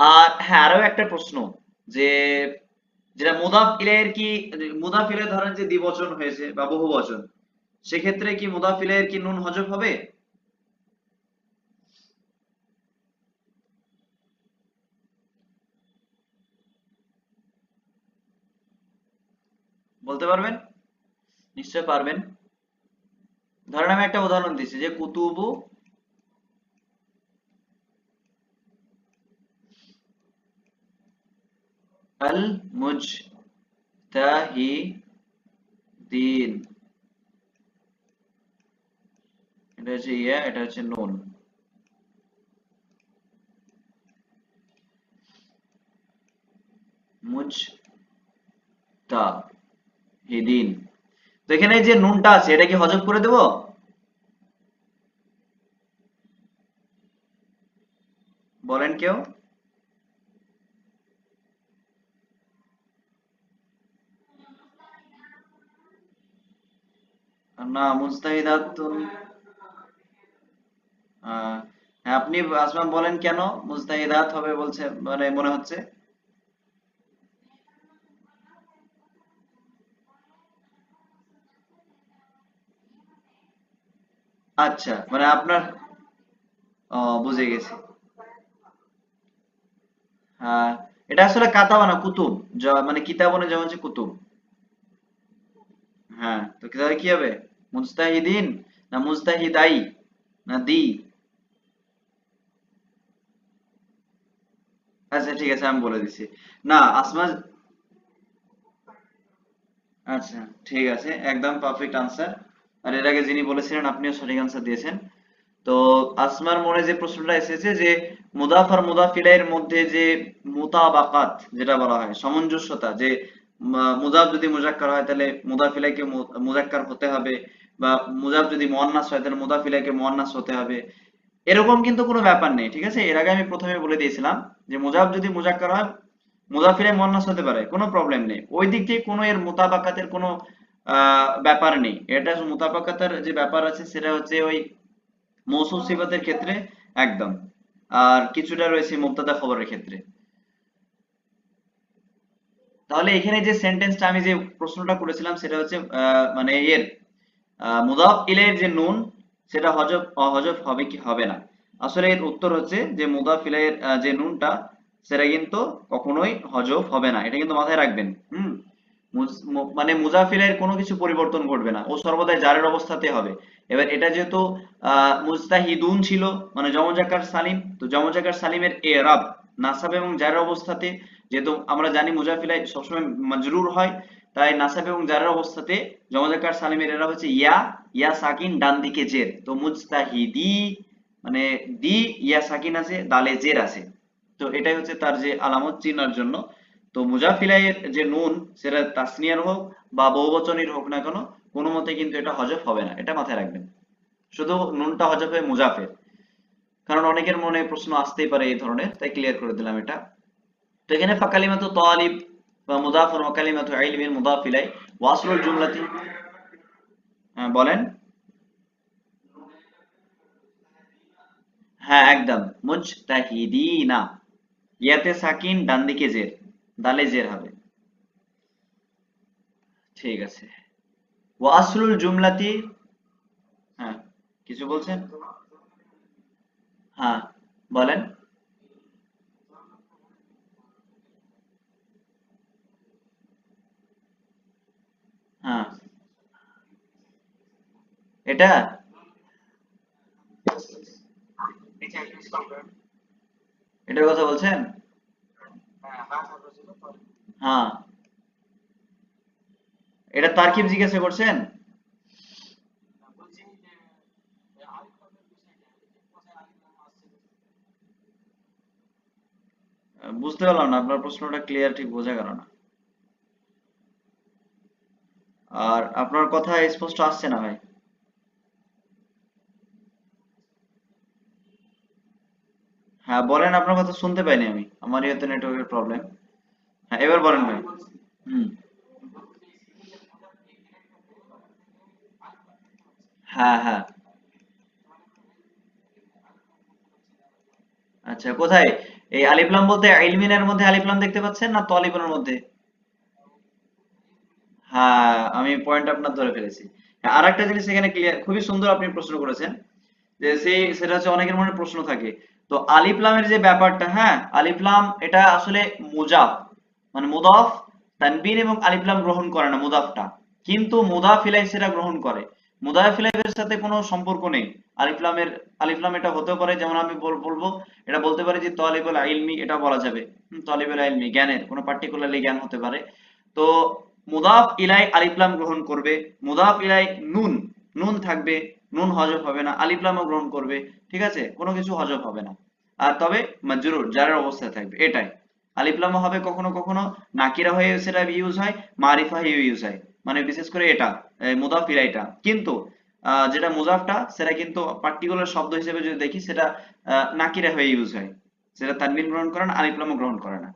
আর হ্যাঁ, আরো একটা প্রশ্ন, যে যেটা মুদাফ ইলাইহির কি, মুদাফ ইলাইহি ধরেন যে দ্বিবচন হয়েছে বা বহুবচন, সেক্ষেত্রে কি মুদাফ ইলাইহির কি নুন হজফ হবে? বলতে পারবেন? নিশ্চয় পারবেন। ধরেন আমি একটা উদাহরণ দিচ্ছি যে কুতুবু আল মুজতাহিদিন, এটা হচ্ছে ইয়া, এটা হচ্ছে নুন। মুজতাহিদিন, তো এখানে যে নুনটা আছে এটা কি হজফ করে দেব? বলেন কেউ। না, মুজতাহিদাতুন, হ্যাঁ আপনি আসমান বলেন কেন মুজতাহিদাত হবে বলছে, মানে মনে হচ্ছে। আচ্ছা, মানে আপনার, বুঝে গেছি। হ্যাঁ, এটা আসলে কাতাবা না, কুতুব, মানে কিতাবনে যেমন হচ্ছে কুতুব। হ্যাঁ, তো তাহলে কি হবে, মুজতাহিদিন না মুজতাহিদাই না দি? আচ্ছা ঠিক আছে, আমি বলে দিচ্ছি। না আসমা, আচ্ছা ঠিক আছে, একদম পারফেক্ট আনসার। আর এর আগে যিনি বলেছিলেন আপনিও সঠিক আনসার দিয়েছেন। তো আসমার মনে যে প্রশ্নটা এসেছে যে মুদাফ আর মুদাফ ইলাইহির মধ্যে যে মুতাবাকাত যেটা বলা হয়, সামঞ্জস্যতা, যে মুজাফ যদি মুজাক্কার হয় তাহলে মুজাফ ইলাইকে মুজাক্কার হতে হবে, বা মুজাফ যদি মুয়ান্নাস হয় তাহলে মুজাফ ইলাইকে মুয়ান্নাস হতে হবে। এরকম কিন্তু কোনো ব্যাপার নেই, ঠিক আছে? এর আগে আমি প্রথমে বলে দিয়েছিলাম যে মুজাফ যদি মুজাক্কার হয় মুজাফ ইলাই মুয়ান্নাস হতে পারে, কোনো প্রবলেম নেই, ওই দিক থেকে কোনো এর মুতাবাকাতের কোনো ব্যাপার নেই। এটা মুতাবাকাতের যে ব্যাপার আছে সেটা হচ্ছে ওই মৌসুফ সিফাতের ক্ষেত্রে একদম, আর কিছুটা রয়েছে মুবতাদা খবরের ক্ষেত্রে। তাহলে এখানে যে সেন্টেন্সটা আমি যে প্রশ্নটা করেছিলাম সেটা হচ্ছে মানে এর মুদাফ ইলাইহির যে নুন সেটা হজফ অহজফ হবে কি হবে না। আসলে এর উত্তর হচ্ছে যে মুদাফ ইলাইহির যে নুনটা সেটা কিন্তু কখনোই হজফ হবে না, এটা কিন্তু মাথায় রাখবেন। মানে মুজাফ ইলাইহির কোনো কিছু পরিবর্তন ঘটবে না, ও সর্বদাই জারের অবস্থাতে হবে। এবার এটা যেহেতু মুজতাহিদুন ছিল মানে জমজাকার সালিম, তো জমজাকার সালিমের এরাব নাসাব এবং জারের অবস্থাতে, যেহেতু আমরা জানি মুজাফ ইলাইহি সবসময় মাজরুর হয়, তাই নাসাব এবং জারের অবস্থাতে জমজাকার সালিমের এরা হচ্ছে ইয়া, ইয়া সাকিন ডান দিকে জের, তো মুজতাহিদি মানে দি ইয়া সাকিন আছে দালে জের আছে, তো এটাই হচ্ছে তার যে আলামত চিনার জন্য। তো মুজাফিলাইয়ের যে নুন সেটা তাসনিয়ার হোক বা বহুবচনের হোক না কেন কোনো মতে কিন্তু এটা হজফ হবে না, এটা মাথায় রাখবেন। শুধু নুনটা হজফ হয় মুজাফের, কারণ অনেকের মনে প্রশ্ন আসতেই পারে এই ধরনের, তাই ক্লিয়ার করে দিলাম এটা। তো এখানে ফাকালিমাতু তালিব বা মুদাফুর ওয়া কালিমাতু ইলমিন মুদাফ ইলাই ওয়াসলুল জুমলাতি। হ্যাঁ বলেন। হ্যাঁ একদম মুজতাহিদিনা, ইয়াতে সাকিন ডান দিকে জের, দালে জের হবে। ঠিক আছে। ওয়াসলুল জুমলাতি। হ্যাঁ কিছু বলছেন? হ্যাঁ বলেন। হ্যাঁ এটা এটার কথা বলছেন? হ্যাঁ এটা তারকিব জিজ্ঞাসা করছেন? বুঝতে পারলাম না, আপনার প্রশ্নটা ক্লিয়ার ঠিক বোঝা গেল না, আর আপনার কথা স্পষ্ট আসছে না ভাই। হ্যাঁ বলেন, আপনার কথা শুনতে পাইনি আমি, আমার ইয়েতে নেটওয়ার্কের প্রবলেম। হ্যাঁ এবার বলেন ভাই। হুম। হ্যাঁ হ্যাঁ। আচ্ছা কোথায়? এই আলিফ লাম বলতে ইলমিনের মধ্যে আলিফ লাম দেখতে পাচ্ছেন না তলিবের মধ্যে? হ্যাঁ আমি পয়েন্ট আপনার ধরে ফেলেছি। হ্যাঁ, আর একটা জিনিস এখানে ক্লিয়ার, খুবই সুন্দর আপনি প্রশ্ন করেছেন, যে সেটা হচ্ছে অনেকের মনে প্রশ্ন থাকে। তো আলিফ লামের যে ব্যাপারটা, হ্যাঁ আলিফ লাম এটা আসলে মুজাফ মানে মুদাফ, তানবিন এবং আলিফ লাম গ্রহণ করে না মুদাফটা, কিন্তু মুদাফ ইলাইহি সেটা গ্রহণ করে। মুদাফ ইলাইহির সাথে কোনো সম্পর্ক নেই আলিফ লামের। আলিফ লাম এটা হতে পারে, যেমন আমি বলবো এটা বলতে পারি যে তালিবুল ইলমি, এটা বলা যাবে তালিবুল ইলমি জ্ঞানের কোনো পার্টিকুলারলি জ্ঞান হতে পারে। তো মুদাফ ইলাই আলিফ লাম গ্রহণ করবে, মুদাফ ইলাই নুন, নুন থাকবে, নুন হজফ হবে না, আলিফ লামও গ্রহণ করবে, ঠিক আছে, কোনো কিছু হজফ হবে না। আর তবে মাজরুর জারের অবস্থায় থাকবে, এটাই। আলিফ লামও হবে কখনো কখনো নাকিরা হয়ে সেটা ইউজ হয়, মারিফা হয়ে ইউজ হয়, মানে বিশেষ করে এটা মুদাফ ইলাইটা, কিন্তু যেটা মুজাফটা সেটা কিন্তু পার্টিকুলার শব্দ হিসেবে যদি দেখি সেটা নাকিরা হয়ে ইউজ হয়, সেটা তানবিন গ্রহণ করে না, আলিফ লামও গ্রহণ করে না।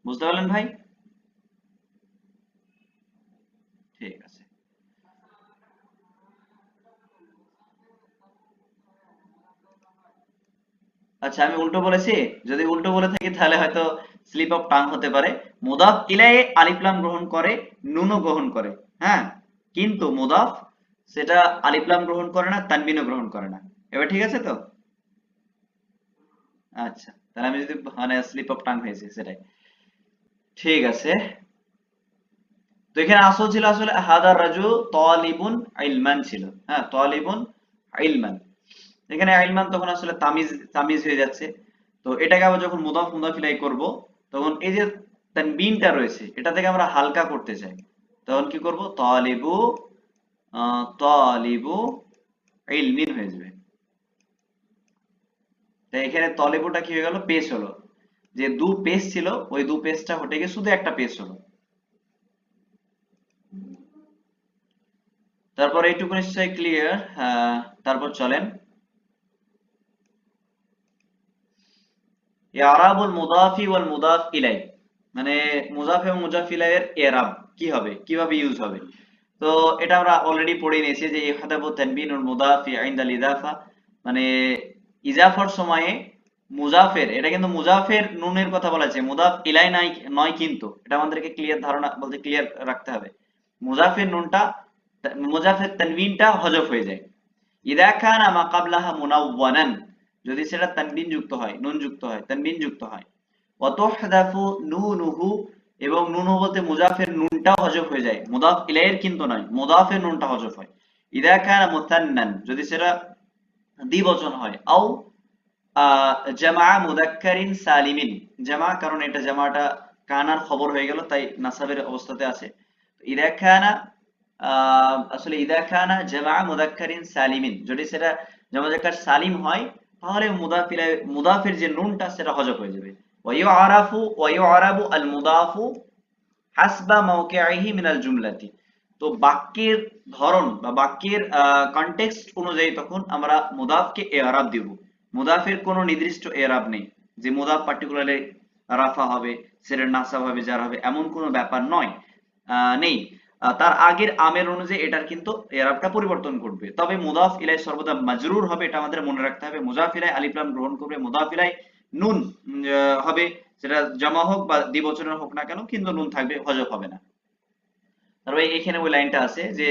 বুঝতে পারলেন ভাই? ঠিক আছে। আচ্ছা আমি উল্টো বলেছি? যদি উল্টো বলে থাকি তাহলে হয়তো স্লিপ অফ টাং হতে পারে। মুদাফ ইলাইহি আলিফ লাম গ্রহণ করে, নুনও গ্রহণ করে, হ্যাঁ, কিন্তু মুদাফ সেটা আলিফ লাম গ্রহণ করে না, তানবিনও গ্রহণ করে না। এবার ঠিক আছে তো? আচ্ছা তাহলে আমি যদি মানে স্লিপ অফ টাং হয়েছে সেটাই। ঠিক আছে। তো এখানে আসল ছিল আসলে হাদার রাজু তালিবুন ইলমান ছিল, হ্যাঁ তালিবুন ইলমান। এখানে ইলমান তখন আসলে তামিজ, তামিজ হয়ে যাচ্ছে। তো এটাকে আবার যখন মুদাফ মুদাফ ইলাই করব, তখন এই যে তানবিনটা রয়েছে এটা থেকে আমরা হালকা করতে চাই, তখন কি করব তালিবু, তালিবু ইলমিন হয়ে যাবে। তাই এখানে তলেবুটা কি হয়ে গেল, পেশ হলো, যে দু পেশ ছিল ওই দু পেশটা হটে গিয়ে শুধু একটা পেশ হলো। তারপর এইটুকু নিশ্চয় ক্লিয়ার। তারপর চলেন ইআরাবুল মুদাফি ওয়াল মুদাফ ইলাই, মানে মুজাফ এবং মুজাফ ইলাইয়ের ইআরাব কি হবে, কিভাবে ইউজ হবে। তো এটা আমরা অলরেডি পড়ে নিয়েছি যে ইহদাবু তানবিনুল মুদাফি ইনদাল ইজাফা, মানে ইজাফার সময়ে মুজাফের, এটা কিন্তু মুজাফের নুনের কথা বলা আছে, মুদাফ ইলাই নাই নয়, কিন্তু এটা আমাদেরকে ক্লিয়ার ধারণা বলতে ক্লিয়ার রাখতে হবে। মুজাফের নুনটা, মুজাফের তানবিনটা হযফ হয়ে যায়। ইদা কানা মা ক্বাবলাহা মুনাওয়ানান, যদি সেটা তানবিন যুক্ত হয়, নুন যুক্ত হয়, তানবিন যুক্ত হয়। ওয়া তুহদাফু নুনুহু, এবং নুনু বলতে মুজাফের নুনটাও হযফ হয়ে যায়, মুদাফ ইলাইহির কিন্তু নয়, মুদাফের নুনটা হযফ হয়। ইদা কানা মুসান্নান, যদি সেটা দ্বিবচন হয়, আও জামা মুযাক্কারিন সালিমিন, জামা কারণ এটা জামাটা কানার খবর হয়ে গেল তাই নাসাবের অবস্থাতে আছে। ইদা কানা আসলে ইদা খানা জামা মুযাক্কারিন সালিমিন, যদি সেটা জামা মুযাক্কার সালিম হয় তাহলে মুদাফের যে নুনটা সেটা হযফ হয়ে যাবে। ওয়া ইউআরাবু আল মুদাফু হাসবা মাওকিআহি মিনাল জুমলাতি, তো বাক্যের ধরন বা বাক্যের কনটেক্সট অনুযায়ী তখন আমরা মুদাফকে ইআরাব দিব। মুদাফের কোনো নির্দিষ্ট ইআরাব নেই যে মুদাফ পার্টিকুলারলি রাফা হবে, সেটা নাসাব হবে, জার হবে, এমন কোনো ব্যাপার নয়, নেই। তার আগের আমের অনুযায়ী এটার কিন্তু ইআরাবটা পরিবর্তন ঘটবে। তবে মুদাফ ইলাই সর্বদা মাজরুর হবে, এটা আমাদের মনে রাখতে হবে। মুদাফ ইলাই আলিফ লাম গ্রহণ করবে, মুদাফ ইলাই নুন হবে, সেটা জমা হোক বা দ্বিবচনের হোক না কেন, কিন্তু নুন থাকবে, হযফ হবে না। তারপরে এখানে ওই লাইনটা আছে যে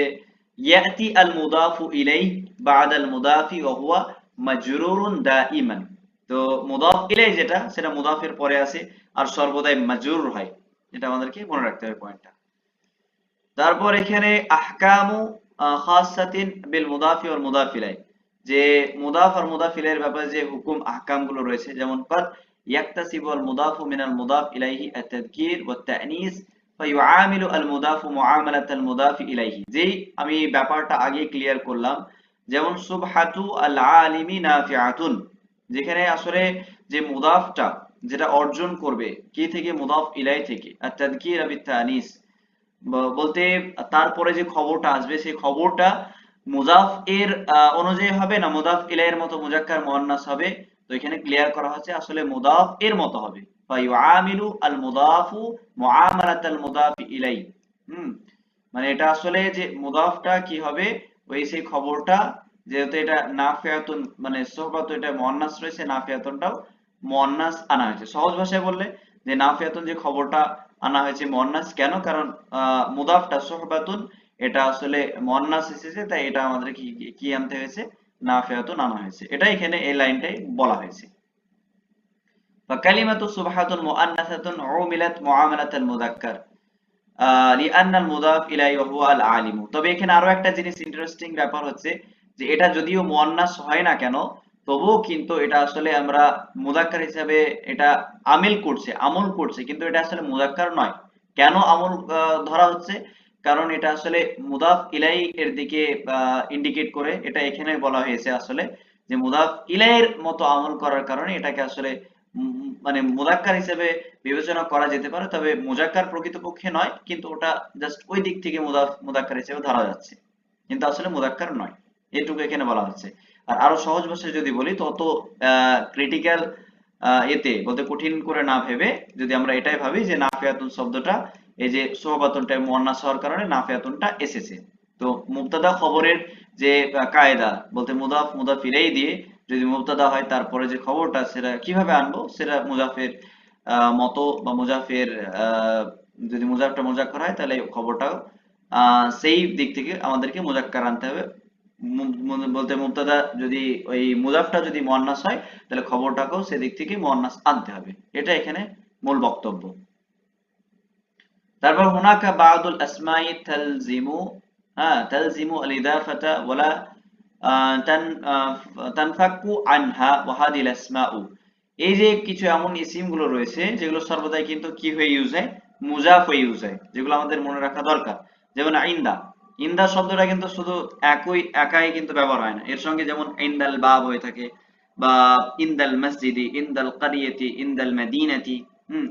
ইয়াতি আল মুদাফু ইলাই বা'দা আল মুদাফি ওয়া হুয়া মাজরুরুন দাইমান, তো মুদাফ ইলাই যেটা সেটা মুদাফের পরে আছে আর সর্বদাই মাজরুর হয়, এটা আমাদেরকে মনে রাখতে হবে পয়েন্টটা। তারপর এখানে আহকামু খাসাতিন বিল মুদাফি ওয়াল মুদাফ ইলাই, যে মুদাফ আর মুদাফ ইলাইয়ের ব্যাপারে যে হুকুম আহকাম গুলো রয়েছে, যেমন কদ ইয়াক্তাসিবু আল মুদাফু মিনাল মুদাফ ইলাইহি আত-তাযকির ওয়াত তা'নিস ফায়ুআমিলু আল মুদাফু মুআমালাতাল মুদাফি ইলাইহি, যেই আমি ব্যাপারটা আগে ক্লিয়ার করলাম, যেমন সুবহাতু আল আলিমি নাফিআতুন, যেখানে আসলে যে মুদাফটা যেটা অর্জন করবে কি থেকে, মুদাফ ইলাই থেকে, আত-তাযকির বিত তা'নিস বলতে তারপরে যে খবরটা আসবে সেই খবরটা মুজাফ এর অনুযায়ী হবে না মুজাফ ইলাইহির মতো মুজাক্কার মুআন্নাস হবে। তো এখানে ক্লিয়ার করা হচ্ছে আসলে মুজাফ এর মতো হবে, ফায়ুআমিলু আল মুদাফু মুআমালাতাল মুদাফি ইলাই। মানে এটা আসলে যে মুদাফটা কি হবে, ওই সেই খবরটা, যেহেতু এটা নাফিয়াতুন মানে সুহবাতু এটা মুআন্নাস রয়েছে, নাফিয়াতুনটাও মুআন্নাস আনা হয়েছে। সহজ ভাষায় বললে যে নাফিয়াতুন যে খবরটা আনা হয়েছে মুআন্নাস, কেন, কারণ মুদাফটা সুহবাতুন এটা আসলে মুআন্নাস এসেছে, তাই এটা আমাদের কি কি আনতে হয়েছে, নাফিয়াতুন আনা হয়েছে, এটা এখানে এই লাইনটাই বলা হয়েছে। فكلمة سبحة مؤنثة عُملت معاملة المذكر لأن المضاف إليه وهو العالم। তবে এখানে আরো একটা জিনিস ইন্টারেস্টিং ব্যাপার হচ্ছে যে এটা যদিও মুআন্নাস হয় না কেন, তবুও কিন্তু এটা আসলে আমরা মুযাক্কার হিসেবে এটা আমল করছে, কিন্তু এটা আসলে মুযাক্কার নয়। কেন আমল ধরা হচ্ছে, কারণ এটা আসলে মুদাফ ইলাই এর দিকে ইন্ডিকেট করে, এটা এখানে বলা হয়েছে আসলে যে মুদাফ ইলাইয়ের মতো আমল করার কারণে এটাকে আসলে মানে মুযাক্কার হিসেবে বিবেচনা করা যেতে পারে, তবে মুযাক্কার প্রকৃতপক্ষে নয়, কিন্তু ওটা জাস্ট ওই দিক থেকে মুযাক্কার হিসেবে ধরা যাচ্ছে, কিন্তু আসলে মুযাক্কার নয়, এটুকু এখানে বলা হচ্ছে। আর আরো সহজ ভাষায় যদি বলি তো অত ক্রিটিক্যাল এতে বলতে কঠিন করে না ভেবে যদি আমরা এটাই ভাবি যে নাফিয়াতুন শব্দটা এই যে সুহবাতুনটা মুআন্নাস হওয়ার কারণে নাফিয়াতুনটা এসেছে। তো মুবতাদা খবরের যে কায়দা বলতে মুদাফ মুদাফ ইলাইহি দিয়ে যদি মুবতাদা হয় তারপরে যে খবরটা সেটা কিভাবে আনবো, সেটা মুজাফের মতো বা মুজাফের যদি মুজাফটা মুজাক্কার হয় তাহলে খবরটাও সেই দিক থেকে আমাদেরকে মুজাক্কার আনতে হবে। বলতে মুবতাদা যদি ওই মুজাফটা যদি মুআন্নাস হয় তাহলে খবরটাকেও সেদিক থেকে মুআন্নাস আনতে হবে, এটা এখানে মূল বক্তব্য। তারপর হুনাকা বা'দুল আসমাই তালজিমু আল ইদাফাতা ওয়ালা তানফাকু আনহা ওয়া হাদিল আসমাউ, এই যে কিছু এমন ইসিম গুলো রয়েছে যেগুলো সর্বদাই কিন্তু কি হয়ে ইউজ হয়, মুজাফ হয়ে ইউজ হয়, যেগুলো আমাদের মনে রাখা দরকার। যেমন ইন্দা, ইন্দা শব্দটা কিন্তু শুধু একাই কিন্তু ব্যবহার হয় না, এর সঙ্গে যেমন ইনদাল বাব হয়ে থাকে, বা ইনদাল মসজিদি, ইনদাল কারিয়াতি, ইনদাল মাদিনাতি,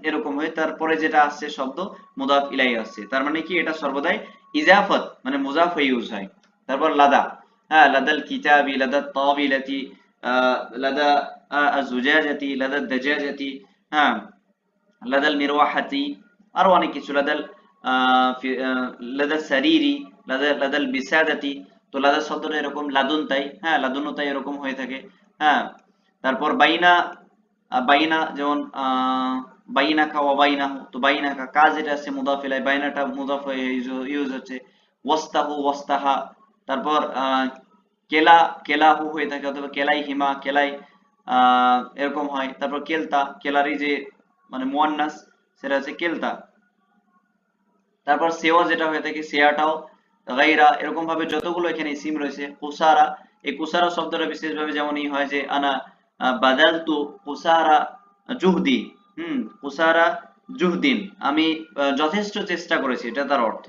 এরকম হয়ে তারপরে যেটা আসছে শব্দ মুদাফ ইলাইহি আসছে, তার মানে কি এটা সর্বদাই ইজাফত মানে মুজাফ হয়ে ইউজ হয়। তারপর লাদা, হ্যাঁ, লাদাল কিতাবি, লাদা তাবিলাতি, লাদা আজ-জুজাজাতি, লাদা দাজাজাতি, হ্যাঁ, লাদাল মিরওয়াহাতি, আরো অনেক কিছু, লাদাল লাদা সারিরি, লাদাল বিসাদাতি। তো লাদা শব্দটা এরকম, লাদুন তাই, হ্যাঁ, লাদুনও তাই এরকম হয়ে থাকে, হ্যাঁ। তারপর বাইনা, বাইনা যেমন বাইনাকা ওয়া বাইনাহু, তো বাইনাকা কাজ যেটা আছে মুদাফ ইলাইহি, বাইনাটা মুদাফ হয়ে ইউজ হচ্ছে। ওয়াস্তাহু, ওয়াস্তাহা। তারপর কেলা, কেলাহু হয়ে থাকে, অথবা কেলাই হিমা, কেলাই এরকম হয়। তারপর কেলতা, কেলারি যে মানে মুয়ান্নাস, সেটা হচ্ছে কেলতা। তারপর সেওয়া যেটা হয়ে থাকে, সেয়াটাও, গাইরা, এরকম ভাবে যতগুলো এখানে ইসিম রয়েছে। কুসারা, এই কুসারা শব্দটা বিশেষভাবে যেমন ই হয় যে আনা বাদালতু কুসারা জুহদি, কুসারা জুহদিন, আমি যথেষ্ট চেষ্টা করেছি, এটা তার অর্থ।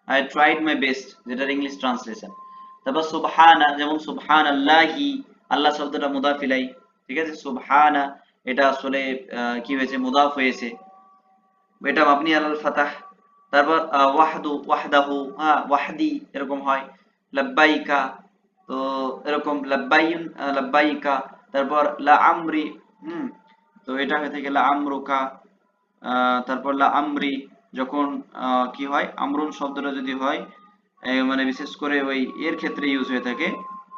আই ট্রাইড মাই বেস্ট, যেটার ইংলিশ ট্রান্সলেশন। তারপর সুবহানা, যেমন সুবহান আল্লাহি, আল্লাহ শব্দটা মুদাফ ইলাই, ঠিক আছে। সুবহানা এটা আসলে কি হয়েছে, মুদাফ হয়েছে, এটা মাবনি আলাল ফাতাহ। তারপর ওয়াহদু, ওয়াহদাহু, হ্যাঁ, ওয়াহদি এরকম হয়। লাব্বাইকা, তো এরকম লাব্বাইন, লাব্বাইকা। তারপর লা আমরি, হুম, তো এটা হয়ে থাকে লা আমরুকা। তারপর লা আমরি, যখন কি হয়, আমরুন শব্দটা যদি হয় মানে বিশেষ করে ওই এর ক্ষেত্রে ইউজ হয়ে থাকে,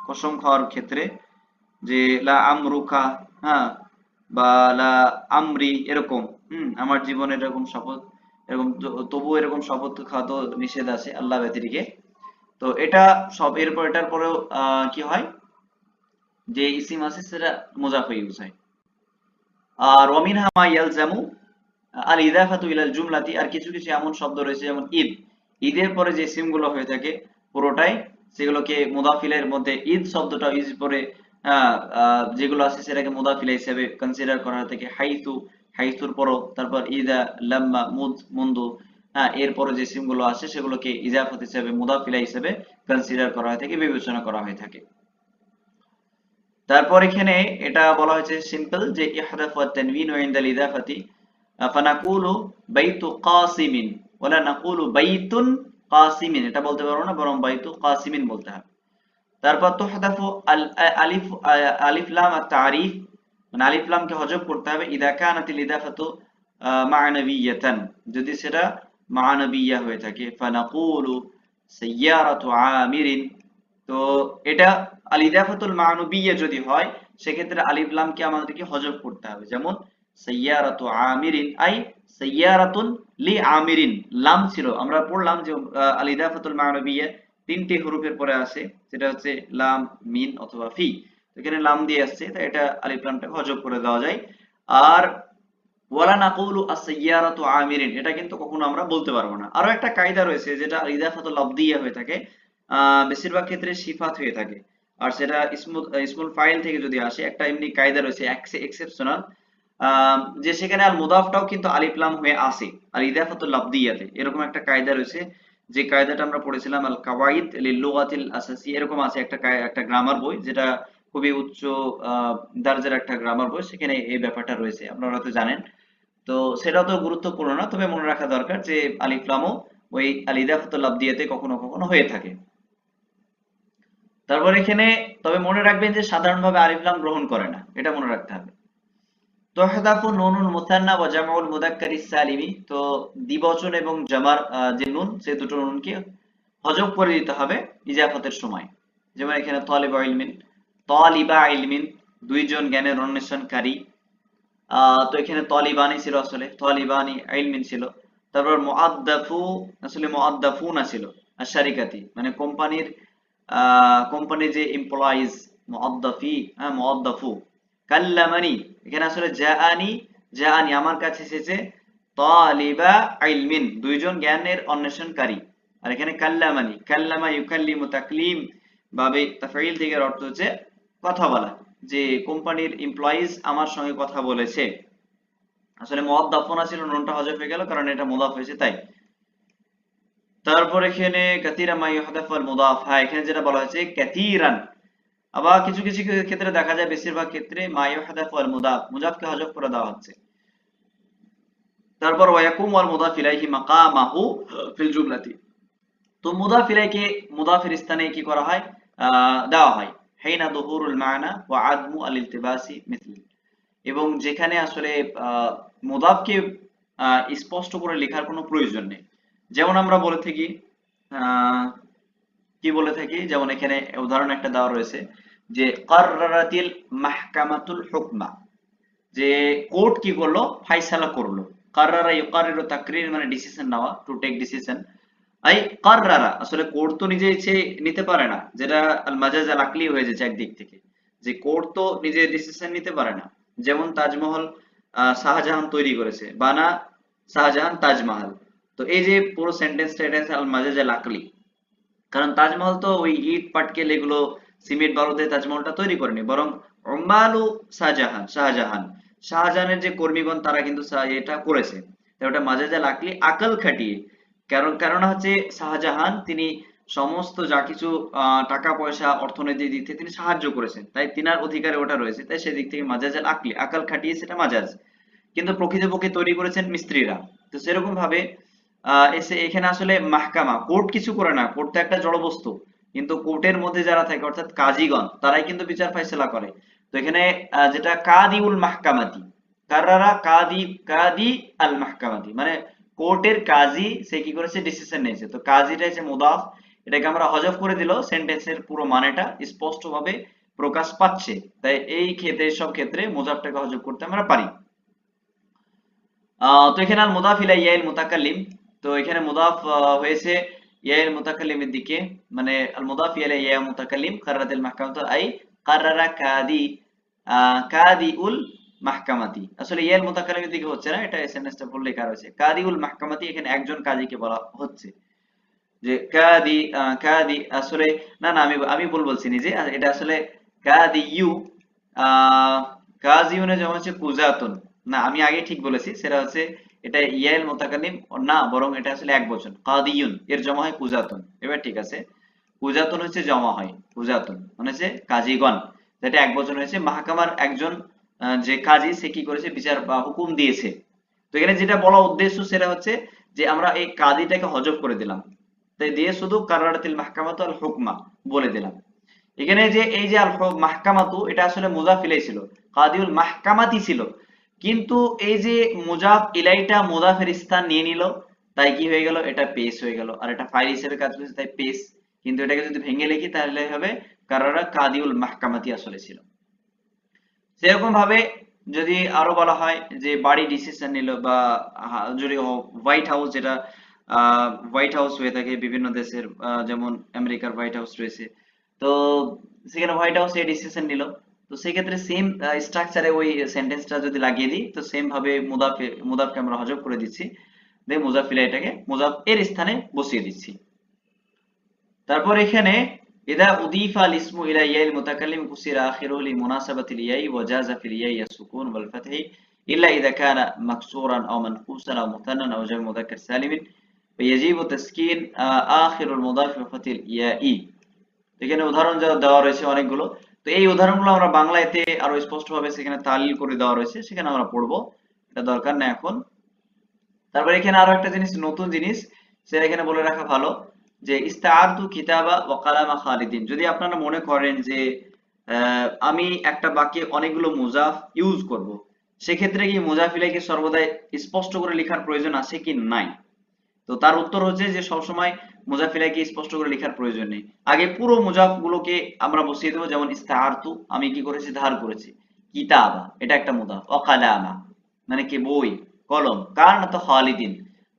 কসম খাওয়ার ক্ষেত্রে, যে লা আমরুকা, হ্যাঁ, বা লা আমরি এরকম, আমার জীবনের এরকম শপথ, এরকম তবু এরকম শপথ খাওয়া তো নিষেধ আছে আল্লাহ ব্যতিরেকে। তো এটা সব, এরপর এটার পরেও কি হয়, যে ইসিম আছে সেটা মুজাফ ইউজ হয়। আর ওয়ামিনহা মা ইয়ালজামু আল ইদাফাতু ইলাল জুমলাতি, আর কিছু কিছু এমন শব্দ রয়েছে যেমন ঈদ, ঈদের পরে যে ইসিমগুলো হয়ে থাকে পুরোটাই সেগুলোকে মুদাফিলের মধ্যে ঈদ শব্দটা ইউজ করে যেগুলো আছে সেটাকে মুদাফিলা হিসেবে কনসিডার করা হয়ে থাকে। হাইতু, হাইতুর পরও, তারপর ইদা, লাম্মা, মুদ, মুন্দু, হ্যাঁ, এরপরে যে ইসিমগুলো আছে সেগুলোকে ইজাফত হিসেবে, মুদাফিলা হিসেবে কনসিডার করা হয়ে থাকে, বিবেচনা করা হয়ে থাকে। তারপর এখানে এটা বলা হয়েছে সিম্পল, যে ইহদাফ ওয়া তানবিন ইনদাল ইদাফাতি, ফানাকুলু বাইতু কাসিমিন ওয়ালা নাকুলু বাইতুন কাসিমিন, এটা বলতে পারবো না, বরং বাইতু কাসিমিন বলতে হবে। তারপর তুহদাফু আল আলিফ, আলিফ লাম আত তারিফ, মানে আলিফ লামকে হযফ করতে হবে ইদা কানাতিল ইদাফাতু মা'নাবিয়াতান, যদি সেটা মা'নাবিয়া হয়ে থাকে। ফানাকুলু সাইয়ারাতু আমিরিন, তো এটা আল ইদাফাতুল মা'নুবিয়্যা যদি হয় সেক্ষেত্রে আলিফ লামকে আমাদেরকে হযফ করতে হবে, যেমন সাইয়ারাতু আমিরিন, আই সাইয়ারাতুন লি আমিরিন। লাম ছিল, আমরা পড়লাম যে আল ইদাফাতুল মা'নুবিয়্যা তিনটি হরফের পরে আসে, সেটা হচ্ছে লাম, মিন অথবা ফি। তো এখানে লাম দিয়ে আসছে, তাই এটা আলিফ লামটাকে হযফ করে দেওয়া যায়। আর ওয়ালা নাকুলু আস-সাইয়ারাতু আমিরিন, এটা কিন্তু কখনো আমরা বলতে পারবো না। আরো একটা কায়দা রয়েছে, যেটা ইদাফাতুল লাফদিয়া হয়ে থাকে, বেশিরভাগ ক্ষেত্রে সিফাত হয়ে থাকে, আর সেটা ইসমুল ফাইল থেকে যদি আসে, একটা এমনি কায়দা রয়েছে এক্সেপশনাল, যে সেখানে আল মুদাফটাও কিন্তু আলিফ লাম হয়ে আসে আর ইদাফাতুল লাফদিয়াতে, এরকম একটা কায়দা রয়েছে, যে কায়দাটা আমরা পড়েছিলাম আল কাওয়াইদ লিল লুগাতিল আসাসি, এরকম আছে একটা একটা গ্রামার বই, যেটা খুবই উচ্চ দরজার একটা গ্রামার বই, সেখানে এই ব্যাপারটা রয়েছে, আপনারা হয়তো জানেন। তো সেটাও তো গুরুত্বপূর্ণ না, তবে মনে রাখা দরকার যে আলিফ লামও ওই আল ইদাফাতুল লাফদিয়াতে কখনো কখনো হয়ে থাকে। তারপর এখানে তবে মনে রাখবেন যে সাধারণভাবে আলিফ লাম গ্রহণ করে না, এটা মনে রাখতে হবে। তুহদাফু নুনুল মুসান্না ওয়া জামউল মুযাক্কারিস সালিমি, তো দ্বিবচন এবং জামার যে নুন, সে দুটো নুনকে হযফ করে দিতে হবে ইজাফতের সময়। যেমন এখানে তালিবা ইলমিন, তালিবা ইলমিন, দুইজন জ্ঞানের অন্বেষণকারী। তো এখানে তালিবানি ছিল, আসলে তালিবানি ইলমিন ছিল। তারপর মুআদ্দাফু, আসলে মুআদ্দাফুনা ছিল, আশ-শারিকাতি মানে কোম্পানির, কোম্পানির যে এমপ্লয়িজ, মুআদ্দাফি, হ্যাঁ, মুআদ্দাফু। কাল্লামানি, এখানে আসলে জাআনি, জাআনি আমার কাছে এসেছে, তালিবা ইলমিন দুইজন জ্ঞানের অন্বেষণকারী। আর এখানে কাল্লামানি, কাল্লামা ইউকাল্লিমু তাকলিম বাবে তাফঈল থেকে অর্থ হচ্ছে কথা বলা, যে কোম্পানির এমপ্লয়িজ আমার সঙ্গে কথা বলেছে। আসলে মুআদ্দাফুনা ছিল, নুনটা হযফ হয়ে গেল কারণ এটা মুদাফ হয়েছে তাই। তারপর এখানে কাসীরান মা ইউহদাফু আল মুদাফ, হ্যাঁ, এখানে যেটা বলা হয়েছে কাসীরান, আবার কিছু কিছু ক্ষেত্রে দেখা যায়, বেশিরভাগ ক্ষেত্রে মা ইউহদাফু আল মুদাফ, মুদাফকে হযফ করে দেওয়া হচ্ছে। তারপর ওয়াকুম ওয়াল মুদাফ ইলাইহি মাকামাহু ফিল জুমলাতি, তো মুদাফ ইলাইকে মুদাফের স্থানে কি করা হয়, দেওয়া হয় হাইনা দুহুরুল মানা ওয়া আদমু আল ইলতিবাসি মিথলি। এবং যেখানে আসলে মুদাফকে স্পষ্ট করে লেখার কোনো প্রয়োজন নেই, যেমন আমরা বলে থাকি আহ, কি বলে থাকি, যেমন এখানে উদাহরণ একটা দেওয়া রয়েছে যে কাররারাতিল মাহকামাতুল হুকমা, যে কোর্ট কি করলো, ফাইসালা করলো। কাররারা ইউকারিরু তাকরির মানে ডিসিশন নেওয়া, টু টেক ডিসিশন। আই কাররারা আসলে কোর্ট তো নিজে ইচ্ছে নিতে পারে না, যেটা আল মাজাজ আল আকলি হয়ে যাচ্ছে একদিক থেকে, যে কোর্ট তো নিজে ডিসিশন নিতে পারে না। যেমন তাজমহল শাহজাহান তৈরি করেছে, বানা শাহজাহান তাজমহল। তো এই যে পুরো সেন্টেন্সটা, এটা হচ্ছে আল মাজাজ আল আকলি। কারণ তাজমহল তো ওই ইট পাটকেল এগুলো সিমেন্ট বালু দিয়ে তাজমহলটা তৈরি করেনি, বরং উম্মালু শাহজাহান শাহজাহান শাহজাহানের যে কর্মীগণ তারা কিন্তু এটা করেছে। তো ওটা মাজাজা লাকলি আকল খাটিয়ে। কারণ হচ্ছে শাহজাহান তিনি সমস্ত যা কিছু টাকা পয়সা অর্থনৈতিক দিক থেকে তিনি সাহায্য করেছেন, তাই তিনার অধিকারে ওটা রয়েছে, তাই সেদিক থেকে মাজাজাল আকলি আকল খাটিয়ে সেটা মাজাজ। কিন্তু প্রকৃতপক্ষে তৈরি করেছেন মিস্ত্রিরা। তো সেরকম ভাবে এখানে আসলে মাহকামা কোর্ট কিছু করে না, কোর্ট তো একটা জড় বস্তু, কিন্তু কোর্টের মধ্যে যারা থাকে অর্থাৎ কাজীগণ তারাই কিন্তু বিচার ফাইসলা করে। তো এখানে যেটা কাদিউল মাহকামাতি, কাররারা কাদি কাদি আল মাহকামাতি মানে কোর্টের কাজী সে কি করেছে, ডিসিশন নিয়েছে। তো কাজীটা হচ্ছে মুদাফ, এটাকে আমরা হযফ করে দিলেও সেন্টেন্সের পুরো মানেটা স্পষ্ট ভাবে প্রকাশ পাচ্ছে। তাই এই ক্ষেত্রে সব ক্ষেত্রে মুদাফটাকে হযফ করতে আমরা পারি। তো এখানে আল মুদাফ ইলা ইয়াইল মুতাকাল্লিম, তো এখানে মুদাফ হয়েছে ইয়াইল মুতাকাল্লিমের দিকে, মানে আল মুদাফ ইলা ইয়া মুতাকাল্লিম কাররাতিল মাহকামাতু আই কাররারা কাদি কাদিউল মাহকামাতি। আসলে ইয়াইল মুতাকাল্লিমের দিকে হচ্ছে না, এটা এসএনএসটা ভুল লেখা রয়েছে। কাদিউল মাহকামাতি এখানে একজন কাজীকে বলা হচ্ছে, যে কাদি কাদি আসলে না না আমি আমি ভুল বলছি নিজে, এটা আসলে কাদি ইউ কাজিউনে যেমন হচ্ছে কুজাতুন, না আমি আগে ঠিক বলেছি, সেটা হচ্ছে এটা ইয়াল মুতাকাল্লিম না, বরং এটা আসলে এক বচন কাদিয়ুন, এর জমা হয় কুজাতুন। এবার ঠিক আছে, কুজাতুন হচ্ছে জমা হয় কুজাতুন মানে হচ্ছে কাজীগণ, যেটা এক বচন হয়েছে মাহকামার একজন যে কাজী সে কি করেছে, বিচার বা হুকুম দিয়েছে। তো এখানে যেটা বলা উদ্দেশ্য সেটা হচ্ছে যে আমরা এই কাদিটাকে হযফ করে দিলাম, তাই দিয়ে শুধু কারারাতিল মাহকামাতু আল হুকমা বলে দিলাম। এখানে যে এই যে আল মাহকামাতু এটা আসলে মুজাফ ইলাই ছিল, কাদিউল মাহকামাতি ছিল, কিন্তু এই যে মুজাফ ইলাইটা মুজাফের স্থান নিয়ে নিল, তাই কি হয়ে গেল, এটা পেশ হয়ে গেল, আর এটা ফাইল হিসেবে কাজ করেছে তাই পেশ। কিন্তু এটাকে যদি ভেঙে লিখি তাহলে হবে কারারা কাদিউল মাহকামাতি আসলে ছিল। সেরকম ভাবে যদি আরো বলা হয় যে বাড়ি ডিসিশন নিল, বা যদি হোয়াইট হাউস, যেটা হোয়াইট হাউস হয়ে থাকে বিভিন্ন দেশের, যেমন আমেরিকার হোয়াইট হাউস রয়েছে, তো সেখানে হোয়াইট হাউস এই ডিসিশন নিল, তো সেক্ষেত্রে সেম স্ট্রাকচারে ওই সেন্টেন্সটা যদি লাগিয়ে দিই, তো সেম ভাবে মুদাফকে আমরা হযফ করে দিচ্ছি, দিয়ে মুজাফিলা এটাকে মুজাফ এর স্থানে বসিয়ে দিচ্ছি। তারপর এখানে ইদা উদিফা আল ইসমু ইলা ইয়াইল মুতাকাল্লিম কুসিরা আখিরুহু লিমুনাসাবাতিল ইয়াই ওয়া জাযা ফিল ইয়াই as-sukun ওয়াল ফাথহি ইল্লা ইদা কানা মাকসুরান আও মানকুসান আও মুথান্নান আও জাম'u মুযাক্কার সালিমিন ফায়াজিবু তাসকিন আখিরুল মুদাফ ওয়া ফাথিল ইয়াই। এখানে উদাহরণ যা দেওয়া রয়েছে অনেকগুলো, তো এই উদাহরণগুলো আমরা বাংলাতে আরো স্পষ্টভাবে সেখানে তালিল করে দেওয়া রয়েছে, সেখানে আমরা পড়বো, এটা দরকার না এখন। তারপর এখানে আরো একটা জিনিস, নতুন জিনিস, সেটা এখানে বলে রাখা ভালো, যে ইস্তাআরতু কিতাবা ওয়া কালামা খালিদিন। যদি আপনারা মনে করেন যে আমি একটা বাক্যে অনেকগুলো মুজাফ ইউজ করব, সেক্ষেত্রে কি মুজাফ ইলাইকে সর্বদাই স্পষ্ট করে লেখার প্রয়োজন আছে কি নাই? তো তার উত্তর হচ্ছে যে সবসময় মুজাফ ইলাইকে স্পষ্ট করে লেখার প্রয়োজন নেই। আগে পুরো মুজাফ গুলোকে আমরা বসিয়ে দেবো, যেমন ইস্তাআরতু আমি কি করেছি, ধার করেছি। কিতাবা এটা একটা মুজাফ, ওয়া কালামা মানে কি বই, কলম, কার না তো খালিদিন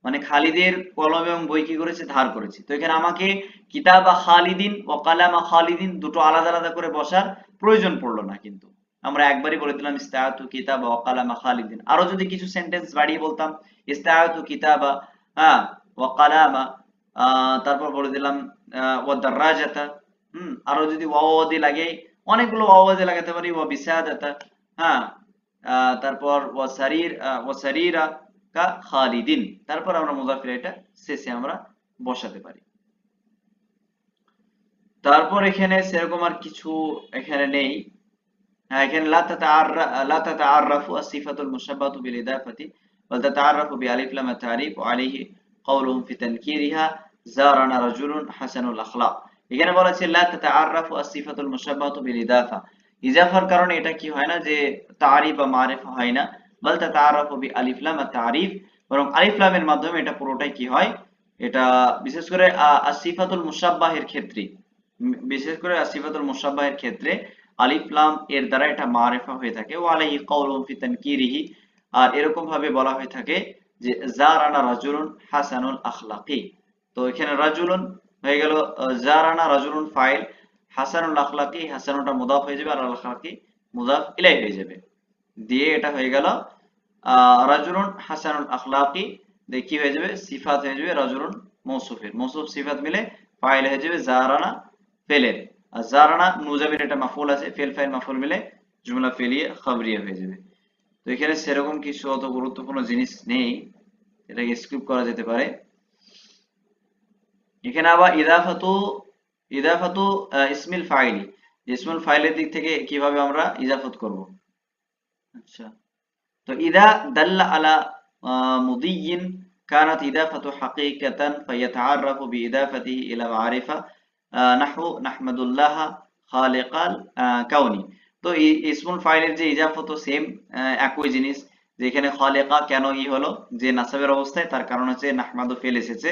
মানে খালিদের কলম এবং বই কি করেছে, ধার করেছে। তো এখানে আমাকে কিতাবা খালিদিন ও কালামা খালিদিন দুটো আলাদা আলাদা করে বসার প্রয়োজন পড়লো না, কিন্তু আমরা একবারই বলে দিলাম ইস্তাআতু কিতাবা ওয়া কালামা খালিদিন। আরো যদি কিছু সেন্টেন্স বাড়িয়ে বলতাম ইস্তাআতু কিতাবা ওয়া কালামা, তারপর বলে দিলাম ওয়া দারাজাতা, আরো যদি ওয়াও দিয়ে লাগে, অনেকগুলো ওয়াও দিয়ে লাগাতে পারি, ওয়া বিসাদাতা, হ্যাঁ, তারপর ওয়াসারিরা কা খালিদিন, তারপর আমরা মুজাফির এটা শেষে আমরা বসাতে পারি। তারপর এখানে সেরকম আর কিছু এখানে নেই। এখানে লা তাতাআররাফু as-সিফাতুল মুশাব্বাহatu বিল ইদাফাতি ওয়া তাতাআররাফু বি আলিফ লাম তা'রিফ ওয়া আলাইহি কওলুহুম ফি তানকিরিহা জারানা রাজুলুন হাসানুল আখলাক। এখানে বলা আছে লা তাতাআরাফু আসিফাতুল মুশাব্বাহাতু বিল ইদাফা, ইজাফার কারণে এটা কি হয় না যে তারিফ বা মারিফা হয় না, বাল তাতাআরাফু বি আলিফ লাম আত তারিফ, বরং আলিফ লামের মাধ্যমে এটা পুরোটাই কি হয়, এটা বিশেষ করে আসিফাতুল মুশাব্বাহের ক্ষেত্রে, বিশেষ করে আসিফাতুল মুশাব্বাহের ক্ষেত্রে আলিফ লাম এর দ্বারা এটা মারিফা হয়ে থাকে। ওয়া আলাইহি কাউলুন ফি তানকিরিহি, আর এরকম ভাবে বলা হয়ে থাকে যে জারানা রাজুলুন হাসানুল আখলাকি। তো এখানে রাজুলুন হয়ে গেল, জারানা রাজুলুন ফাইল, হাসানুল আখলাকি, হাসানুটা মুদাফ হয়ে যাবে আর আল আখলাকি মুদাফ ইলাই হয়ে যাবে, দিয়ে এটা হয়ে গেল রাজুলুন হাসানুল আখলাকি, দিয়ে কি হয়ে যাবে, সিফাত হয়ে যাবে রাজুলুন মৌসুফের, মৌসুফ সিফাত মিলে ফাইল হয়ে যাবে জারানা ফেলের, আর জারানা নুজাবের এটা মাফুল আছে, ফেল ফাইল মাফুল মিলে জুমলা ফেলিয়ে খাবরিয়া হয়ে যাবে। তো এখানে সেরকম কিছু অত গুরুত্বপূর্ণ জিনিস নেই, এটাকে স্কিপ করা যেতে পারে। এখানে আবার ইদাফাতু, ইদাফাতু ইসমিল ফাইলি, ইসমুল ফাইলের দিক থেকে কিভাবে আমরা ইজাফত করব। আচ্ছা, তো ইদা দাল্লা আলা মুদিয়্যিন কানাত ইদাফাতু হাকীকাতান ফায়াতাআরাফু বিইদাফাতিহি ইলা মারিফা নাহু নাহমাদুল্লাহ খালিকাল কাউনি। তো ইসমুল ফাইলের যে ইজাফত সেম একই জিনিস, যেখানে খালিকা কেন হলো, যে নাসাবের অবস্থায়, তার কারণ হচ্ছে নাহমাদু ফেল এসেছে,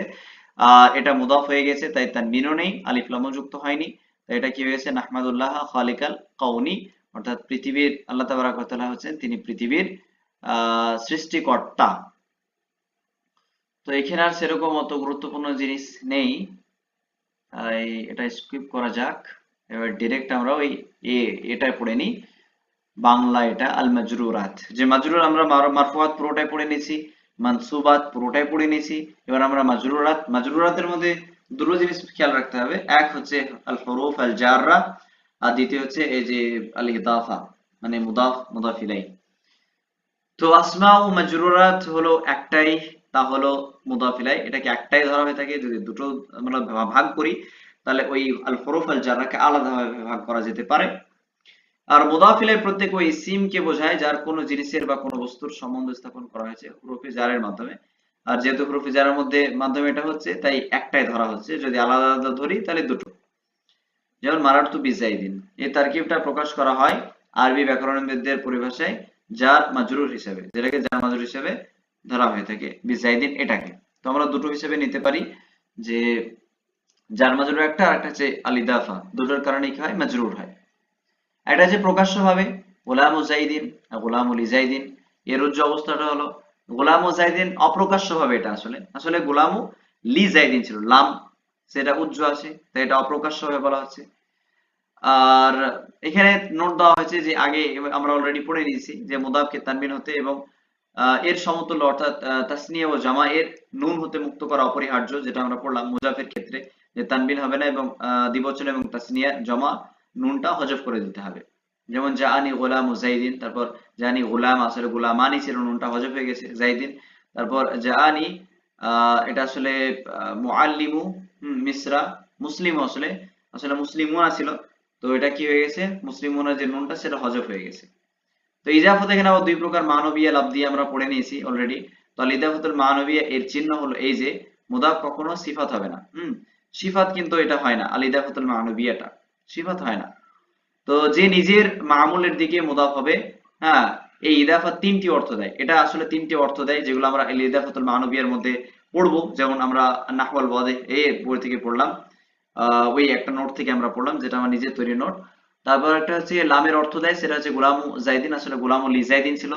আর এটা মুদাফ হয়ে গেছে তাই তানবিনও নেই, আলিফ লামও যুক্ত হয়নি, তাই এটা কি হয়েছে নাহমাদুল্লাহ খালিকাল কাউনি, অর্থাৎ পৃথিবীর আল্লাহ তাবারাক ওয়া তাআলা হচ্ছেন তিনি পৃথিবীর সৃষ্টিকর্তা। তো এখানে আর সেরকম অত গুরুত্বপূর্ণ জিনিস নেই, এটা স্কিপ করা যাক। এবার ডিরেক্ট আমরা ওই এটা পড়ে নিই, বাংলা এটা আল মাজরুরাত, যে মাজরুর আমরা মারফুয়াত পুরোটাই পড়ে নিয়েছি, মানসুবাত পুরোটাই পড়ে নিয়েছি। এবার আমরা মাজরুরাত, মাজরুরাতের মধ্যে দুটো জিনিস খেয়াল রাখতে হবে, এক হচ্ছে আল হুরুফ আল জাররা, আর দ্বিতীয় হচ্ছে এই যে আল ইদাফা, মানে মুদাফ মুদাফ ইলাইহি। তো আসমা ও মাজরুরাত হলো একটাই, তা হলো মুদাফ ইলাইহি, এটাকে একটাই ধরা হয়ে থাকে। যদি দুটো আমরা ভাগ করি তাহলে ওই আল হুরুফ আল জাররাকে আলাদাভাবে ভাগ করা যেতে পারে। আর মুদাফ ইলাইহি প্রত্যেক ওই ইসিমকে বোঝায় যার কোনো জিনিসের বা কোনো বস্তুর সম্বন্ধ স্থাপন করা হয়েছে হুরুফে জারের মাধ্যমে। আর যেহেতু হুরুফে জারের মাধ্যমে এটা হচ্ছে, তাই একটাই ধরা হচ্ছে। যদি আলাদা আলাদা ধরি তাহলে দুটো। যেমন মারারতু বিজাইদিন, এই তারকিবটা প্রকাশ করা হয় আরবি ব্যাকরণবিদদের পরিভাষায় জার মাজরুর হিসেবে, যেটাকে জার মাজরুর হিসেবে ধরা হয়ে থাকে বিজাইদিন এটাকে। তো আমরা দুটো হিসেবে নিতে পারি, যে জার মাজরুর একটা, আর একটা হচ্ছে আল ইদাফা, দুটোর কারণে কি হয়, মাজরুর হয়। এটা হচ্ছে প্রকাশ্য ভাবে গোলাম জাইদিন আর গোলামুল ইজাইদিন, এর উচ্চ অবস্থাটা হলো গোলাম ও জাইদিন অপ্রকাশ্য ভাবে, এটা আসলে আসলে গোলামু লি জাইদিন ছিল, লাম সেটা উজ্জ আছে, তাই এটা অপ্রকাশ্য ভাবে বলা হচ্ছে। আর এখানে নোট দেওয়া হয়েছে যে আগে আমরা অলরেডি পড়ে নিয়েছি যে মুদাফকে তানবিন হতে এবং এর সমতুল্য অর্থাৎ তাসনিয়া ও জামা এর নুন হতে মুক্ত করা অপরিহার্য, যেটা আমরা পড়লাম মুজাফের ক্ষেত্রে, যে তানবিন হবে না এবং দ্বিবচন এবং তাসনিয়া জমা নুনটা হজফ করে দিতে হবে। যেমন জাআনি গোলাম ও জাইদিন, তারপর জানি গোলাম আসলে গোলামানি ছিল, নুনটা হজফ হয়ে গেছে জাইদিন। তারপর জাআনি এটা আসলে মুআল্লিমু মিসরা, মুসলিম আসলে আসলে মুসলিমুনা ছিল, তো এটা কি হয়ে গেছে, মুসলিমুনার যে নুনটা সেটা হজফ হয়ে গেছে। তো ইজাফত এখানে আবার দুই প্রকার, মানবিয়া লাফদিয়া আমরা পড়ে নিয়েছি অলরেডি। তো আল ইজাফাতুল মানবিয়া এর চিহ্ন হলো এই যে মুদাফ কখনো সিফাত হবে না, সিফাত কিন্তু এটা হয় না, আল ইজাফাতুল মানবিয়াটা সিফাত হয় না। তো যে নিজের মামুলের দিকে মুদাফ হবে, হ্যাঁ, এই ইদাফা তিনটি অর্থ দেয়, এটা আসলে তিনটি অর্থ দেয় যেগুলো আমরা আল ইদাফাতুল মানবিয়ার মধ্যে পড়বো। যেমন আমরা নাহওয়াল ওয়াদে এই বই থেকে পড়লাম, ওই একটা নোট থেকে আমরা পড়লাম, যেটা আমার নিজের তৈরি নোট। তারপর একটা হচ্ছে লামের অর্থ দেয়, সেটা হচ্ছে গোলামু জাইদিন, আসলে গোলামু লি জাইদিন ছিল।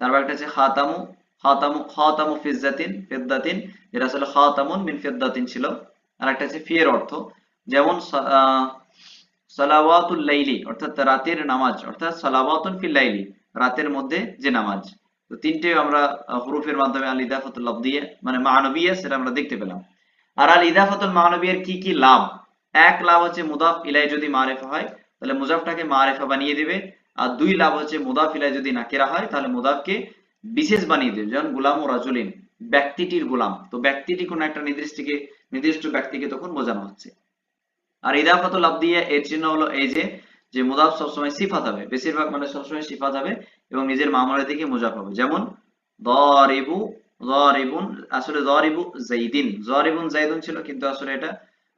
তারপর একটা হচ্ছে খাতামু, খাতামু ফিদ্দাতিন, যেটা আসলে খাতামুন মিন ফিদ্দাতিন ছিল। আর একটা হচ্ছে ফি এর অর্থ, যেমন সালাওয়াতুল লাইলি অর্থাৎ রাতের নামাজ, অর্থাৎ সালাওয়াতুন ফিল লাইলি রাতের মধ্যে যে নামাজ। তো তিনটে আমরা হুরুফের মাধ্যমে আল ইদাফাতুল লাফদিয়া মানে মানবিয়া সেটা আমরা দেখতে পেলাম। আর আল ইদাফাতুল মানবিয়ার কি কি লাভ, এক লাভ হচ্ছে মুদাফ ইলাই যদি মারিফা হয় তাহলে মুজাফটাকে মারিফা বানিয়ে দিবে। আর দুই লাভ হচ্ছে মুদাফ ইলাই যদি নাকিরা হয় তাহলে মুদাফকে বিশেষ বানিয়ে দেবে। যেমন গোলাম ও রাজুলিন, ব্যক্তিটির গোলাম, তো ব্যক্তিটি কোন একটা নির্দিষ্ট ব্যক্তিকে তখন বোঝানো হচ্ছে। আর ইদাফাতুল লাফদিয়া এর চিহ্ন হলো এই যে যে মুদাফ সবসময় সিফাত হবে, বেশিরভাগ মানে সবসময় সিফাত হবে এবং নিজের মামলার দিকে মুজাফ হবে। যেমন দরিবু যারিবুন, আসলে যারিবু যাইদিন, যারিবুন যাইদুন ছিল, কিন্তু আসলে এটা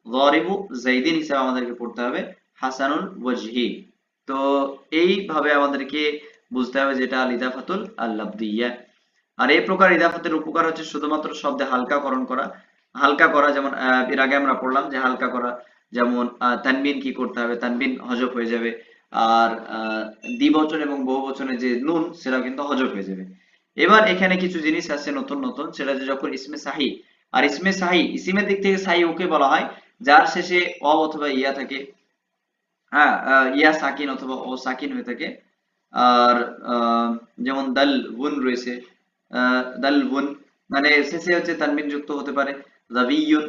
যারিবু যাইদিন হিসেবে আমাদেরকে পড়তে হবে, হাসানুল ওয়াজহি। তো এইভাবে আমাদেরকে বুঝতে হবে যেটা আল ইদাফাতুল আল লাফদিয়া। আর এই প্রকার ইদাফাতের উপকার হচ্ছে শুধুমাত্র শব্দে হালকাকরণ করা, হালকা করা, যেমন এর আগে আমরা পড়লাম যে হালকা করা, যেমন তানবিন কি করতে হবে, তানবিন হজফ হয়ে যাবে। আর দ্বিবচন এবং বহুবচনে যে নুন সেটাও কিন্তু হজফ হয়ে যাবে। এবার এখানে কিছু জিনিস আছে নতুন নতুন, সেটা যে যখন ইসমে সাহি, আর ইসমে সাহি, ইসিমের দিক থেকে সাহি ওকে বলা হয় যার শেষে অ অথবা ইয়া থাকে, হ্যাঁ, ইয়া সাকিন অথবা ও সাকিন হয়ে থাকে। আর যেমন দাল বুন রয়েছে, দাল বুন মানে শেষে হচ্ছে তানবিন যুক্ত হতে পারে, দাবিয়ুন।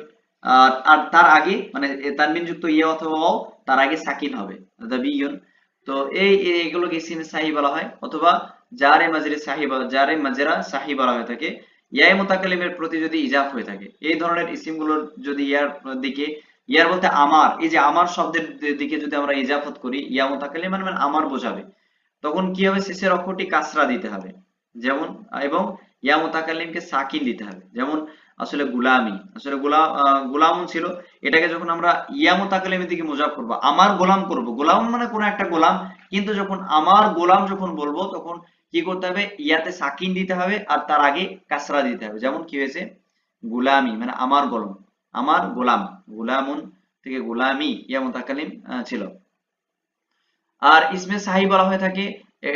আর তার আগে মানে তানবিন যুক্ত ইয়া অথবা ওয়াও, তার আগে সাকিন হবে, দাবিয়ুন। তো এগুলোকে ইসিম সাহি বলা হয়, অথবা জারে মাজরে সাহি বলা, জারে মাজরা সাহি বলা হয়ে থাকে। ইয়ায়ে মুতাকাল্লিমের প্রতি যদি ইজাফ হয়ে থাকে, এই ধরনের ইসিমগুলোর যদি ইয়ার দিকে, ইয়ার বলতে আমার, এই যে আমার শব্দের দিকে যদি আমরা ইজাফত করি, ইয়া মুতাকাল্লিম মানে মানে আমার বোঝাবে, তখন কি হবে, শেষের অক্ষরটি কাসরা দিতে হবে, যেমন, এবং ইয়া মুতাকাল্লিমকে সাকিন দিতে হবে, যেমন আসলে গুলামি, আসলে গুলামুন ছিল, এটাকে যখন আমরা ইয়া মুতাকাল্লিমের দিকে মুজাফ করব, আমার গোলাম করব, গোলাম মানে কোন একটা গোলাম, কিন্তু যখন আমার গোলাম যখন বলবো, তখন কি করতে হবে, ইয়াতে সাকিন দিতে হবে আর তার আগে কাসরা দিতে হবে। যেমন কি হয়েছে, গুলামি মানে আমার গোলাম, আমার গোলাম, গুলামুন থেকে গুলামি ইয়া মুতাকাল্লিম ছিল। আর ইসমে সাহি বলা হয়ে থাকে,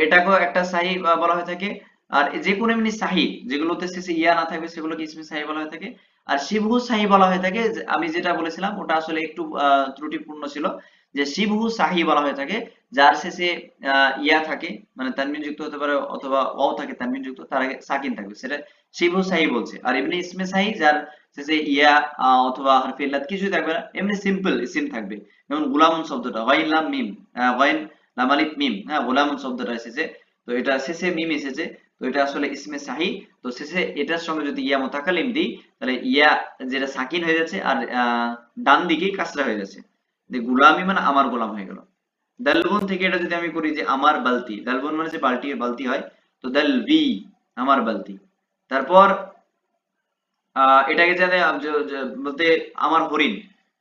এটাকেও একটা সাহি বলা হয়ে থাকে। আর যে কোনো এমনি সাহি যেগুলোতে শেষে ইয়া না থাকবে সেগুলোকে ইসমে সাহি বলা হয়ে থাকে। আর শিবহু সাহি বলা হয়ে থাকে, আমি যেটা বলেছিলাম ওটা আসলে একটু ত্রুটিপূর্ণ ছিল, যে শিবহু সাহি বলা হয়ে থাকে যার শেষে ইয়া থাকে, মানে তানবিন যুক্ত হতে পারে অথবা ওয়াও থাকে তানবিন যুক্ত, তার আগে সাকিন থাকবে, সেটা শিবহু সাহি বলছে। আর এমনি ইসমে সাহি যার শেষে ইয়া অথবা হারফে ইল্লাত কিছুই থাকবে না, এমনি সিম্পল ইসিম থাকবে। যেমন গুলামুন শব্দটা গইন লাম মিম, গইন লাম আলিফ মিম, হ্যাঁ, গোলামুন শব্দটা এসেছে, তো এটা শেষে মিম এসেছে, তো এটা আসলে ইসমে সাহি। তো শেষে এটার সঙ্গে যদি ইয়া মুতাকাল্লিম দিই, তাহলে ইয়া যেটা সাকিন হয়ে যাচ্ছে, আর ডান দিকে কাসরা হয়ে যাচ্ছে, যে গুলামি মানে আমার গোলাম হয়ে গেল। দালবন থেকে এটা যদি আমি করি যে আমার বালতি, দালবন মানে যে বালতি, বালতি হয়, তো দালবি আমার বালতি। তারপর এটাকে যাতে বলতে আমার হরিণ,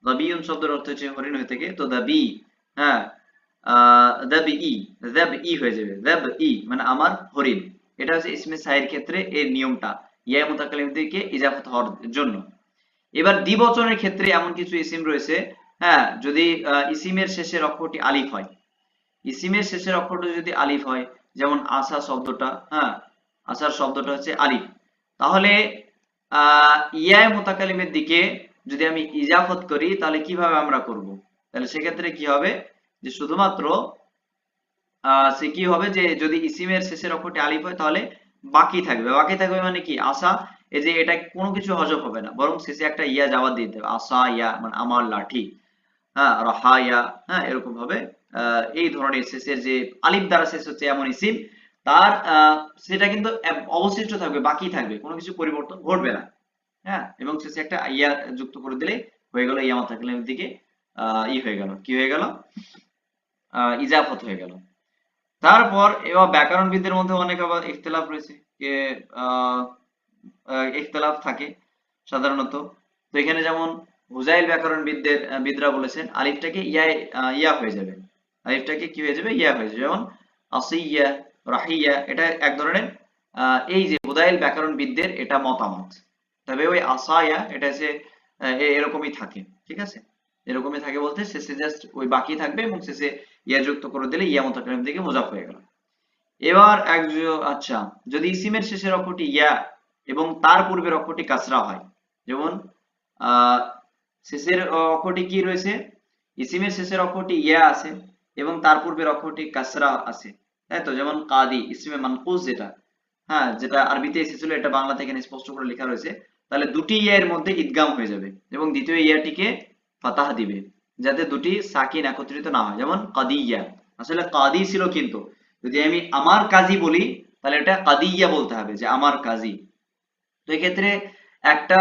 দাবিউন শব্দের অর্থ হচ্ছে হরিণ হয়ে থাকে, তো দাবি, হ্যাঁ, দাবি ই, দাব ই হয়ে যাবে, দাব ই মানে আমার হরিণ। এটা হচ্ছে ইসমে সাইর ক্ষেত্রে এর নিয়মটা, ইয়া মুতাকাল্লিম থেকে ইজাফত হওয়ার জন্য। এবার দ্বিবচনের ক্ষেত্রে এমন কিছু ইসিম রয়েছে, হ্যাঁ, যদি ইসিমের শেষের অক্ষরটি আলিফ হয়, ইসিমের শেষের অক্ষরটা যদি আলিফ হয়, যেমন আসা শব্দটা, হ্যাঁ, আসার শব্দটা হচ্ছে আলিফ, তাহলে ইয়ায়ে মুতাকাল্লিমের দিকে যদি আমি ইজাফত করি, তাহলে কিভাবে আমরা করব, তাহলে সেক্ষেত্রে কি হবে, যে শুধুমাত্র সে কি হবে, যে যদি ইসিমের শেষের অক্ষরটি আলিফ হয়, তাহলে বাকি থাকবে, বাকি থাকবে মানে কি, আসা, এই যে এটা কোনো কিছু হজফ হবে না, বরং শেষে একটা ইয়া জাবাদ দিয়ে দেবে, আসা ইয়া মানে আমার লাঠি, হ্যাঁ, রাহায়া, হ্যাঁ, এরকম ভাবে এই ধরনের শেষের যে আলিফ দ্বারা শেষ হচ্ছে এমন ইসিম, তার সেটা কিন্তু অবশিষ্ট থাকবে, বাকি থাকবে, কোনো কিছু পরিবর্তন ঘটবে না, হ্যাঁ, এবং শেষে একটা ইয়া যুক্ত করে দিলে হয়ে গেল, ইয়া মুতাকাল্লিমের দিকে ই হয়ে গেল, কি হয়ে গেল, ইজাফত হয়ে গেল। তারপর এবার ব্যাকরণবিদদের মধ্যে অনেক আবার ইখতিলাফ রয়েছে, যে আহ, ইখতিলাফ থাকে সাধারণত। তো এখানে যেমন হুজাইল বিদরা বলেছেন আলিফটাকে ইয়া হয়ে যাবে, আলিফটাকে কি হয়ে যাবে, ইয়া হয়ে যাবে, যেমন আসিয়া, রাহিয়া, এটা এক ধরনের এই যে হুজাইল ব্যাকরণবিদদের এটা মতামত। তবে ওই আসায়া এটা হচ্ছে এরকমই থাকে, ঠিক আছে, এরকমই থাকে বলতে শেষে জাস্ট ওই বাকি থাকবে এবং শেষে ইয়া যুক্ত করে দিলে ইয়া মুতাকাল্লিম থেকে মুজাফ হয়ে গেল। এবার আচ্ছা, যদি ইসিমের শেষের অক্ষরটি ইয়া এবং তার পূর্বের অক্ষরটি কাসরা হয়, যেমন আহ শেষের অক্ষরটি কি রয়েছে, ইসিমের শেষের অক্ষরটি ইয়া আছে এবং তার পূর্বের অক্ষরটি কাসরা আছে, তাই তো, যেমন কাদি ইসমে মানকুস যেটা, হ্যাঁ, যেটা আরবিতে এসেছিল এটা বাংলাতে এখানে স্পষ্ট করে লেখা রয়েছে, তাহলে দুটি ইয়া এর মধ্যে ইদগাম হয়ে যাবে এবং দ্বিতীয় ইয়াটিকে ফাতাহ দিবে, যাতে দুটি সাকিন একত্রিত না হয়, যেমন কাদিয়া, আসলে কাদি ছিল, কিন্তু যদি আমি আমার কাজী বলি, তাহলে এটা কাদিয়া বলতে হবে, যে আমার কাজী। তো এক্ষেত্রে একটা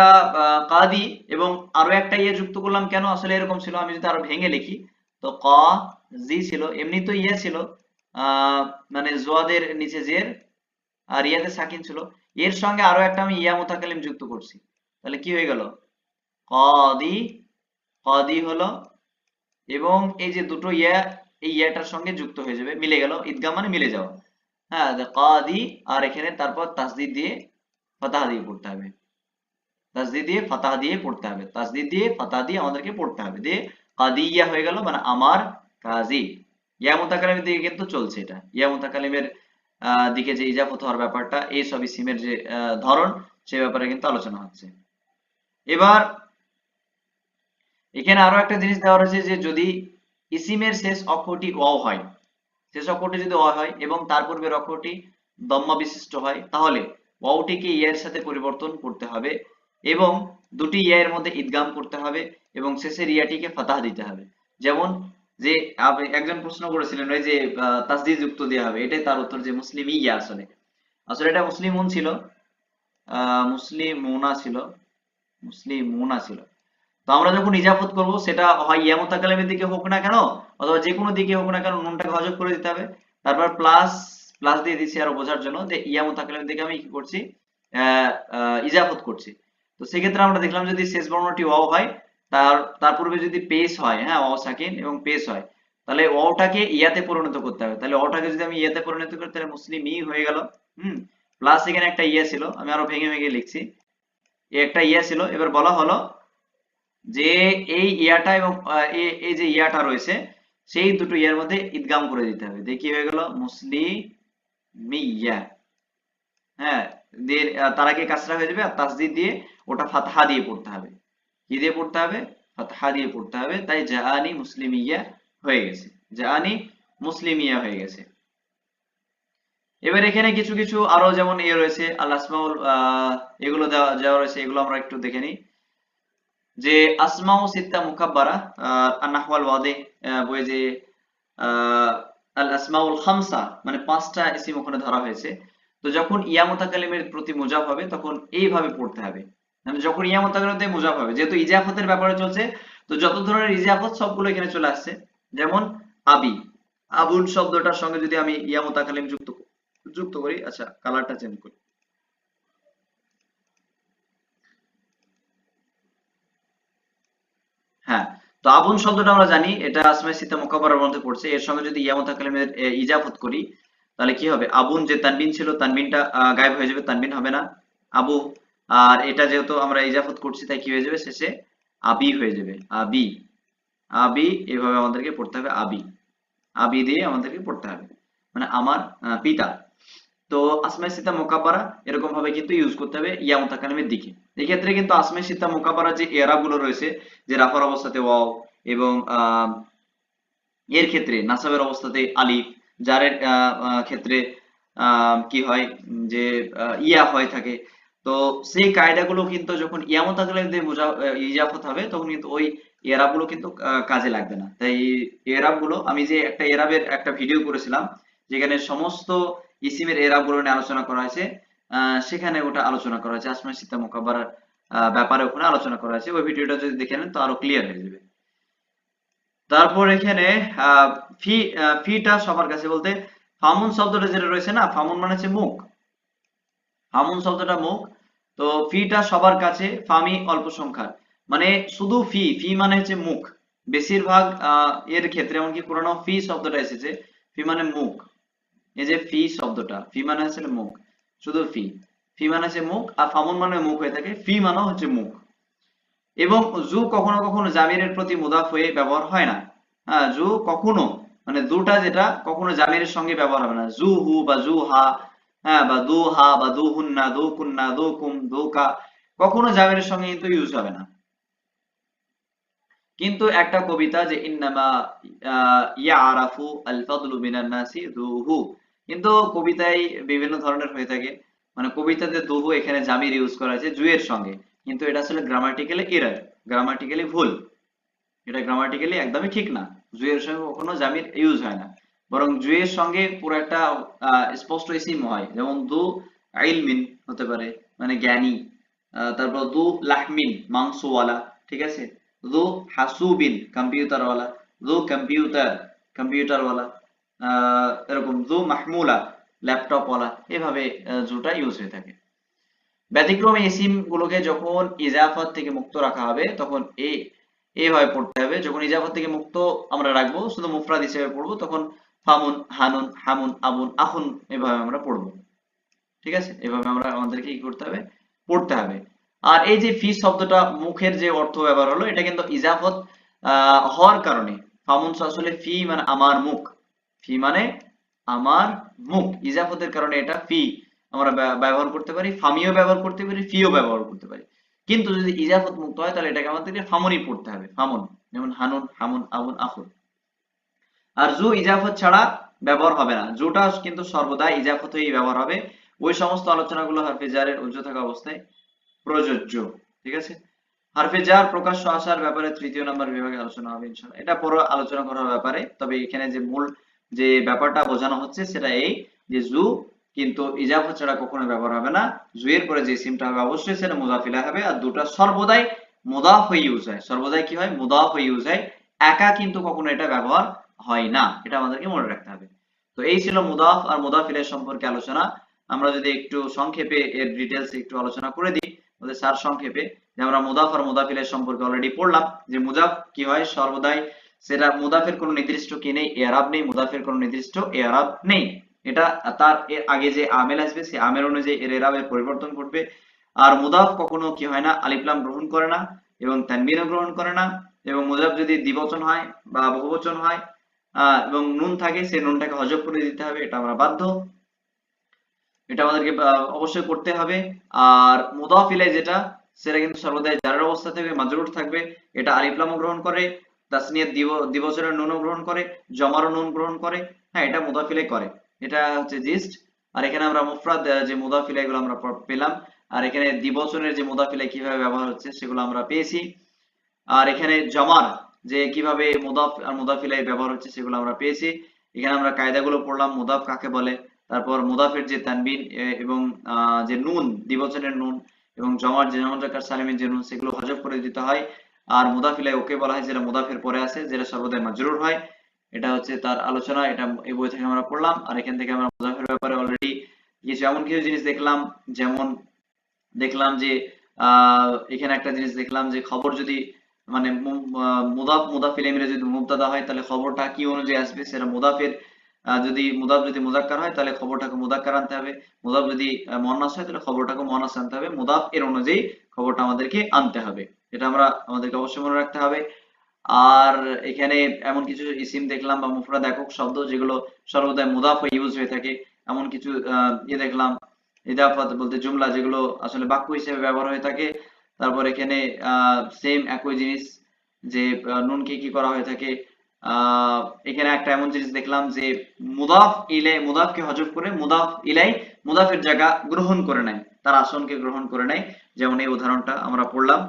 কাদি এবং আরো একটা ইয়ে যুক্ত করলাম কেন, আসলে এরকম ছিল, আমি যদি আরো ভেঙে লিখি, তো জি ছিল, এমনি তো ইয়ে ছিল, আহ মানে জোয়াদের নিচে জের, আর ইয়াতে সাকিন ছিল, এর সঙ্গে আরো একটা আমি ইয়া মুতাকাল্লিম যুক্ত করছি, তাহলে কি হয়ে গেল, কাদি, কাদি হলো, এবং এই যে দুটো ইয়া এই ইয়াটার সঙ্গে যুক্ত হয়ে যাবে, মিলে গেল, ঈদগাম মানে মিলে যাওয়া। হ্যাঁ, কাদি, আর এখানে তারপর তাসদিদ দিয়ে ফাতাহা দিয়ে পড়তে হবে, তাসদিদ দিয়ে ফাতাহা দিয়ে পড়তে হবে, তাসদিদ দিয়ে ফাতাহা দিয়ে আমাদেরকে পড়তে হবে, দিয়ে কাদিয়া হয়ে গেল, মানে আমার কাজী। ইয়া মুতাকাল্লিমের দিকে কিন্তু চলছে এটা, ইয়া মুতাকাল্লিমের দিকে যে ইজাফত হওয়ার ব্যাপারটা, এই সব ইসিমের যে ধরন, সে ব্যাপারে কিন্তু আলোচনা হচ্ছে। এবার এখানে আরো একটা জিনিস দেওয়া রয়েছে যে যদি ইসিমের শেষ অক্ষরটি ওয়াও হয়, শেষ অক্ষরটি যদি ওয়াও হয় এবং তার পূর্বের অক্ষরটি দম্মা বিশিষ্ট হয়, তাহলে ওয়াওটিকে ইয়ের সাথে পরিবর্তন করতে হবে এবং দুটি ইয়ের মধ্যে ইদগাম করতে হবে এবং শেষের ইয়াটিকে ফাতাহ দিতে হবে। যেমন যে একজন প্রশ্ন করেছিলেন ওই যে তাসদিদ যুক্ত দেওয়া হবে, এটাই তার উত্তর, যে মুসলিম ইয়া, আসলে আসলে এটা মুসলিমুন ছিল, মুসলিমুনা ছিল, মুসলিমুনা ছিল। তো আমরা যখন ইজাফত করব, সেটা হয় ইয়া মুতাকাল্লিমের দিকে হোক না কেন, অথবা যে কোনো দিকে হোক না কেন, নুনটাকে হজফ করে দিতে হবে, তারপর প্লাস প্লাস দিয়ে দিচ্ছি আরো বোঝার জন্য, যে ইয়া মুতাকাল্লিমের দিকে আমি কি করছি, ইজাফত করছি। তো সেক্ষেত্রে আমরা দেখলাম যদি শেষ বর্ণটি ওয়াও হয়, তার পূর্বে যদি পেশ হয়, হ্যাঁ ওয়াও সাকিন এবং পেশ হয়, তাহলে ওয়াওটাকে ইয়াতে পরিণত করতে হবে। তাহলে ওয়াওটাকে যদি আমি ইয়াতে পরিণত করি, তাহলে মুসলিমি হয়ে গেল। প্লাস এখানে একটা ইয়া ছিল, আমি আরো ভেঙে ভেঙে লিখছি, একটা ইয়া ছিল। এবার বলা হলো যে এই ইয়াটা এবং এই যে ইয়াটা রয়েছে, সেই দুটো ইয়ার মধ্যে ইদগাম করে দিতে হবে, দিয়ে কি হয়ে গেল, মুসলিমিয়া। হ্যাঁ, দিয়ে তার আগে কাসরা হয়ে যাবে, আর তাসদিদ দিয়ে ওটা ফাতহা দিয়ে পড়তে হবে। কি দিয়ে পড়তে হবে, ফাতহা দিয়ে পড়তে হবে। তাই জাআনি মুসলিমিয়া হয়ে গেছে, জাআনি মুসলিমিয়া হয়ে গেছে। এবার এখানে কিছু কিছু আরো যেমন ইয়ে রয়েছে, আল আসমাউল, এগুলো দেওয়া দেওয়া রয়েছে, এগুলো আমরা একটু দেখে নিই। যে আসমাউ সিত্তা মুকাব্বারা, আন-নাহওয়াল ওয়াদি বইয়ে যে আল আসমাউল খামসা, মানে পাঁচটা ইসিম ওখানে ধরা হয়েছে। তো যখন ইয়া মুতাকাল্লিমের প্রতি মুজাফ হবে, তখন এইভাবে পড়তে হবে, মানে যখন ইয়া মুতাকাল্লিমের মুজাফ হবে, যেহেতু ইজাফতের ব্যাপারে চলছে, তো যত ধরনের ইজাফত সবগুলো এখানে চলে আসছে। যেমন আবি, আবুল শব্দটার সঙ্গে যদি আমি ইয়া মুতাকাল্লিম যুক্ত যুক্ত করি, আচ্ছা কালারটা চেঞ্জ করি। হ্যাঁ, তো আবুন শব্দটা আমরা জানি এটা আসমায়ে সিত্তা মুকাব্বারার মধ্যে পড়ছে, এর সঙ্গে যদি ইয়া মুতাকাল্লিমের ইজাফত করি, তাহলে কি হবে, আবুন যে তানবিন ছিল, তানবিনটা গায়েব হয়ে যাবে, তানবিন হবে না, আবু। আর এটা যেহেতু আমরা ইজাফত করছি, তাই কি হয়ে যাবে, শেষে আবি হয়ে যাবে, আবি, আবি, এভাবে আমাদেরকে পড়তে হবে, আবি, আবি দিয়ে আমাদেরকে পড়তে হবে, মানে আমার পিতা। তো আসমায়ে সিত্তা মুকাব্বারা এরকম ভাবে কিন্তু ইউজ করতে হবে ইয়া মুতাকাল্লিমের দিকে। এই ক্ষেত্রে কিন্তু আসমায়ে সিত্তা মুকাব্বারা যে এরাব গুলো রয়েছে, যে রাফার অবস্থাতে ওয়াও, এবং এর ক্ষেত্রে নাসাবের অবস্থাতে আলিফ, জারের ক্ষেত্রে কি হয়, যে ইয়া হয়ে থাকে। তো সেই কায়দাগুলো কিন্তু যখন ইয়া মুতাকাল্লিম দিয়ে ইজাফত হবে, তখন কিন্তু ওই এরাব গুলো কিন্তু কাজে লাগবে না। তাই এরাব গুলো, আমি যে একটা এরাবের একটা ভিডিও করেছিলাম, যেখানে সমস্ত ইসিমের এরাব গুলো নিয়ে আলোচনা করা হয়েছে, সেখানে ওটা আলোচনা করা হয়েছে, আসমায়ে সিত্তা মুকাব্বারার ব্যাপারে ওখানে আলোচনা করা হয়েছে। ওই ভিডিওটা যদি দেখে নেন, তো আরো ক্লিয়ার হয়ে যাবে। তারপর এখানে আহ, ফিটা সবার কাছে বলতে, ফামুন শব্দটা যেটা রয়েছে না, ফামুন মানে হচ্ছে মুখ, ফামুন শব্দটা মুখ। তো ফিটা সবার কাছে, ফামি অল্প সংখ্যার, মানে শুধু ফি, ফি মানে হচ্ছে মুখ। বেশিরভাগ এর ক্ষেত্রে এমনকি কোরআন ফি শব্দটা এসেছে, ফি মানে মুখ। এই যে ফি শব্দটা, ফি মানে আসলে মুখ, শুধু ফি, ফি মানে হচ্ছে মুখ, আর ফামুন মানে মুখ হয়ে থাকে, ফি মানে হচ্ছে মুখ। এবং জু কখনো কখনো জামিরের প্রতি মুদাফ হয়ে ব্যবহার হয় না। হ্যাঁ, জু কখনো, মানে দুটা যেটা কখনো জামিরের সঙ্গে ব্যবহার হবে না, জু হু বা জু হা, হ্যাঁ, বা দু হা বা দু হুন্না, দু কুন্না, দু কুম, দু কা, কখনো জামিরের সঙ্গে কিন্তু ইউজ হবে না। কিন্তু একটা কবিতা যে ইন্নামা ইয়ারাফু আল ফাদলু মিনান নাসি দুহু, কিন্তু কবিতায় বিভিন্ন ধরনের হয়ে থাকে, মানে কবিতাতে দুহু এখানে জামির ইউজ করা আছে জুয়ের সঙ্গে, কিন্তু এটা আসলে গ্রামাটিক্যালি এরর, গ্রামাটিক্যালি ভুল, এটা গ্রামাটিক্যালি একদমই ঠিক না। জুয়ের সঙ্গে কখনো জামির ইউজ হয় না, বরং জুয়ের সঙ্গে পুরো একটা স্পষ্ট ইসিম হয়, যেমন দু ইলমিন হতে পারে, মানে জ্ঞানী। তারপর দু লাহমিন, মাংসওয়ালা, ঠিক আছে, দু হাসুবিন, কম্পিউটারওয়ালা, দু কম্পিউটার, কম্পিউটারওয়ালা, এরকম দু মাহমুলা, ল্যাপটপ ওয়ালা, এভাবে জুটা ইউজ হয়ে থাকে। ব্যতিক্রমে ইসিম গুলোকে যখন ইজাফাত থেকে মুক্ত রাখা হবে তখন এইভাবে পড়তে হবে। যখন ইজাফাত থেকে মুক্ত আমরা রাখবো, শুধু মুফরাদ হিসেবে পড়বো, তখন ফামুন, হানুন, হামুন, আবুন, আখুন, এভাবে আমরা পড়বো। ঠিক আছে, এভাবে আমরা আমাদেরকে কি করতে হবে, পড়তে হবে। আর এই যে ফি শব্দটা মুখের যে অর্থ ব্যবহার হলো, এটা কিন্তু ইজাফত হওয়ার কারণে, ফামুন আসলে ফি মানে আমার মুখ, ফি মানে আমার মুখ, ইজাফতের কারণে এটা ফি আমরা ব্যবহার করতে পারি, ফামিও ব্যবহার করতে পারি, ফিও ব্যবহার করতে পারি। কিন্তু যদি ইজাফত মুক্ত হয় তাহলে এটাকে আমাদেরকে ফামুনই পড়তে হবে, ফামুন, যেমন হানুন, হামুন, আবুন, আখুন। আর জু ইজাফত ছাড়া ব্যবহার হবে না, জুটা কিন্তু সর্বদা ইজাফত হয়েই ব্যবহার হবে। ওই সমস্ত আলোচনাগুলো হারফে জারের উজ্জ থাকা অবস্থায় প্রযোজ্য। ঠিক আছে, হারফে জার প্রকাশ্য আসার ব্যাপারে তৃতীয় নাম্বার বিভাগে আলোচনা হবে ইনশাআল্লাহ, এটা পরে আলোচনা করার ব্যাপারে। তবে এখানে যে মূল যে ব্যাপারটা বোঝানো হচ্ছে সেটা এই যে জু কিন্তু ইজাফত ছাড়া কখনো ব্যবহার হবে না। জু এর পরে যে সিমটা হবে অবশ্যই সেটা মুদাফিলা হবে, আর দুটো সর্বদাই মুদাফ হয়ে ইউজ হয়, সর্বদাই কি হয়, মুদাফ হয়ে ইউজ হয়, একা কিন্তু কখনো এটা ব্যবহার হয় না, এটা আমাদেরকে মনে রাখতে হবে। তো এই ছিল মুদাফ আর মুদাফিলের সম্পর্কে আলোচনা। আমরা যদি একটু সংক্ষেপে এর ডিটেইলস একটু আলোচনা করে দিই, ওদের সার সংক্ষেপে, যে আমরা মুদাফ আর মুদাফিলের সম্পর্কে অলরেডি পড়লাম যে মুদাফ কি হয় সর্বদাই, সেটা মুদাফের কোনো নির্দিষ্ট কি নেই, এরাব নেই, মুদাফের কোনো নির্দিষ্ট এরাব নেই, এটা তার এর আগে যে আমেল আসবে সেই আমেল অনুযায়ী এর এরাবের পরিবর্তন ঘটবে। আর মুদাফ কখনো কি হয় না, আলিফ লাম গ্রহণ করে না এবং তানবিনও গ্রহণ করে না, এবং মুদাফ যদি দ্বিবচন হয় বা বহুবচন হয় এবং নুন থাকে, সেই নুনটাকে হজব করে দিতে হবে, এটা আমরা বাধ্য, এটা আমাদেরকে অবশ্যই করতে হবে। আর মুদাফ ইলাই যেটা, সেটা কিন্তু সর্বদাই জারের অবস্থা থাকবে, মাজরুর থাকবে, এটা আলিফ লামও গ্রহণ করে, তাসনিয়াত দ্বিবচনের নুনও গ্রহণ করে, জমারও নুন গ্রহণ করে, হ্যাঁ এটা মুদাফ ইলাই করে, এটা হচ্ছে জিস্ট। আর এখানে আমরা মুফরাদ যে মুদাফ ইলাই গুলো আমরা পেলাম, আর এখানে দ্বিবচনের যে মুদাফ ইলাই কিভাবে ব্যবহার হচ্ছে সেগুলো আমরা পেয়েছি। আর এখানে জমার যে কিভাবে মুদাফ আর মুদাফ ইলাই ব্যবহার হচ্ছে সেগুলো আমরা পেয়েছি। এখানে আমরা কায়দাগুলো পড়লাম, মুদাফ কাকে বলে, তারপর মুদাফের যে তানবিন এবং যে নুন, দ্বিবচনের নুন, এবং জমার যে জামা জাকার সালিমের যে নুন, সেগুলো হজব করে দিতে হয়। আর মুদাফ ইলাই ওকে বলা হয় যেটা মুদাফের পরে আছে, যেটা সর্বদাই মাজরুর হয়, এটা হচ্ছে তার আলোচনা, এটা এই বই থেকে আমরা পড়লাম। আর এখান থেকে আমরা মুদাফের ব্যাপারে অলরেডি কিছু এমন কিছু জিনিস দেখলাম, যেমন দেখলাম যে এখানে একটা জিনিস দেখলাম যে খবর যদি মানে মুদাফ মুদাফিল মিলে যদি মুবতাদা হয় তাহলে খবরটা কি অনুযায়ী আসবে, সেটা মুদাফের যদি মুদাফ যদি মুজাক্কার হয় তাহলে খবরটাকে মুজাক্কার আনতে হবে, মুদাফ যদি মুয়ান্নাস হয় তাহলে খবরটাকে মুয়ান্নাস আনতে হবে, মুদাফ এর অনুযায়ী খবরটা আমাদেরকে আনতে হবে, এটা আমরা আমাদেরকে অবশ্যই মনে রাখতে হবে। আর এখানে এমন কিছু ইসিম দেখলাম বা মুফরাদ একক শব্দ যেগুলো সর্বদাই মুদাফ ইউজ হয়ে থাকে, এমন কিছু দেখলাম, ইদাফাত বলতে জুমলা যেগুলো আসলে বাক্য হিসেবে ব্যবহার হয়ে থাকে। তারপর এখানে সেম একই জিনিস যে নুনকে কি করা হয়ে থাকে, আহ এখানে একটা এমন জিনিস দেখলাম যে মুদাফ ইলাই মুদাফকে হজব করে মুদাফ ইলাই মুদাফের জায়গা গ্রহণ করে নেয়, তার আসনকে গ্রহণ করে নেয়, যেমন এই উদাহরণটা আমরা পড়লাম।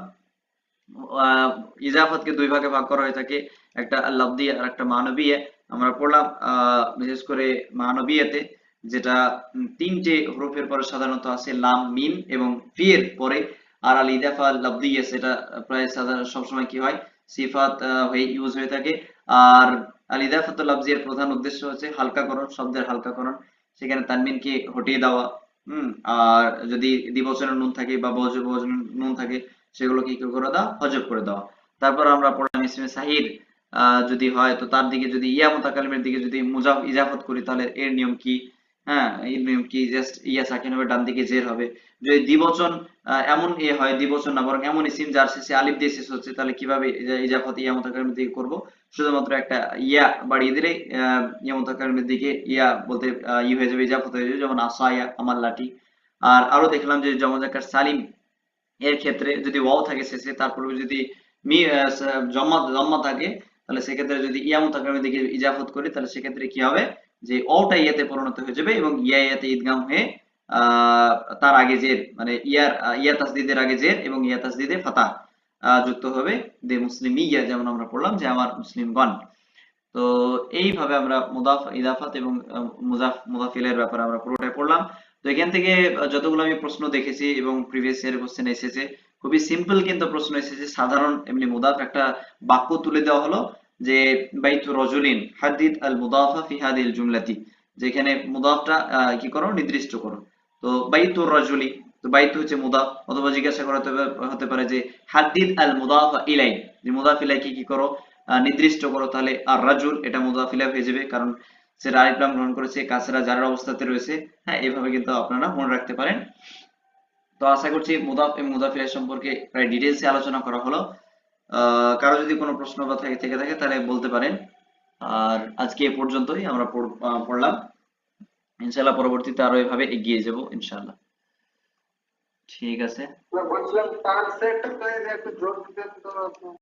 ইজাফতকে দুই ভাগে ভাগ করা হয়ে থাকে, একটা লাফদিয়া আর একটা মানবিয়া। আমরা পড়লাম বিশেষ করে মানবিয়াতে, যেটা তিনটে হরফের পরে সাধারণত আছে লাম, মিম এবং ফি এর পরে। আর আল ইজাফা লাফদিয়া সেটা প্রায় সাধারণ সবসময় কি হয়, সিফাত হয়ে ইউজ হয়ে থাকে। আর আল ইজাফাতুল লাফজিয়ার প্রধান উদ্দেশ্য হচ্ছে হালকাকরণ, শব্দের হালকাকরণ, সেখানে তানবিনকে হটিয়ে দেওয়া। আর যদি দ্বিবচনের নুন থাকে বা বহুবচনের নুন থাকে সেগুলোকে কি করে দেওয়া, হজব করে দেওয়া। তারপর আমরা পড়লাম ইসমে সাহির যদি হয় তো তার দিকে যদি ইয়া মুতাকাল্লিমের দিকে যদি মুজাফ ইজাফত করি তাহলে এর নিয়ম কি, হ্যাঁ এর নিয়ম কি, জাস্ট ইয়া সাকিন হবে, ডান দিকে জের হবে। যদি দ্বিবচন এমন এ হয়, দ্বিবচন না বরং এমন ইসিম যার শেষে আলিফ দিয়ে শেষ হচ্ছে, তাহলে কিভাবে ইজাফত ইয়া মুতাকাল্লিমের দিকে করব, শুধুমাত্র একটা ইয়া বাড়িয়ে দিলে ইয়া মুতাকাল্লিমের দিকে ইয়া বলতে ই হয়ে যাবে, ইজাফত হয়ে যাবে, যেমন আসায়া আমার লাঠি। আর আরো দেখলাম যে জমজাকার সালিম এর ক্ষেত্রে যদি ওয়াও থাকে শেষে, তারপরে যদি মি জম্মা থাকে, তাহলে সেক্ষেত্রে যদি ইয়া মুতাকাল্লিমের দিকে ইজাফত করি তাহলে সেক্ষেত্রে কি হবে, যে ওটা ইয়াতে পরিণত হয়ে যাবে এবং ইয়া ইয়াতে ইদগাম হয়ে তার আগে জের মানে ইয়া তাসদিদের আগে জের এবং ইয়া তাসদিদে ফাতাহ যুক্ত হবে, দে মুসলিমিয়া, যেমন আমরা পড়লাম যে আমার মুসলিমগণ। তো এইভাবে আমরা মুদাফ ইদাফাত এবং মুদাফিলের ব্যাপারে আমরা পুরোটাই পড়লাম। তো এখান থেকে যতগুলো আমি প্রশ্ন দেখেছি এবং প্রিভিয়াস ইয়ার কোশ্চেন এসেছে, খুবই সিম্পল কিন্তু প্রশ্ন এসেছে, সাধারণ এমনি মুদাফ একটা বাক্য তুলে দেওয়া হলো যে বাইতু রজুলিন হাদিদ আল মুদাফা ফি হাদিল জুমলাতি, যেখানে মুদাফটা কি করো, নির্দিষ্ট করো। তো বাইতুর রাজুলি, তো বাইতু হচ্ছে মুদাফ, অথবা জিজ্ঞাসা করা হতে পারে যে হাদ্দিদ আল মুদাফ ইলাই, যে মুদাফ ইলাইকে কি করো, নির্দিষ্ট করো। তাহলে আর রাজুল এটা মুদাফ ইলাই হয়ে যাবে, কারণ সে আলিফ লাম গ্রহণ করেছে, কাসরা জারার অবস্থাতে রয়েছে। হ্যাঁ, এভাবে কিন্তু আপনারা মনে রাখতে পারেন। তো আশা করছি মুদাফ এবং মুদাফ ইলাই সম্পর্কে প্রায় ডিটেইলসে আলোচনা করা হলো। কারো যদি কোনো প্রশ্ন বা থেকে থাকে তাহলে বলতে পারেন। আর আজকে এ পর্যন্তই আমরা পড়লাম। ইনশাআল্লাহ পরবর্তীতে আরো এভাবে এগিয়ে যাব ইনশাআল্লাহ। ঠিক আছে। বলছিলাম তার সেটটা তো একটু জোর দিতেন তো।